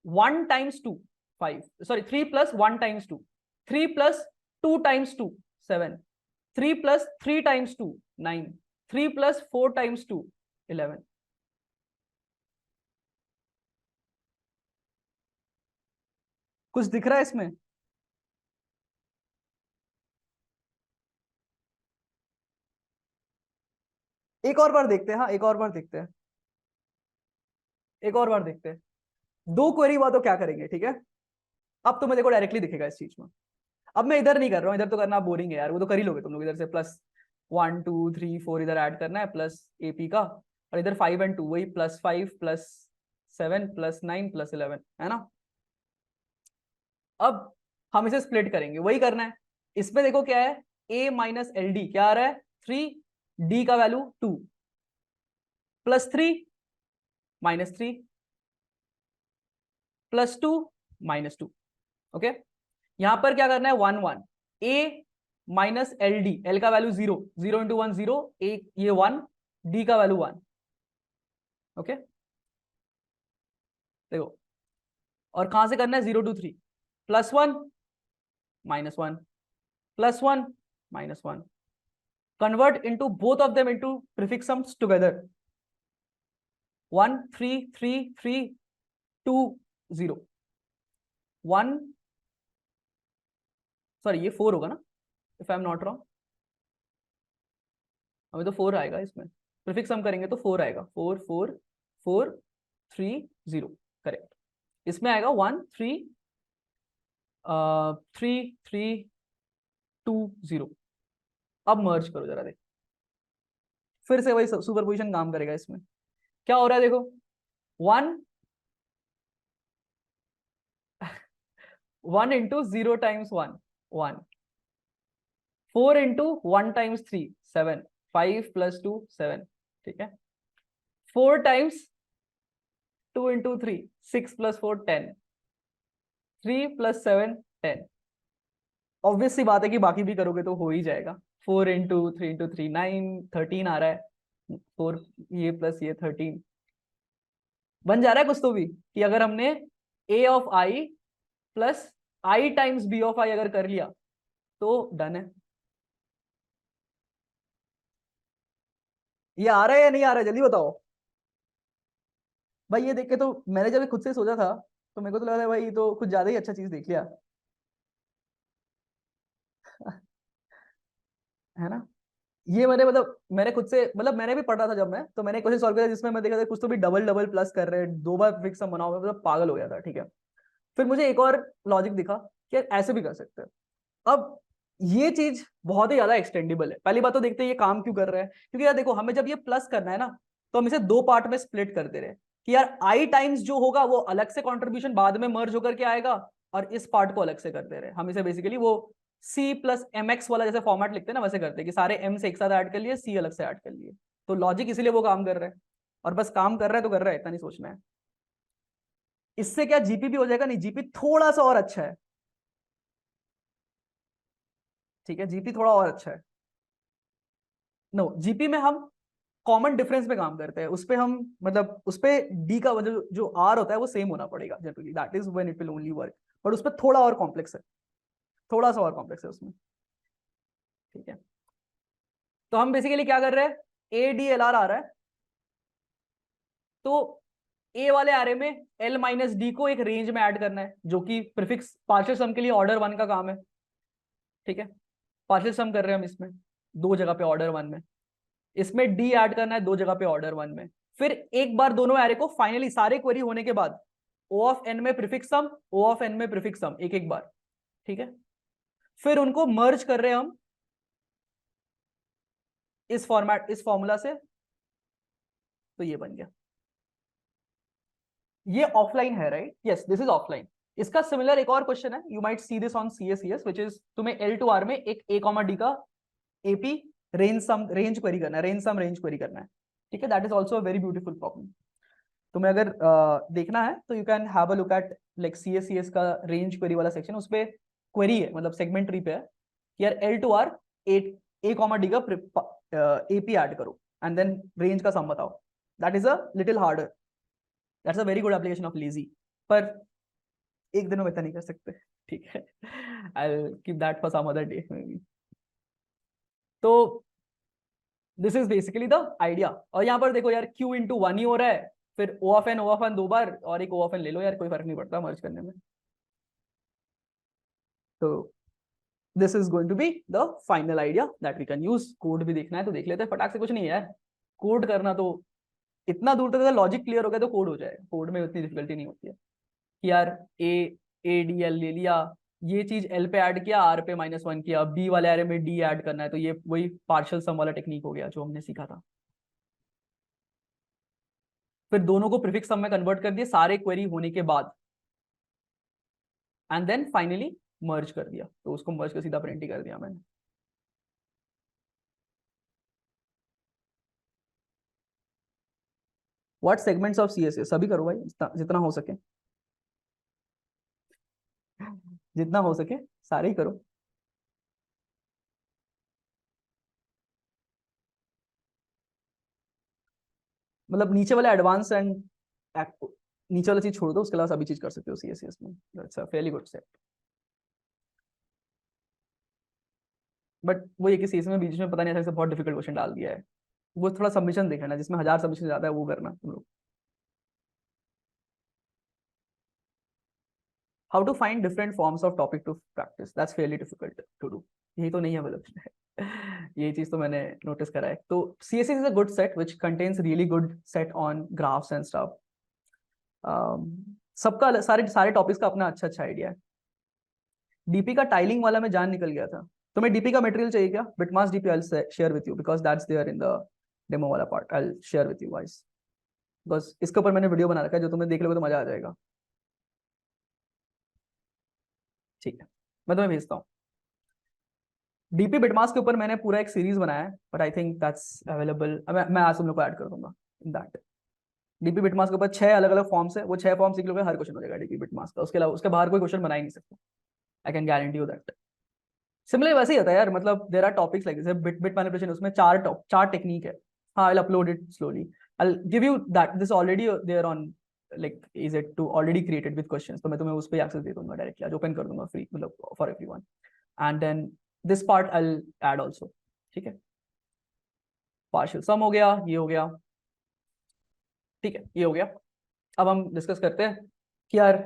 1 times 2, 5 sorry 3 plus 1 times 2, 3 plus 2 times 2 7, 3 plus 3 times 2 9, 3 plus 4 times 2 11। कुछ दिख रहा है इसमें? एक और बार देखते हैं, हाँ एक और बार देखते हैं, एक और बार देखते हैं। 2 क्वेरी हुआ तो क्या करेंगे, ठीक है। अब तुम्हें देखो डायरेक्टली दिखेगा इस चीज में। अब मैं इधर नहीं कर रहा हूँ, इधर तो करना बोरिंग है यार, वो तो कर ही लोगे तुम लोग, इधर से +1 2 3 4 इधर ऐड करना है प्लस एपी का, और इधर 5 और 2 वही +5 +7 +9 +11 है ना। अब हम इसे स्प्लिट करेंगे, वही करना है। इसमें देखो क्या है, a माइनस एल डी क्या आ रहा है 3, d का वैल्यू 2, +3 -3 +2 -2। ओके, यहां पर क्या करना है 1 1, a minus L D, L का वैल्यू 0, 0 इंटू 1 0, एक ये 1, d का वैल्यू 1। ओके देखो, और कहां से करना है 0 to 3, +1 -1 +1 -1, convert into both of them into prefix sums together, 1 3 3 3 2 0 1, sorry ये 4 होगा ना, if I am not wrong, अभी तो 4 आएगा इसमें, प्रीफिक्स सम करेंगे तो 4 आएगा, 4 4 4 3 0, करेक्ट। इसमें आएगा 1 3 3 3 2 0। अब मर्ज करो जरा, देख फिर से वही सुपरपोजिशन काम करेगा। इसमें क्या हो रहा है देखो, 1 1 इंटू 0 टाइम्स 1 1, 4 इंटू 1 टाइम्स 3 7, 5 + 2 7, ठीक है। 4 टाइम्स 2 इंटू 3 6 + 4 10, 3 + 7 10। ऑब्वियस सी बात है कि बाकी भी करोगे तो हो ही जाएगा। 4 इंटू 3 इंटू 3 9, 13 आ रहा है, 4 ये प्लस ये 13 बन जा रहा है कुछ तो भी, कि अगर हमने a of i plus i times b of i अगर कर लिया तो डन है। ये आ रहा है या नहीं आ रहा है, जल्दी बताओ भाई। ये देख के तो मैंने जब खुद से सोचा था तो मेरे को तो लगा था भाई ये तो कुछ ज्यादा ही अच्छा चीज देख लिया है ना। ये मैंने मतलब मैंने खुद से मतलब मैंने भी पढ़ा था जब मैं, तो मैंने क्वेश्चन सॉल्व किया जिसमें मैं देखा था कुछ तो भी डबल डबल प्लस कर रहे हैं, 2 बार फिक्स सम बना हुआ, मतलब पागल हो गया था। ठीक है, फिर मुझे एक और लॉजिक दिखा कि ऐसे भी कर सकते हैं। अब ये चीज बहुत ही ज्यादा एक्सटेंडेबल है। पहली बात तो देखते हैं ये काम क्यों कर रहा है, क्योंकि यार देखो हमें जब ये प्लस करना है ना, तो हम इसे 2 पार्ट में स्प्लिट करते रहे कि यार आई टाइम्स जो होगा वो अलग से कंट्रीब्यूशन बाद में मर्ज होकर के आएगा, और इस पार्ट को अलग से करते रहे। हम इसे बेसिकली वो सी प्लस एम एक्स वाला जैसे फॉर्मेट लिखते हैं ना, वैसे करते हैं कि सारे एम से एक साथ ऐड कर लिए, सी अलग से ऐड कर लिए। तो लॉजिक इसीलिए वो काम कर रहा है, और बस काम कर रहा है तो कर रहा है, इतना नहीं सोचना है। इससे क्या जीपी भी हो जाएगा, नहीं जीपी थोड़ा सा और अच्छा है। ठीक है, जीपी थोड़ा और अच्छा है। नो, जीपी में हम कॉमन डिफरेंस पे काम करते हैं, उस पे हम मतलब उस पे डी का जो आर होता है वो सेम होना पड़ेगा generally, that is when it will only work. But उस पे थोड़ा और कॉम्प्लेक्स है, थोड़ा सा और कॉम्प्लेक्स है उसमें। ठीक है, तो हम बेसिकली क्या कर रहे हैं, ए डी एल आर आ रहा है, तो ए वाले आरे में एल माइनस डी को एक रेंज में ऐड करना है, जो कि प्रीफिक्स पार्शियल सम के लिए ऑर्डर 1 का काम है। ठीक है, पार्शियल सम कर रहे हैं हम इसमें 2 जगह पे ऑर्डर 1 में, इसमें डी ऐड करना है 2 जगह पे ऑर्डर 1 में। फिर एक बार दोनों एरे को फाइनली सारे क्वेरी होने के बाद ओ ऑफ एन में prefix sum, O of N में प्रीफिक्स सम, एक एक बार। ठीक है, फिर उनको मर्ज कर रहे हैं हम इस फॉर्मेट इस फॉर्मूला से, तो ये बन गया। ये ऑफलाइन है right, yes this is offline. इसका सिमिलर एक और क्वेश्चन है, you might see this on CSCS, which is तुम्हें एल टू आर में एक ए कॉमा डी का एपी रेंज क्वेरी करना है, रेंज सम रेंज क्वेरी करना है। ठीक है, that is also a very beautiful problem. तुम्हें अगर देखना है तो you can have a look at like CSCS का रेंज क्वेरी वाला सेक्शन, उस पे क्वेरी है मतलब सेगमेंट ट्री पे है कि यार L to R A comma D का एपी ऐड करो एंड देन रेंज का सम बताओ। That is a little harder, that's a very good application of lazy, पर एक दिन में इतना नहीं कर सकते। ठीक है, I will keep that for some other day maybe. तो this is basically the idea. और यहाँ पर देखो यार क्यू इंटू 1 ही हो रहा है, फिर ओ ऑफ एन 2 बार और एक ओ ऑफ एन ले लो यार, कोई फर्क नहीं पड़ता मर्ज करने में। तो this is going to be the final idea that we can use. Code भी देखना है तो देख लेते हैं, फटाक से कुछ नहीं है यार कोड करना, तो इतना दूर तक अगर लॉजिक क्लियर हो गया तो कोड हो जाएगा, कोड में उतनी डिफिकल्टी नहीं होती है कि यार ए ए डी एल ले लिया, ये चीज एल पे ऐड किया, आर पे -1 किया, बी वाले एरे में डी ऐड करना है, तो ये वही पार्शियल सम वाला टेक्निक हो गया जो हमने सीखा था। फिर दोनों को प्रीफिक्स सम में कन्वर्ट कर दिए सारे क्वेरी होने के बाद, एंड देन फाइनली मर्ज कर दिया, तो उसको मर्ज कर सीधा प्रिंट ही कर दिया मैंने। व्हाट सेगमेंट्स ऑफ सीएसएस, सभी करो भाई, जितना हो सके, जितना हो सके सारे ही करो। मतलब नीचे वाले एडवांस एंड नीचे वाला चीज छोड़ दो, उसके अलावा सभी चीज कर सकते हो सीएसएस में। That's a fairly good set. But वो ये कि सीएसएस में बीच में पता नहीं ऐसा बहुत डिफिकल्ट क्वेश्चन डाल दिया है। वो थोड़ा सबमिशन देखना, जिसमें 1000 सबमिशन ज्यादा है वो करना तुम लोग। How to find different forms of topic to practice, that's fairly difficult to do. यही तो नहीं अवेलेबल है। ये चीज तो मैंने नोटिस करा है। तो CSS is a good set which contains really good set on graphs and stuff. सबका सारे सारे टॉपिक्स का अपना अच्छा अच्छा आइडिया है। डीपी का टाइलिंग वाला में जान निकल गया था। तुम्हें डीपी का मटेरियल चाहिए क्या? Bitmask DP I share with you because that's there in the demo वाला part. I share with you guys, बस इसके ऊपर मैंने वीडियो बना रखा है, जो तुम्हें देख लोगे तो मजा आ जाएगा। ठीक है, मैं तुम्हें भेजता हूँ। डीपी बिटमास के ऊपर मैंने पूरा एक सीरीज बनाया है, but I think that's available. मैं आज तुम लोग को ऐड कर दूंगा इन दैट। डीपी बिटमास के ऊपर 6 अलग अलग फॉर्म्स है, वो 6 फॉर्म सीख लोगे, हर क्वेश्चन हो जाएगा डीपी बिटमास का। उसके अलावा उसके बाहर कोई क्वेश्चन बना ही नहीं सकता। I can guarantee you that. Similar वैसे ही होता है यार, मतलब देयर आर टॉपिक्स लाइक जैसे बिट मैनिपुलेशन, उसमें चार टेक्निक है। हाँ, I will upload it slowly, I will give you that. This already there on, like is it to already created with questions, तो मैं तुम्हें उस पे एक्सेस दे दूंगा डायरेक्टली, आज ओपन कर दूंगा फ्री, मतलब for everyone. And then this part I will add also. ठीक है, पार्शियल सम हो गया, ये हो गया, ठीक है, ये हो गया। अब हम डिस्कस करते हैं कि यार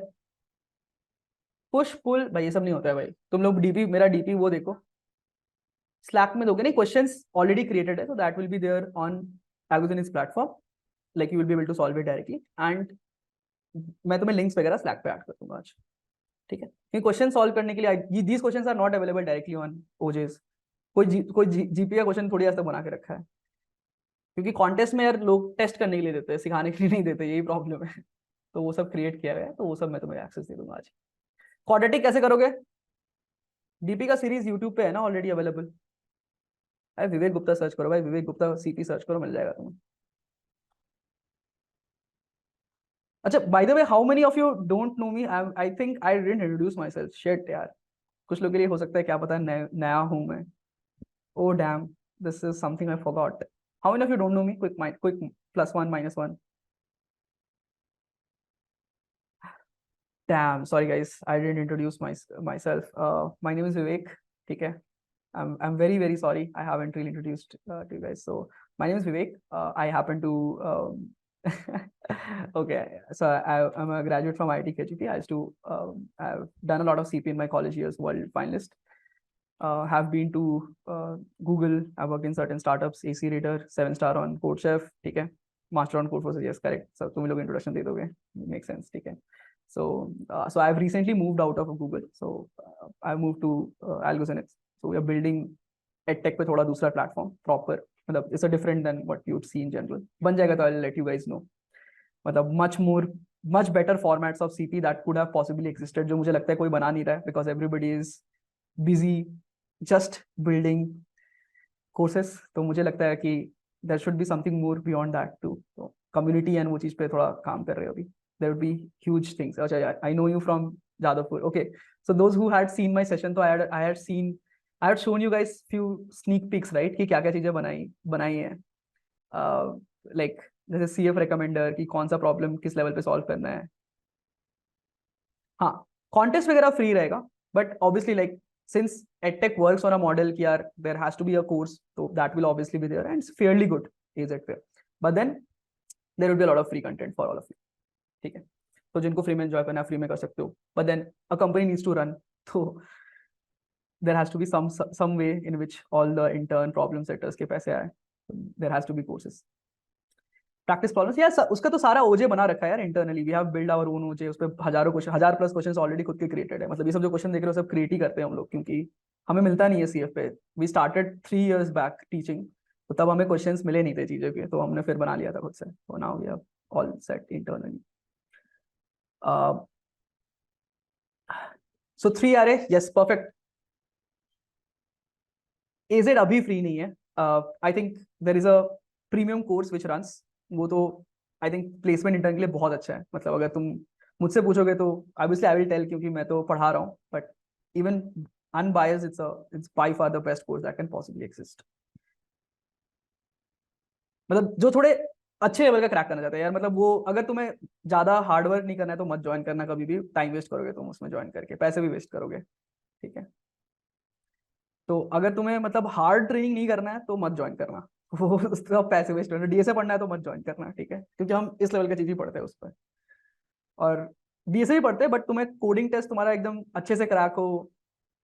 पुश पुल, भाई ये सब नहीं होता है भाई। तुम लोग डीपी, मेरा डीपी वो देखो, स्लैक में दोगे नहीं, क्वेश्चंस ऑलरेडी क्रिएटेड है, so that will be there on Algozin's platform, like you will be able to solve it directly, and मैं तुम्हें लिंक्स वगैरह स्लैक पे ऐड कर दूंगा आज। ठीक है, क्योंकि क्वेश्चन सॉल्व करने के लिए these questions are not available directly on OJs. कोई जीपीए का क्वेश्चन थोड़ी आज तक बना के रखा है, क्योंकि कॉन्टेस्ट में यार लोग टेस्ट करने के लिए देते हैं, सिखाने के लिए नहीं देते, यही प्रॉब्लम है। तो वो सब क्रिएट किया गया है, तो वो सब मैं तुम्हें एक्सेस दे दूंगा आज। क्वाड्रेटिक कैसे करोगे? डीपी का सीरीज यूट्यूब पे है ना ऑलरेडी अवेलेबल। अरे विवेक गुप्ता सर्च करो भाई, विवेक गुप्ता सीपी सर्च करो, मिल जाएगा तुम्हें। अच्छा, by the way, how many of you don't know me? I think I didn't introduce my self, shit यार। कुछ लोगों के लिए हो सकता है, क्या पता, नया हूं मैं। Oh damn, this is something I forgot. How many of you don't know me? Quick +1 -1। Dam, sorry guys, I didn't introduce myself. My name is Vivek, ठीक है। I'm very very sorry, I haven't really introduced to you guys. So my name is Vivek. I happen to okay, so I'm a graduate from IIT KGP. I used to I've done a lot of CP in my college years, world finalist. Have been to Google. I worked in certain startups, AC Reader, 7-star on CodeChef, ठीक है। Master on Codeforces, yes, correct. So तुम लोग introduction दे दोगे, makes sense, ठीक है। So I've recently moved out of Google. So I moved to Algozinix. So we are building EdTech पे थोड़ा दूसरा platform proper, मतलब it's a different than what you'd see in general. बन जाएगा तो I'll let you guys know. मतलब much better formats of CP that could have possibly existed, जो मुझे लगता है कोई बना नहीं रहा है, because everybody is busy just building courses. तो मुझे लगता है कि there should be something more beyond that too. तो community and वो चीज़ पे थोड़ा काम कर रहे हो अभी. There would be huge things. Achha, I know you from Jadavpur. Okay, so those who had seen my session, so I had shown you guys few sneak peeks, right? कि क्या क्या चीजें बनाई हैं, like जैसे CF recommender कि कौन सा प्रॉब्लम किस लेवल पे सॉल्व करना है। हाँ, कॉन्टेस्ट वगैरह फ्री रहेगा, but obviously like since edtech works on a model कि यार there has to be a course, so that will obviously be there and it's fairly good, is it fair? But then there will be a lot of free content for all of you, ठीक है। तो जिनको free में enjoy करना है free में कर सकते हो, but then a company needs to run, तो there has to be some way in which all the intern problem setters के पैसे आए। There has to be courses, practice problems यार, उसका तो सारा ओजे बना रखा है यार internally. We have build our own OJ, उस पे हजारों क्वेश्चन, 1000+ क्वेश्चंस ऑलरेडी खुद के क्रिएटेड है। मतलब ये सब जो क्वेश्चन देख रहे हो सब क्रिएट ही करते हैं हम लोग, क्योंकि हमें मिलता नहीं है सीएफ पे। We started 3 years back teaching, तो तब हमें क्वेश्चंस मिले नहीं थे चीजों के, तो हमने फिर बना लिया था खुद से। तो now we have all set internally. So 3 आ रहे, यस परफेक्ट। एजेड अभी फ्री नहीं है, I think there is a premium course which runs, वो तो आई थिंक प्लेसमेंट इंटर्न के लिए बहुत अच्छा है। मतलब अगर तुम मुझसे पूछोगे तो ऑब्वियसली आई विल टेल, क्योंकि मैं तो पढ़ा रहा हूँ, but even unbiased it's by far the best course that can possibly exist. मतलब जो थोड़े अच्छे लेवल का क्रैक करना चाहते हैं यार, मतलब वो अगर तुम्हें ज्यादा हार्ड वर्क नहीं करना है तो मत ज्वाइन करना कभी भी, टाइम वेस्ट करोगे तुम उसमें ज्वाइन करके, पैसे भी वेस्ट करोगे, ठीक है। तो अगर तुम्हें मतलब हार्ड ट्रेनिंग नहीं करना है तो मत ज्वाइन करना वो उसका पैसे वेस्ट करना। डीएसए पढ़ना है तो मत ज्वाइन करना, ठीक है, क्योंकि हम इस लेवल की चीज ही पढ़ते हैं उस पर। और डीएसए भी पढ़ते हैं, बट तुम्हें कोडिंग टेस्ट तुम्हारा एकदम अच्छे से क्रैक हो,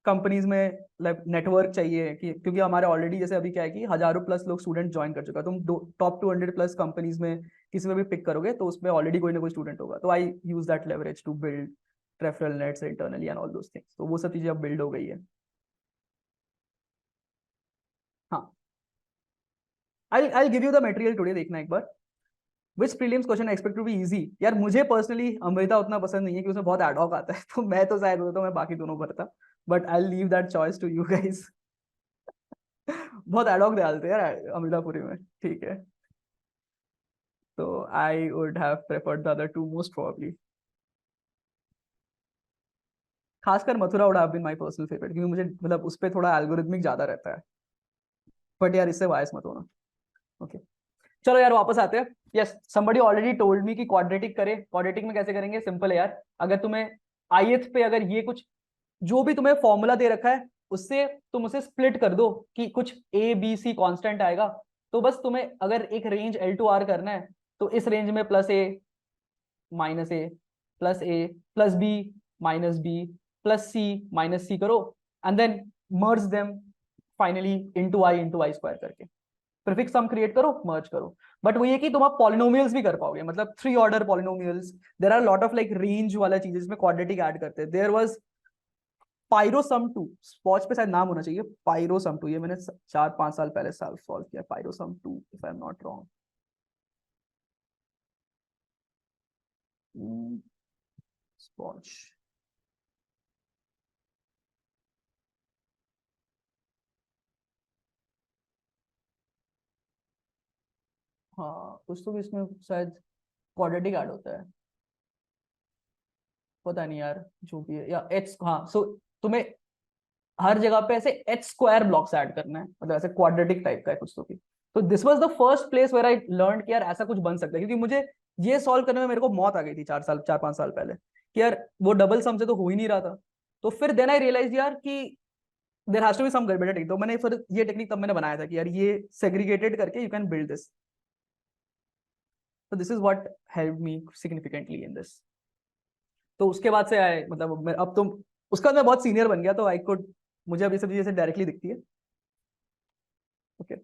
कंपनीज में नेटवर्क चाहिए कि, क्योंकि हमारे ऑलरेडी जैसे अभी क्या है कि हजारों प्लस लोग स्टूडेंट ज्वाइन कर चुका है, तुम टॉप 200 प्लस कंपनीज में किसी में भी पिक करोगे तो उसमें ऑलरेडी कोई ना कोई स्टूडेंट होगा। तो I use that leverage to build referral nets internally and all those things. तो वो सब चीजें अब बिल्ड हो गई है। हाँ, I give you the material today, देखना एक बार। Which prelims question expect to be easy? यार मुझे पर्सनली अमृता उतना पसंद नहीं है कि उसमें बहुत एडहॉक आता है तो मैं तो शायद होता, मैं बाकी दोनों भरता, but I leave that choice to you guys. बहुत एडहॉक डालते हैं यार अमृतापुरी में, ठीक है। तो I would have preferred the other two most probably. खासकर Mathura would have been my personal favourite, क्योंकि मुझे मतलब उस पे थोड़ा एल्गोरिथमिक ज्यादा रहता है, बट यार इससे बायस मत होना। ओके, चलो यार वापस आते हैं। Yes, somebody already told me कि क्वाड्रेटिक करे। क्वाड्रेटिक में कैसे करेंगे? सिंपल है यार, अगर तुम्हें ith पे अगर ये कुछ जो भी तुम्हें फॉर्मूला दे रखा है उससे तुम उसे स्प्लिट कर दो कि कुछ ए बी सी कांस्टेंट आएगा, तो बस तुम्हें अगर एक रेंज L2R करना है तो इस रेंज में plus A minus A plus A plus B minus B plus C minus C करो, and then merge them finally into I square करके प्रीफिक्स सम क्रिएट करो, मर्ज करो। बट वो ये कि तुम आप पॉलिनोमियल्स भी कर पाओगे, मतलब 3 order polynomials. There are lot of like range वाला चीजें जिसमें क्वाड्रेटिक ऐड करते हैं। देयर वाज पायरोसम 2, स्पॉच पे शायद नाम होना चाहिए, पायरोसम 2। ये मैंने 4-5 साल पहले सॉल्व किया, पायरोसम 2 if I am not wrong. स्पॉच, हाँ कुछ तो भी इसमें शायद क्वाड्रेटिक ऐड होता है, पता नहीं यार जो भी है, या एच, हाँ। सो तुम्हें हर जगह पे ऐसे एच स्क्वायर ब्लॉक्स ऐड करना है, मतलब ऐसे क्वाड्रेटिक टाइप का है कुछ तो भी। तो this was the first place where I learn कि यार ऐसा कुछ बन सकता है, क्योंकि मुझे ये सॉल्व करने में मेरे को मौत आ गई थी 4-5 साल पहले कि यार वो डबल सम से तो हो ही नहीं रहा था। तो फिर देन आई रियलाइज यार कि there has to be some better technique. तो मैंने फिर ये टेक्निक तब मैंने बनाया था कि यार ये सेग्रीगेटेड करके यू कैन बिल्ड दिस। तो this is what help me significantly in this. तो उसके बाद से आए, मतलब अब तो उसके बाद मैं बहुत सीनियर बन गया, तो आई कुड, मुझे अब ये सब चीजें डायरेक्टली दिखती है। Okay,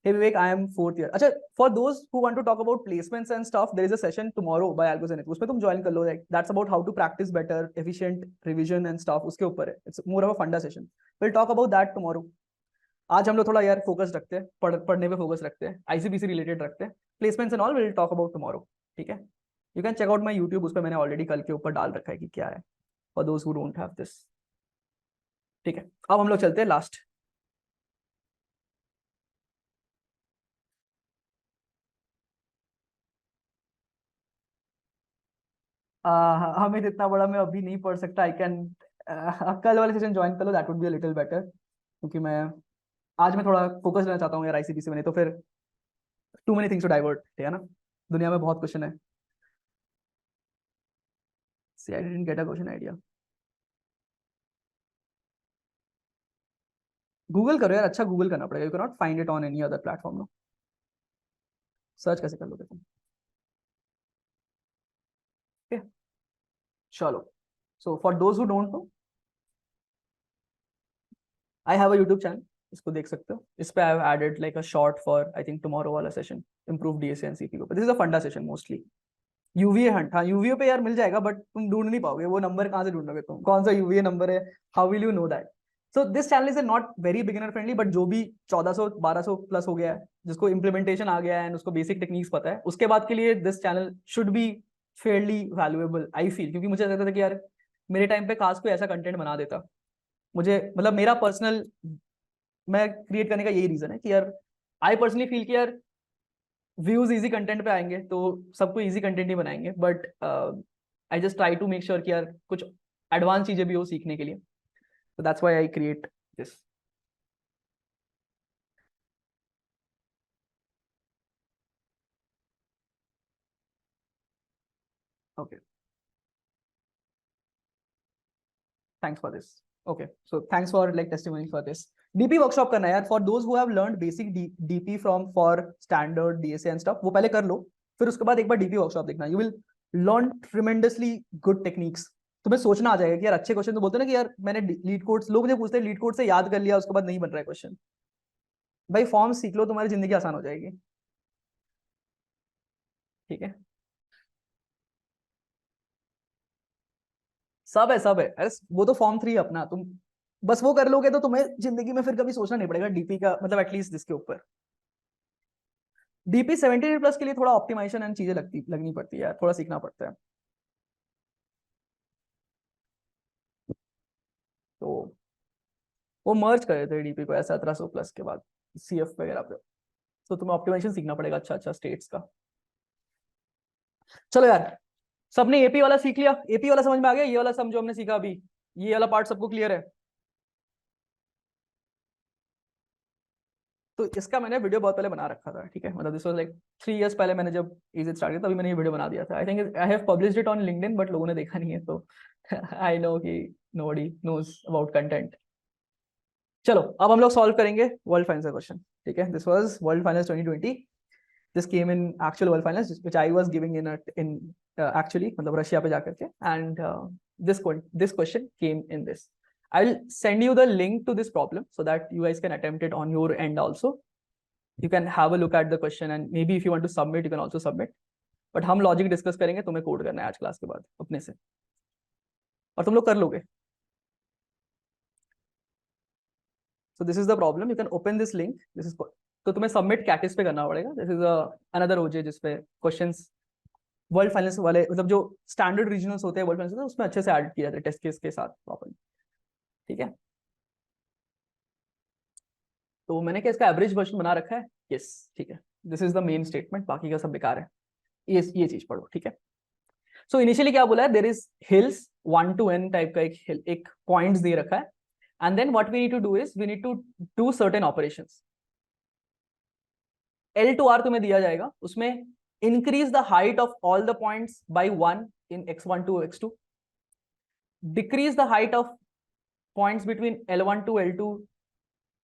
hey Vivek, I am fourth year. अच्छा, for those who want to talk about placements and stuff, there is a session tomorrow by Algozenith. उसमें तुम join कर लो, like that's about how to practice better, efficient revision and stuff, उसके ऊपर है। It's more of a funda session. We'll talk about that tomorrow. आज हम लोग थोड़ा यार फोकस रखते हैं, पढ़ने पे फोकस रखते हैं, आईसीपीसी रिलेटेड रखते हैं। Placements and all will talk about tomorrow, ठीक है। You can check out my YouTube, उस पर मैंने ऑलरेडी कल के ऊपर डाल रखा है कि क्या है, for those who don't have this, ठीक है। अब हम लोग चलते हैं लास्ट। हमें इतना बड़ा मैं अभी नहीं पढ़ सकता। आई कैन कल वाले सेशन ज्वाइन कर लो, that would be a little better, क्योंकि मैं आज मैं थोड़ा फोकस लेना चाहता हूँ यार आईसीपीसी में, नहीं तो फिर too many things to divert, ठीक है ना। दुनिया में बहुत क्वेश्चन है। See I didn't get a question idea. Google करो यार, अच्छा गूगल करना पड़ेगा, you can not find it on any other platform. No, search कैसे कर लोगे तुम? ठीक है, चलो। So for those who don't know, I have a YouTube channel, इसको देख सकते हो। इस पे I have added like a short for I think tomorrow वाला session, improve DSA and CPU. This is a फंडा सेशन मोस्टली। यूवीए हंट, हाँ UVA पे यार मिल जाएगा, बट तुम ढूंढ नहीं पाओगे, वो नंबर कहाँ से ढूंढोगे तुम, कौन सा यूवीए नंबर है, how will you know that? So this channel is not very beginner friendly, but जो भी 1400-1200 प्लस हो गया है, जिसको इंप्लीमेंटेशन आ गया है एंड उसको बेसिक टेक्निक्स पता है, उसके बाद के लिए this channel should be Fairlie valuable I feel. क्योंकि मुझे लगता था कि यार मेरे टाइम पे काश कोई ऐसा कंटेंट बना देता। मुझे मतलब मेरा पर्सनल, मैं क्रिएट करने का यही रीजन है कि यार आई पर्सनली फील कि यार व्यूज इजी कंटेंट पे आएंगे तो सबको इजी कंटेंट ही बनाएंगे, but I just try to make sure कि यार कुछ एडवांस चीजें भी हो सीखने के लिए, so that's why I create this. Okay, thanks for this. Okay, so thanks for like testimony for this. DP workshop करना है यार, for those who have learned basic DP from for standard DSA and stuff, वो पहले कर लो, फिर उसके बाद एक बार DP workshop देखना, you will learn tremendously good techniques. तुम्हें सोचना आ जाएगा कि यार अच्छे क्वेश्चन तो बोलते हैं ना कि यार मैंने लीड कोड्स, लोग मुझे पूछते हैं लीड कोड से याद कर लिया उसके बाद नहीं बन रहा है क्वेश्चन। भाई फॉर्म सीख लो, तुम्हारी जिंदगी आसान हो जाएगी। ठीक है, सब है सब है, अरे वो तो फॉर्म 3 अपना, तुम बस वो कर लोगे तो तुम्हें जिंदगी में फिर कभी सोचना नहीं पड़ेगा डीपी का, मतलब एटलीस्ट इसके ऊपर। डीपी 17+ के लिए थोड़ा ऑप्टिमाइजेशन एंड चीजें लगनी पड़ती है यार, थोड़ा सीखना पड़ता है। तो वो मर्ज कर देते हैं डीपी को ऐसा 1700+ के बाद सीएफ वगैरह पे, तो तुम्हें ऑप्टिमाइजेशन सीखना पड़ेगा अच्छा अच्छा स्टेट्स का। चलो यार, सबने एपी वाला सीख लिया, एपी वाला समझ में आ गया, ये वाला समझो हमने सीखा अभी, ये वाला पार्ट सबको क्लियर है? तो इसका मैंने वीडियो बहुत पहले बना रखा था, ठीक है, मतलब दिस वाज लाइक 3 इयर्स पहले मैंने जब इजी स्टार्ट किया तभी मैंने ये वीडियो बना दिया था। आई think I have published it on LinkedIn, but लोगों ने देखा नहीं है, तो आई नो कि नोबडी नोज अबाउट कंटेंट। चलो अब हम लोग सॉल्व करेंगे वर्ल्ड फाइनल्स का क्वेश्चन, ठीक है। This was world finals 2020, this came in actual world finals which I was giving in actually, मतलब रशिया पे जाकर के, and this question came in this. I will send you the link to this problem so that you guys can attempt it on your end also. You can have a look at the question and maybe if you want to submit you can also submit, but हम logic discuss करेंगे, तुम्हें code करना है आज class के बाद अपने से, और तुम लोग कर लोगे। So this is the problem, you can open this link, this is, तो तुम्हें सबमिट कैटिस पे करना पड़ेगा। दिस इज अनदर ओजे जिसपे क्वेश्चंस वर्ल्ड फाइनल्स वाले, मतलब जो स्टैंडर्ड रीजनल्स होते हैं वर्ल्ड फाइनल्स, उसमें अच्छे से ऐड किया जाता है टेस्ट केस के साथ प्रॉपर्ली, ठीक है। तो मैंने क्या इसका एवरेज वर्जन बना रखा है, यस, ठीक है। This is the main statement, बाकी का सब बेकार है, ये चीज पढ़ो, ठीक है। सो इनिशियली क्या बोला है, there is hills 1 to n type का एक पॉइंट्स दे रखा है, and then what we need to do is we need to do certain operations. L to R तुम्हें दिया जाएगा, उसमें increase the height of all the points by 1 in x1 to x2, decrease the height of points between L1 to L2,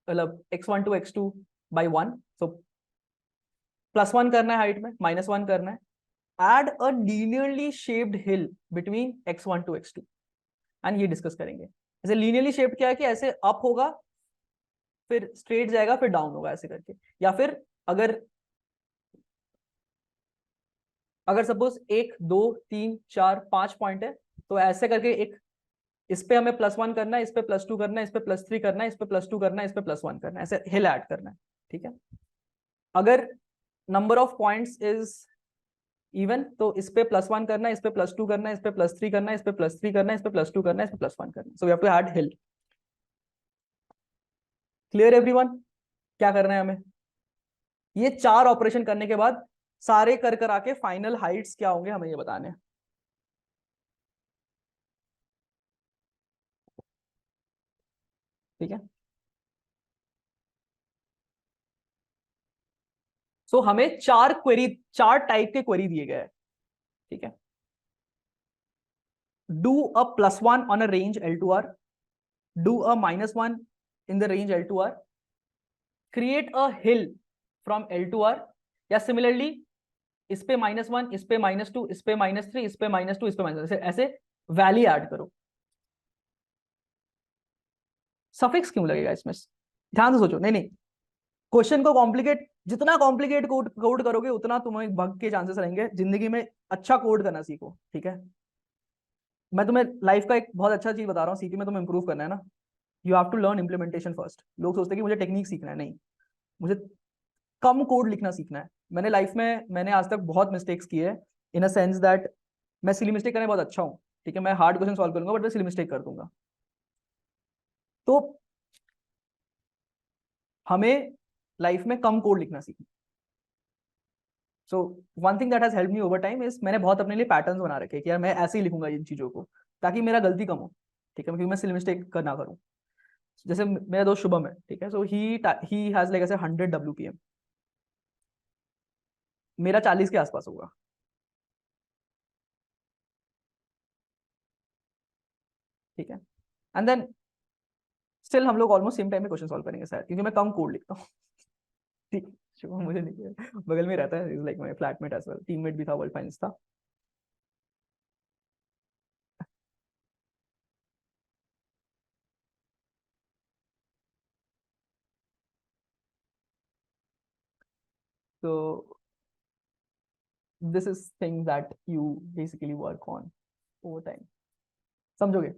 मतलब x1 to x2 bye 1, सो +1 करना है height में, -1 करना है, add a linearly shaped hill between x1 to x2, and ये discuss करेंगे। ऐसे linearly shaped क्या है कि ऐसे अप होगा फिर स्ट्रेट जाएगा फिर डाउन होगा ऐसे करके, या फिर अगर सपोज 1 2 3 4 5 पॉइंट है तो ऐसे करके एक, इस पे हमें +1 करना है, इस पे +2 करना है, इस पे +3 करना है, इस पे +2 करना है, इस पे +1 करना है, ऐसे हिल ऐड करना है, ठीक है। अगर number of points is even तो इस पे +1 करना है, इस पे +2 करना है, इस पे +3 करना है, इस पे +3 करना है, इस पे +2 करना है, इस पे +1 करना है, so we have to add hill. Clear everyone, क्या करना है हमें, ये 4 ऑपरेशन करने के बाद सारे कर आके फाइनल हाइट्स क्या होंगे हमें ये बताने हैं, ठीक है। सो हमें 4 टाइप के क्वेरी दिए गए हैं, ठीक है। Do a +1 on a range L to R, do a -1 in the range L to R, create a hill from L to R, या सिमिलरली इस पे -1, इस पे -2, इस पे -3, इस पे -2, इस पे -, ऐसे वैली ऐड करो। सफिक्स क्यों लगेगा इसमें, ध्यान से सोचो, नहीं नहीं, क्वेश्चन को कॉम्प्लिकेट, जितना कॉम्प्लिकेट कोड करोगे उतना तुम्हें बग के चांसेस रहेंगे जिंदगी में। अच्छा कोड करना सीखो, ठीक है। मैं तुम्हें लाइफ का एक बहुत अच्छा चीज बता रहा हूँ, सीखी में तुम्हें इंप्रूव करना है ना, you have to learn implementation first. लोग सोचते हैं कि मुझे टेक्निक सीखना है, नहीं, मुझे कम कोड लिखना सीखना है। मैंने लाइफ में आज तक बहुत मिस्टेक्स किए हैं, इन अ सेंस दैट मैं सिली मिस्टेक करने बहुत अच्छा हूँ, ठीक है, मैं हार्ड क्वेश्चन सॉल्व करूंगा बट मैं सिली मिस्टेक कर दूंगा। तो हमें लाइफ में कम कोड लिखना सीखना। So one thing that has help me over time is, मैंने बहुत अपने लिए पैटर्न्स बना रखे कि यार मैं ऐसे ही लिखूंगा इन चीजों को, ताकि मेरा गलती कम हो। ठीक है, क्योंकि मैं सिली मिस्टेक ना करूँ। जैसे मेरा दोस्त शुभम है, ठीक है, सो ही हैज लाइक ऐसे 100 WPM, मेरा 40 के आसपास होगा। ठीक है, एंड देन स्टिल हम लोग ऑलमोस्ट सेम टाइम में क्वेश्चन सॉल्व करेंगे शायद, क्योंकि मैं कम कोड लिखता हूँ। ठीक, शुभम मुझे नहीं है, बगल में रहता है, is like my flatmate as well, teammate भी था, वर्ल्ड फाइनेंस था। तो this is thing that you basically work on over time. समझोगे,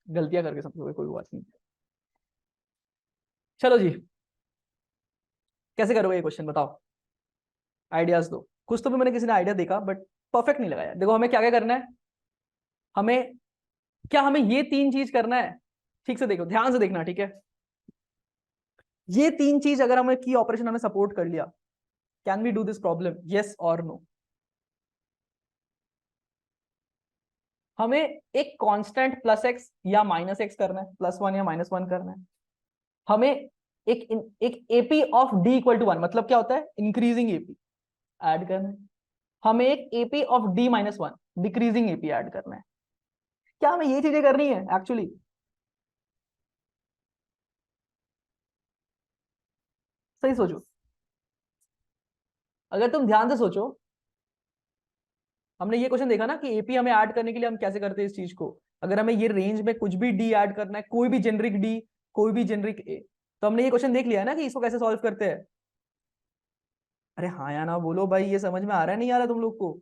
गलतियां करके समझोगे, कोई बात नहीं। चलो जी, कैसे करोगे ये क्वेश्चन बताओ, आइडियाज दो कुछ। तो भी मैंने किसी ने आइडिया देखा बट परफेक्ट नहीं लगाया। देखो हमें क्या क्या करना है, हमें क्या, हमें ये तीन चीज करना है। ठीक से देखो, ध्यान से देखना, ठीक है। ये तीन चीज अगर हमें की ऑपरेशन हमें सपोर्ट कर लिया, can we do this problem, yes और नो। हमें एक कांस्टेंट प्लस एक्स या माइनस एक्स करना है, +1 या -1 करना है। हमें एक AP of D equal to 1, मतलब क्या होता है, इंक्रीजिंग एपी ऐड करना है। हमें एक AP of D-1 decreasing AP add करना है। क्या हमें ये चीजें करनी है एक्चुअली? सही सोचो, अगर तुम ध्यान से सोचो, हमने ये क्वेश्चन देखा ना कि एपी हमें ऐड करने के लिए हम कैसे करते हैं इस चीज को। अगर हमें ये रेंज में कुछ भी डी ऐड करना है, कोई भी जेनरिक डी, कोई भी जेनरिक ए, तो हमने ये क्वेश्चन देख लिया है ना कि इसको कैसे सॉल्व करते हैं। अरे हाँ या ना बोलो भाई, ये समझ में आ रहा है नहीं आ रहा तुम लोग को?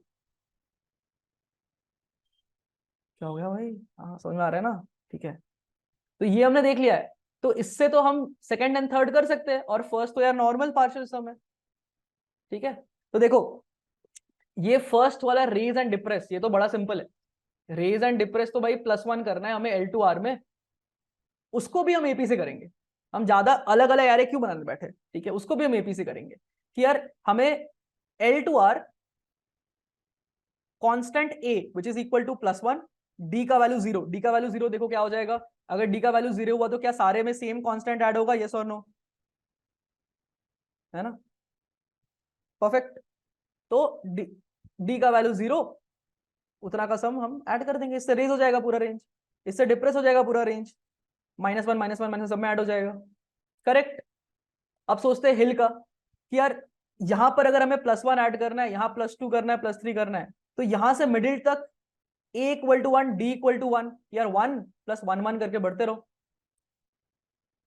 क्या हो गया भाई? हाँ समझ में आ रहा है ना? ठीक है, तो ये हमने देख लिया है। तो इससे तो हम सेकंड एंड थर्ड कर सकते हैं, और फर्स्ट तो यार नॉर्मल पार्शियल सम है। ठीक है, तो देखो, ये फर्स्ट वाला रेज एंड डिप्रेस, ये तो बड़ा सिंपल है। रेज एंड डिप्रेस तो भाई +1 करना है हमें L2R में, उसको भी हम एपी से करेंगे। हम ज्यादा अलग अलग एरे क्यों बनाने बैठे, ठीक है, उसको भी हम एपी से करेंगे कि यार हमें L2R constant a which is equal to +1, D का वैल्यू 0, डी का वैल्यू 0 देखो क्या हो जाएगा। अगर डी का वैल्यू 0 हुआ तो क्या सारे में सेम कांस्टेंट ऐड होगा, यस और नो? है ना, परफेक्ट। तो डी का वैल्यू 0, उतना का सम हम ऐड कर देंगे, इससे रेज हो जाएगा पूरा रेंज, इससे डिप्रेस हो जाएगा पूरा रेंज, -1 -1 माइनस सब में ऐड हो जाएगा। करेक्ट। अब सोचते हैं हिल का, कि यार यहां पर अगर हमें +1 ऐड करना है, यहाँ +2 करना है, +3 करना है, तो यहां से मिडिल तक A equal to 1, D equal to 1, यार 1 + 1 1 करके बढ़ते रहो।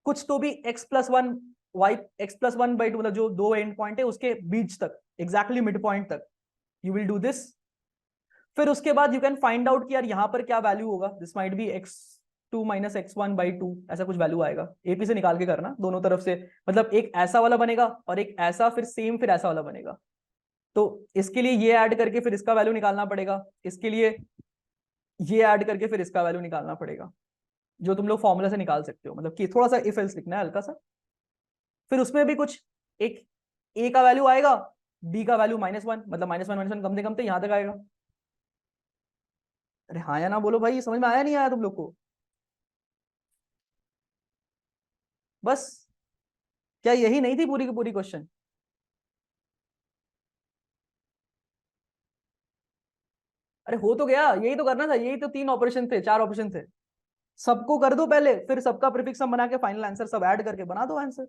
कुछ तो भी x+1 y, x+1/2, मतलब जो दो एंड पॉइंट है उसके बीच तक, एग्जैक्टली मिड पॉइंट तक, यू विल डू दिस। फिर उसके बाद यू कैन फाइंड आउट कि यार यहाँ पर क्या वैल्यू होगा, this might be x2 - x1/2, ऐसा कुछ वैल्यू आएगा। एपी से निकाल के करना दोनों तरफ से, मतलब एक ऐसा वाला बनेगा और एक ऐसा, फिर सेम, फिर ऐसा वाला बनेगा। तो इसके लिए ये ऐड करके फिर इसका वैल्यू निकालना पड़ेगा, इसके लिए ये ऐड करके फिर इसका वैल्यू निकालना पड़ेगा, जो तुम लोग फॉर्मूला से निकाल सकते हो, मतलब कि थोड़ा सा इफ एल्स लिखना है हल्का सा। फिर उसमें भी कुछ, एक ए का वैल्यू आएगा, डी का वैल्यू -1, मतलब -1 कमते कमते यहां तक आएगा। अरे हाँ या ना बोलो भाई, समझ में आया नहीं आया तुम लोग को? बस, क्या यही नहीं थी पूरी की पूरी क्वेश्चन? अरे हो तो गया, यही तो करना था, यही तो 3 ऑपरेशन थे, 4 ऑपरेशन थे। सबको कर दो पहले, फिर सबका प्रीफिक्स सम बना के फाइनल आंसर सब ऐड करके बना दो आंसर।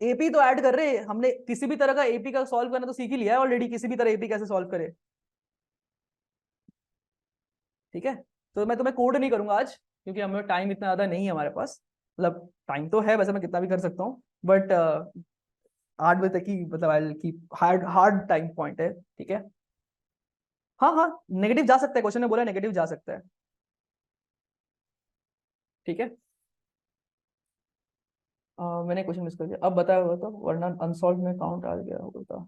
एपी तो ऐड कर रहे हैं हमने, किसी भी तरह का एपी का सॉल्व करना तो सीख ही लिया है ऑलरेडी, किसी भी तरह एपी कैसे सॉल्व करे। ठीक है, तो मैं तुम्हें कोड नहीं करूंगा आज, क्योंकि हमें टाइम इतना ज्यादा नहीं है हमारे पास। मतलब टाइम तो है वैसे, मैं कितना भी कर सकता हूँ, बट 8 बजे तक ही, मतलब आई की हार्ड हार्ड टाइम पॉइंट है। ठीक है, हाँ हाँ, नेगेटिव जा सकता है, क्वेश्चन ने बोला नेगेटिव जा सकता है। ठीक है, मैंने क्वेश्चन मिस कर दिया, अब बताया हुआ था, वरना अनसॉल्व में काउंट आ गया होगा।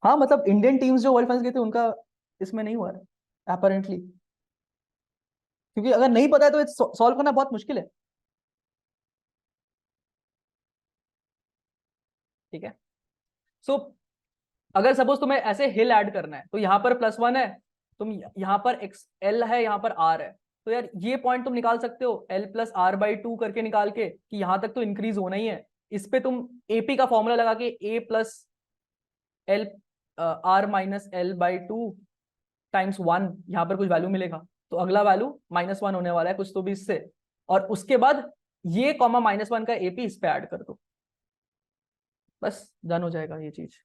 हाँ मतलब इंडियन टीम्स जो वर्ल्ड फाइनल्स गए थे उनका इसमें नहीं हुआ है apparently, क्योंकि अगर नहीं पता है तो सॉल्व करना बहुत मुश्किल है। ठीक है, सो अगर सपोज तुम्हें ऐसे हिल ऐड करना है तो यहाँ पर +1 है, तुम यहाँ पर एक्स एल है, यहाँ पर आर है, तो यार ये पॉइंट तुम निकाल सकते हो L+R/2 करके निकाल के कि यहाँ तक तो इंक्रीज होना ही है। इस पे तुम एपी का फॉर्मूला लगा के A+L R-L/2 ×1 यहाँ पर कुछ वैल्यू मिलेगा, तो अगला वैल्यू -1 होने वाला है कुछ तो भी इससे, और उसके बाद ये कॉमा -1 का एपी इस पे ऐड कर दो, बस डन हो जाएगा ये चीज।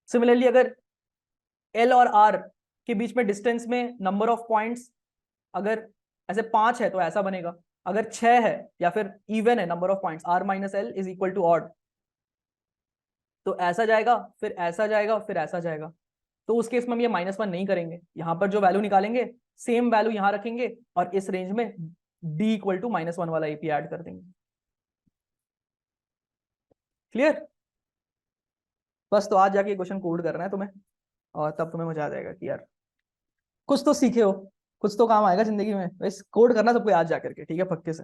सिमिलरली अगर एल और आर के बीच में डिस्टेंस में नंबर ऑफ पॉइंट्स अगर ऐसे 5 है तो ऐसा बनेगा, अगर 6 है या फिर इवन है number of points R-L is equal to odd, तो ऐसा जाएगा फिर ऐसा जाएगा फिर ऐसा जाएगा, तो उस केस में हम ये -1 नहीं करेंगे, यहाँ पर जो वैल्यू निकालेंगे सेम वैल्यू यहाँ रखेंगे और इस रेंज में d इक्वल टू -1 वाला एपी ऐड कर देंगे। क्लियर? बस तो आज जाके क्वेश्चन कोड करना है तुम्हें, और तब तुम्हें मजा आ जाएगा कि यार कुछ तो सीखे हो, कुछ तो काम आएगा जिंदगी में। बस कोड करना सबको आज जा करके, ठीक है, पक्के से।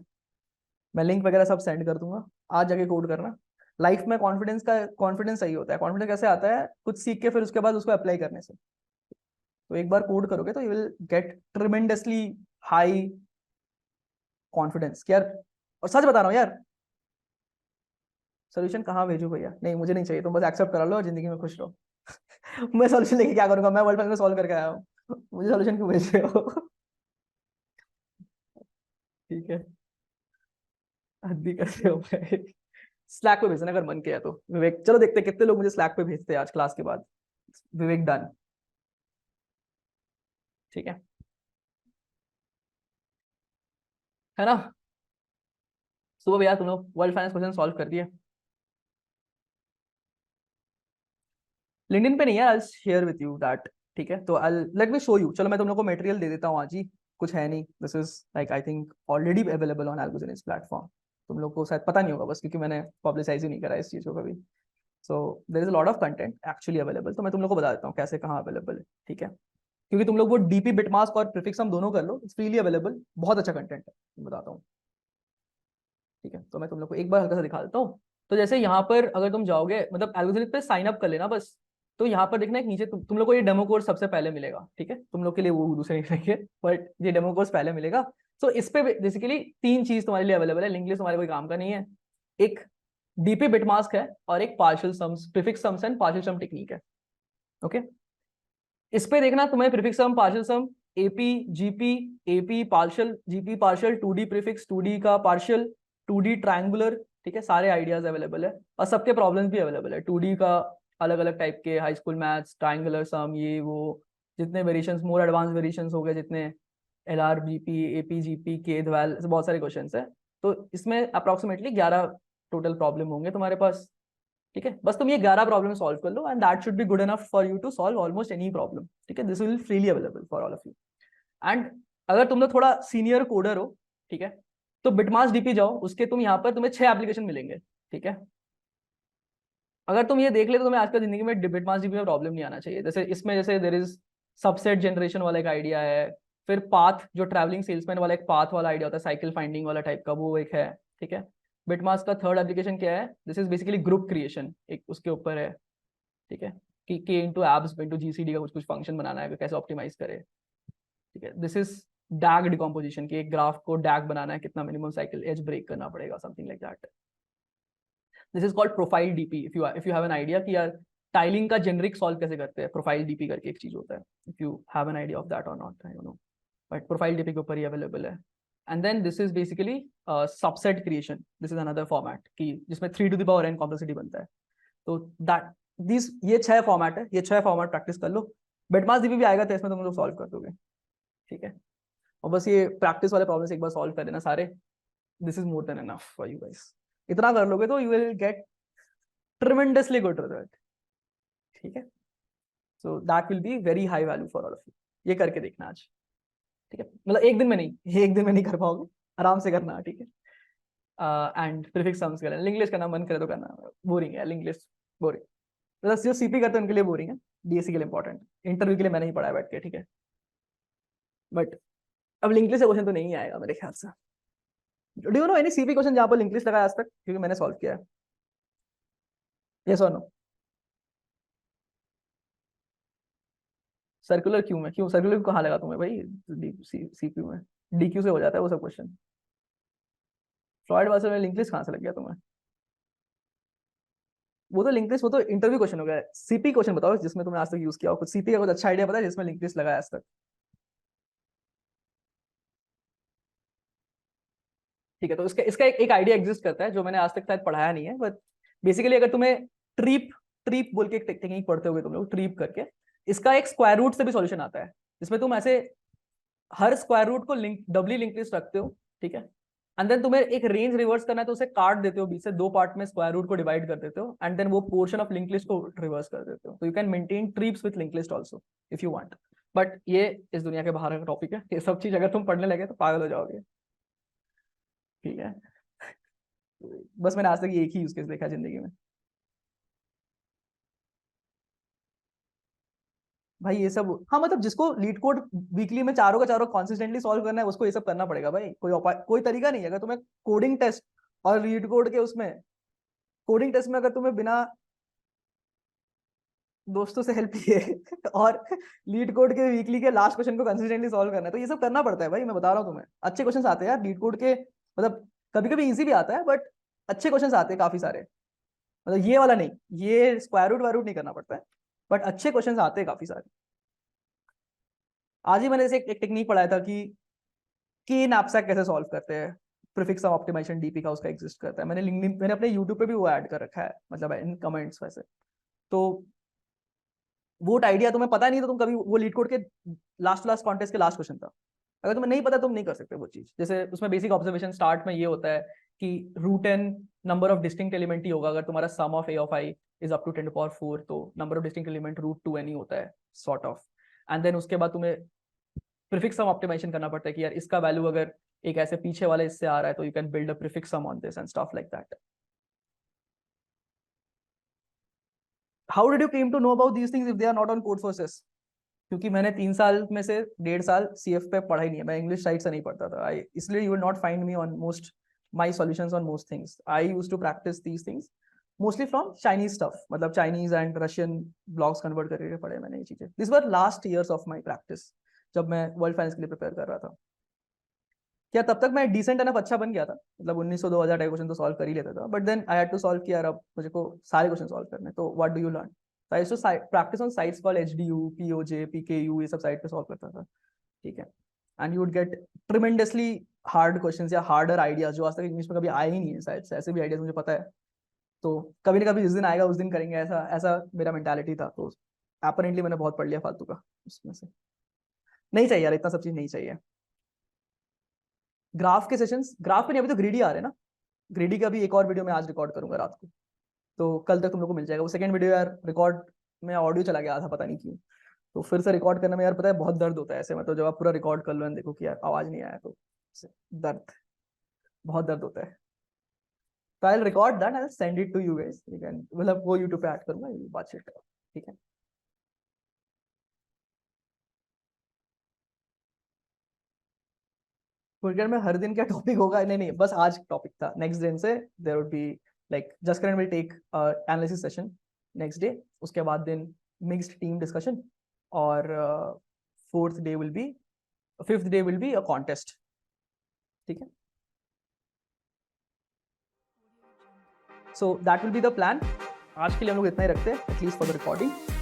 मैं लिंक वगैरह सब सेंड कर दूंगा, आज जाके कोड करना। लाइफ में कॉन्फिडेंस सही होता है। कॉन्फिडेंस कैसे आता है? कुछ सीख के फिर उसके बाद उसको अप्लाई करने से। तो एक बार कोड करोगे तो you will get tremendously high confidence यार। और सच बता रहा हूँ यार, सोल्यूशन कहाँ भेजू भैया? नहीं मुझे नहीं चाहिए, तुम बस एक्सेप्ट करा लो और जिंदगी में खुश रहो। मैं सोल्यूशन लेके क्या करूंगा? मैं वर्ल्ड फाइनेंस में सॉल्व करके आया हूँ, मुझे सोल्यूशन क्यों भेज रहे हो? ठीक है, हद भी करते हो भाई। स्लैक पे भेजना अगर मन किया तो विवेक। चलो देखते हैं कितने लोग मुझे स्लैक पे भेजते हैं आज क्लास के बाद। विवेक डन। ठीक है ना? सुबह भैया तुम लोग वर्ल्ड फाइनेंस क्वेश्चन सॉल्व कर दिए? लिंक्डइन पे नहीं है, आई शेयर विद यू दैट। ठीक है, तो I let me show you. चलो मैं तुम लोग को मटेरियल दे देता हूँ आज ही, कुछ है नहीं। This is like I think already available on algorithms platform. तुम लोग को शायद पता नहीं होगा बस क्योंकि मैंने पब्लिसाइज ही नहीं करा इस चीज को कभी। So there is a lot of content actually available, तो मैं तुम लोग को बता देता हूँ कैसे कहाँ अवेलेबल है। ठीक है, क्योंकि तुम लोग वो डीपी बिटमास्क और प्रीफिक्स हम दोनों कर लो, इट्स फ्रीली अवेलेबल, बहुत अच्छा कंटेंट है, मैं बताता हूँ। ठीक है, तो मैं तुम लोग को एक बार हल्का सा दिखा देता हूँ। तो जैसे यहाँ पर अगर तुम जाओगे, मतलब एल्गोरिथम पे साइन अप कर लेना बस। तो यहाँ पर देखना एक नीचे तुम लोग को ये डेमो कोर्स सबसे पहले मिलेगा। ठीक है, तुम लोग के लिए वो दूसरे नहीं रहेंगे, बट ये डेमो कोर्स पहले मिलेगा। तो इस पे बेसिकली 3 चीज तुम्हारे लिए अवेलेबल है। लिंक लिस्ट तुम्हारे कोई काम का नहीं है। एक डीपी बिटमास्क है और एक partial sums, prefix sums and partial sum technique है। ओके, इस पे देखना तुम्हें prefix sum, partial sum, AP, GP, AP partial, GP partial, 2D prefix, 2D का पार्शियल, 2D ट्रायंगुलर। ठीक है, सारे आइडियाज अवेलेबल है और सबके प्रॉब्लम्स भी अवेलेबल है। 2D का अलग अलग टाइप के, हाई स्कूल मैथ्स, ट्रायंगुलर सम, ये वो जितने वेरिएशंस, मोर एडवांस वेरिएशंस हो गए जितने, LR, जीपी, एपी, जीपी, के ध्वाल, बहुत सारे क्वेश्चंस है। तो इसमें अप्रोक्सीमेटली 11 टोटल प्रॉब्लम होंगे तुम्हारे पास। ठीक है, बस तुम ये 11 प्रॉब्लम सॉल्व कर लो and that should be good enough for you to solve almost any problem. ठीक है, this will freely available for all of you. And अगर तुम लोग थोड़ा सीनियर कोडर हो, ठीक है, तो बिटमास डीपी जाओ, उसके तुम यहाँ पर तुम्हें 6 एप्लीकेशन मिलेंगे। ठीक है, अगर तुम ये देख ले तो तुम्हें आजकल जिंदगी में बिटमास डीपी में प्रॉब्लम नहीं आना चाहिए। जैसे इसमें जैसे देयर इज सबसेट जनरेशन वाला एक आइडिया है, फिर पाथ, जो ट्रैवलिंग सेल्समैन वाला एक पाथ वाला आइडिया होता है, साइकिल फाइंडिंग वाला टाइप का, वो एक है। ठीक है, बिटमास का थर्ड एप्लीकेशन क्या है? This is basically group creation, एक उसके ऊपर है। ठीक है, कि के इंटू एब्स इंटू जीसीडी का कुछ कुछ फंक्शन बनाना है, कैसे ऑप्टिमाइज करे। ठीक है, दिस इज डैग डिकम्पोजिशन, की एक ग्राफ को डैग बनाना है, कितना मिनिमम साइकिल एज ब्रेक करना पड़ेगा, something like that. This is called profile DP. If you have an idea कि यार टाइलिंग का जेनरिक सॉल्व कैसे करते हैं, प्रोफाइल डीपी करके एक चीज होता है। If you have an idea of that और not, I don't know, but profile DP के ऊपर ही अवेलेबल है। And then this is basically subset creation. This is another format की जिसमें 3n कॉम्प्लेक्सिटी बनता है। तो दैट दिस, ये 6 फॉर्मेट है, ये 6 फॉर्मेट प्रैक्टिस कर लो। बिटमास डीपी भी आएगा तो इसमें तुम लोग सॉल्व कर दोगे। ठीक है, और बस ये प्रैक्टिस वाले प्रॉब्लम्स एक बार सॉल्व कर देना सारे। This is more than enough for you guys. इतना कर लोगे तो you will get tremendously good result. ठीक है, so that will be very high value for all of you. ये करके देखना आज। ठीक है, मतलब एक दिन में नहीं, एक दिन में नहीं कर पाओगे, आराम से करना। ठीक है, एंड प्रीफिक्स सम्स करना, लिंक लिस्ट करना मन करे तो करना। बोरिंग है लिंक लिस्ट, बोरिंग, मतलब जो सीपी करते हैं उनके लिए बोरिंग है। डीएससी के लिए इंपॉर्टेंट, इंटरव्यू के लिए मैंने ही पढ़ा है बैठ के, ठीक है। बट अब लिंक लिस्ट से क्वेश्चन तो नहीं आएगा मेरे ख्याल से। Do you know any CP question जहां पर लिंक लिस्ट लगा है आज तक, क्योंकि मैंने सॉल्व किया है? यस और नो? सर्कुलर क्यू में, क्यों सर्कुलर क्यू कहाँ लगा तुम्हें भाई? सीपीयू में डीक्यू से हो जाता है वो सब क्वेश्चन। फ्लॉयड वासल में लिंक लिस्ट कहाँ से लग गया तुम्हें? वो तो लिंक लिस्ट, वो तो इंटरव्यू क्वेश्चन हो गया। सीपी क्वेश्चन बताओ जिसमें तुमने आज तक यूज किया हो, कुछ सीपी का कुछ अच्छा आइडिया पता है जिसमें लिंक लिस्ट लगा है आज तक? ठीक है, तो इसका इसका एक आइडिया एग्जिस्ट करता है जो मैंने आज तक शायद पढ़ाया नहीं है, बट बेसिकली अगर तुम्हें ट्रीप ट्रीप बोल के एक टेक्निक पढ़ते होगे तुम लोग, ट्रीप करके, इसका एक स्क्वायर रूट से भी सॉल्यूशन आता है, जिसमें तुम ऐसे हर स्क्वायर रूट को लिंक डबली लिंक लिस्ट रखते हो, ठीक है। एंड देन तुम्हें एक रेंज रिवर्स करना है तो उसे काट देते हो बीच से, दो पार्ट में स्क्वायर रूट को डिवाइड कर देते हो, एंड देन वो पोर्शन ऑफ लिंक लिस्ट को रिवर्स कर देते हो। तो you can maintain treaps with link list also if you want. But ये इस दुनिया के बाहर का टॉपिक है, ये सब चीज अगर तुम पढ़ने लगे तो पागल हो जाओगे, ठीक है। बस मैंने आज तक ये एक ही यूज केस देखा जिंदगी में। भाई ये सब, हाँ मतलब जिसको लीड कोड वीकली में चारों का चारों कॉन्सिस्टेंटली सॉल्व करना है उसको ये सब करना पड़ेगा भाई, कोई तरीका नहीं है। अगर तुम्हें कोडिंग टेस्ट और लीड कोड के उसमें, कोडिंग टेस्ट में अगर तुम्हें बिना दोस्तों से हेल्प लिए और लीड कोड के वीकली के लास्ट क्वेश्चन को कंसिस्टेंटली सॉल्व करना है, तो ये सब करना पड़ता है भाई। मैं बता रहा हूँ तुम्हें, अच्छे क्वेश्चन आते हैं यार लीड कोड के, मतलब कभी कभी इजी भी आता है, बट अच्छे क्वेश्चन आते हैं काफी सारे। मतलब ये वाला नहीं, ये स्क्वायर रूट वायर रूट नहीं करना पड़ता है, बट अच्छे क्वेश्चन आते हैं काफी सारे। आज ही मैंने जैसे एक टेक्निक पढ़ाया था कि नैपसैक कैसे सॉल्व करते हैं, प्रीफिक्स सम ऑप्टिमाइजेशन डीपी का उसका एग्जिस्ट करता है। मैंने लिंक्डइन, मैंने अपने यूट्यूब पे भी वो ऐड कर रखा है, मतलब इन कमेंट्स वैसे। तो वो आइडिया तुम्हें पता नहीं तो तुम कभी वो लीड कोड के लास्ट लास्ट कॉन्टेस्ट के लास्ट क्वेश्चन था, अगर तुम्हें नहीं पता तुम नहीं कर सकते वो चीज। जैसे उसमें बेसिक ऑब्जर्वेशन स्टार्ट में ये होता है कि root N number of distinct element ही होगा, अगर तुम्हारा sum of A of I is up to 10⁴ तो number of distinct element √2n ही होता है सॉर्ट ऑफ। एंड देन उसके बाद तुम्हें प्रीफिक्स सम ऑप्टिमाइजेशन करना पड़ता है कि यार इसका वैल्यू अगर एक ऐसे पीछे वाले इससे आ रहा है तो you can build a prefix sum on this and stuff like that. How did you came to know about these things if they are not on Codeforces? क्योंकि मैंने 3 साल में से 1.5 साल सीएफ पे पढ़ा ही नहीं है, मैं इंग्लिश साइट से नहीं पढ़ता था। आई इसलिए you will not find me on most my solutions on most things. I use to practice these things mostly from Chinese stuff, मतलब Chinese and Russian blogs convert करके पढ़े मैंने ये चीजें। This were last years of my practice, जब मैं world finance के लिए प्रिपेयर कर रहा था। क्या तब तक मैं डिसेंट एनफ अच्छा बन गया था, मतलब 1900-2000 टाइप क्वेश्चन तो सॉल्व कर ही लेता था, but then I had to solve कि यार अब मुझे को सारे क्वेश्चन सॉल्व करने, तो what do you learn? I used to practice on sites called HDU, POJ, PKU, ये सब साइट पे सॉल्व करता था, ठीक है। And you would get tremendously hard questions या हार्डर आइडियाज जो आज तक इंग्लिश में कभी आए ही नहीं है शायद से, ऐसे भी आइडियाज मुझे पता है। तो कभी ना कभी जिस दिन आएगा उस दिन करेंगे, ऐसा ऐसा मेरा मेंटालिटी था। तो अपरेंटली मैंने बहुत पढ़ लिया फालतू का उसमें से। नहीं चाहिए यार, इतना सब चीज नहीं चाहिए। ग्राफ के सेशंस, ग्राफ पे नहीं, अभी तो ग्रीडी आ रहे हैं ना। ग्रीडी का भी एक और वीडियो मैं आज रिकॉर्ड करूंगा रात को, तो कल तक तुम लोग को मिल जाएगा वो सेकंड वीडियो। यार रिकॉर्ड में ऑडियो चला गया था, पता नहीं क्यों, तो फिर से रिकॉर्ड करने में यार पता है बहुत दर्द होता है ऐसे। मतलब जब आप पूरा रिकॉर्ड कर लो एंड देखो कि यार आवाज नहीं आया, तो दर्द, बहुत दर्द होता है। तो I will record that, I will send it to you guys, you can, मतलब वो यूट्यूब पे ऐड करूंगा, बातचीत करो, ठीक है। क्रिकेट में हर दिन क्या टॉपिक होगा? नहीं नहीं, बस आज टॉपिक था, नेक्स्ट दिन से there would be like just current will take analysis session next day, उसके बाद दिन मिक्स्ड टीम डिस्कशन, और fourth day will be, fifth day will be a contest, ठीक है। So that will be the plan. आज के लिए हम लोग इतना ही रखते हैं, एटलीस्ट फॉर द रिकॉर्डिंग।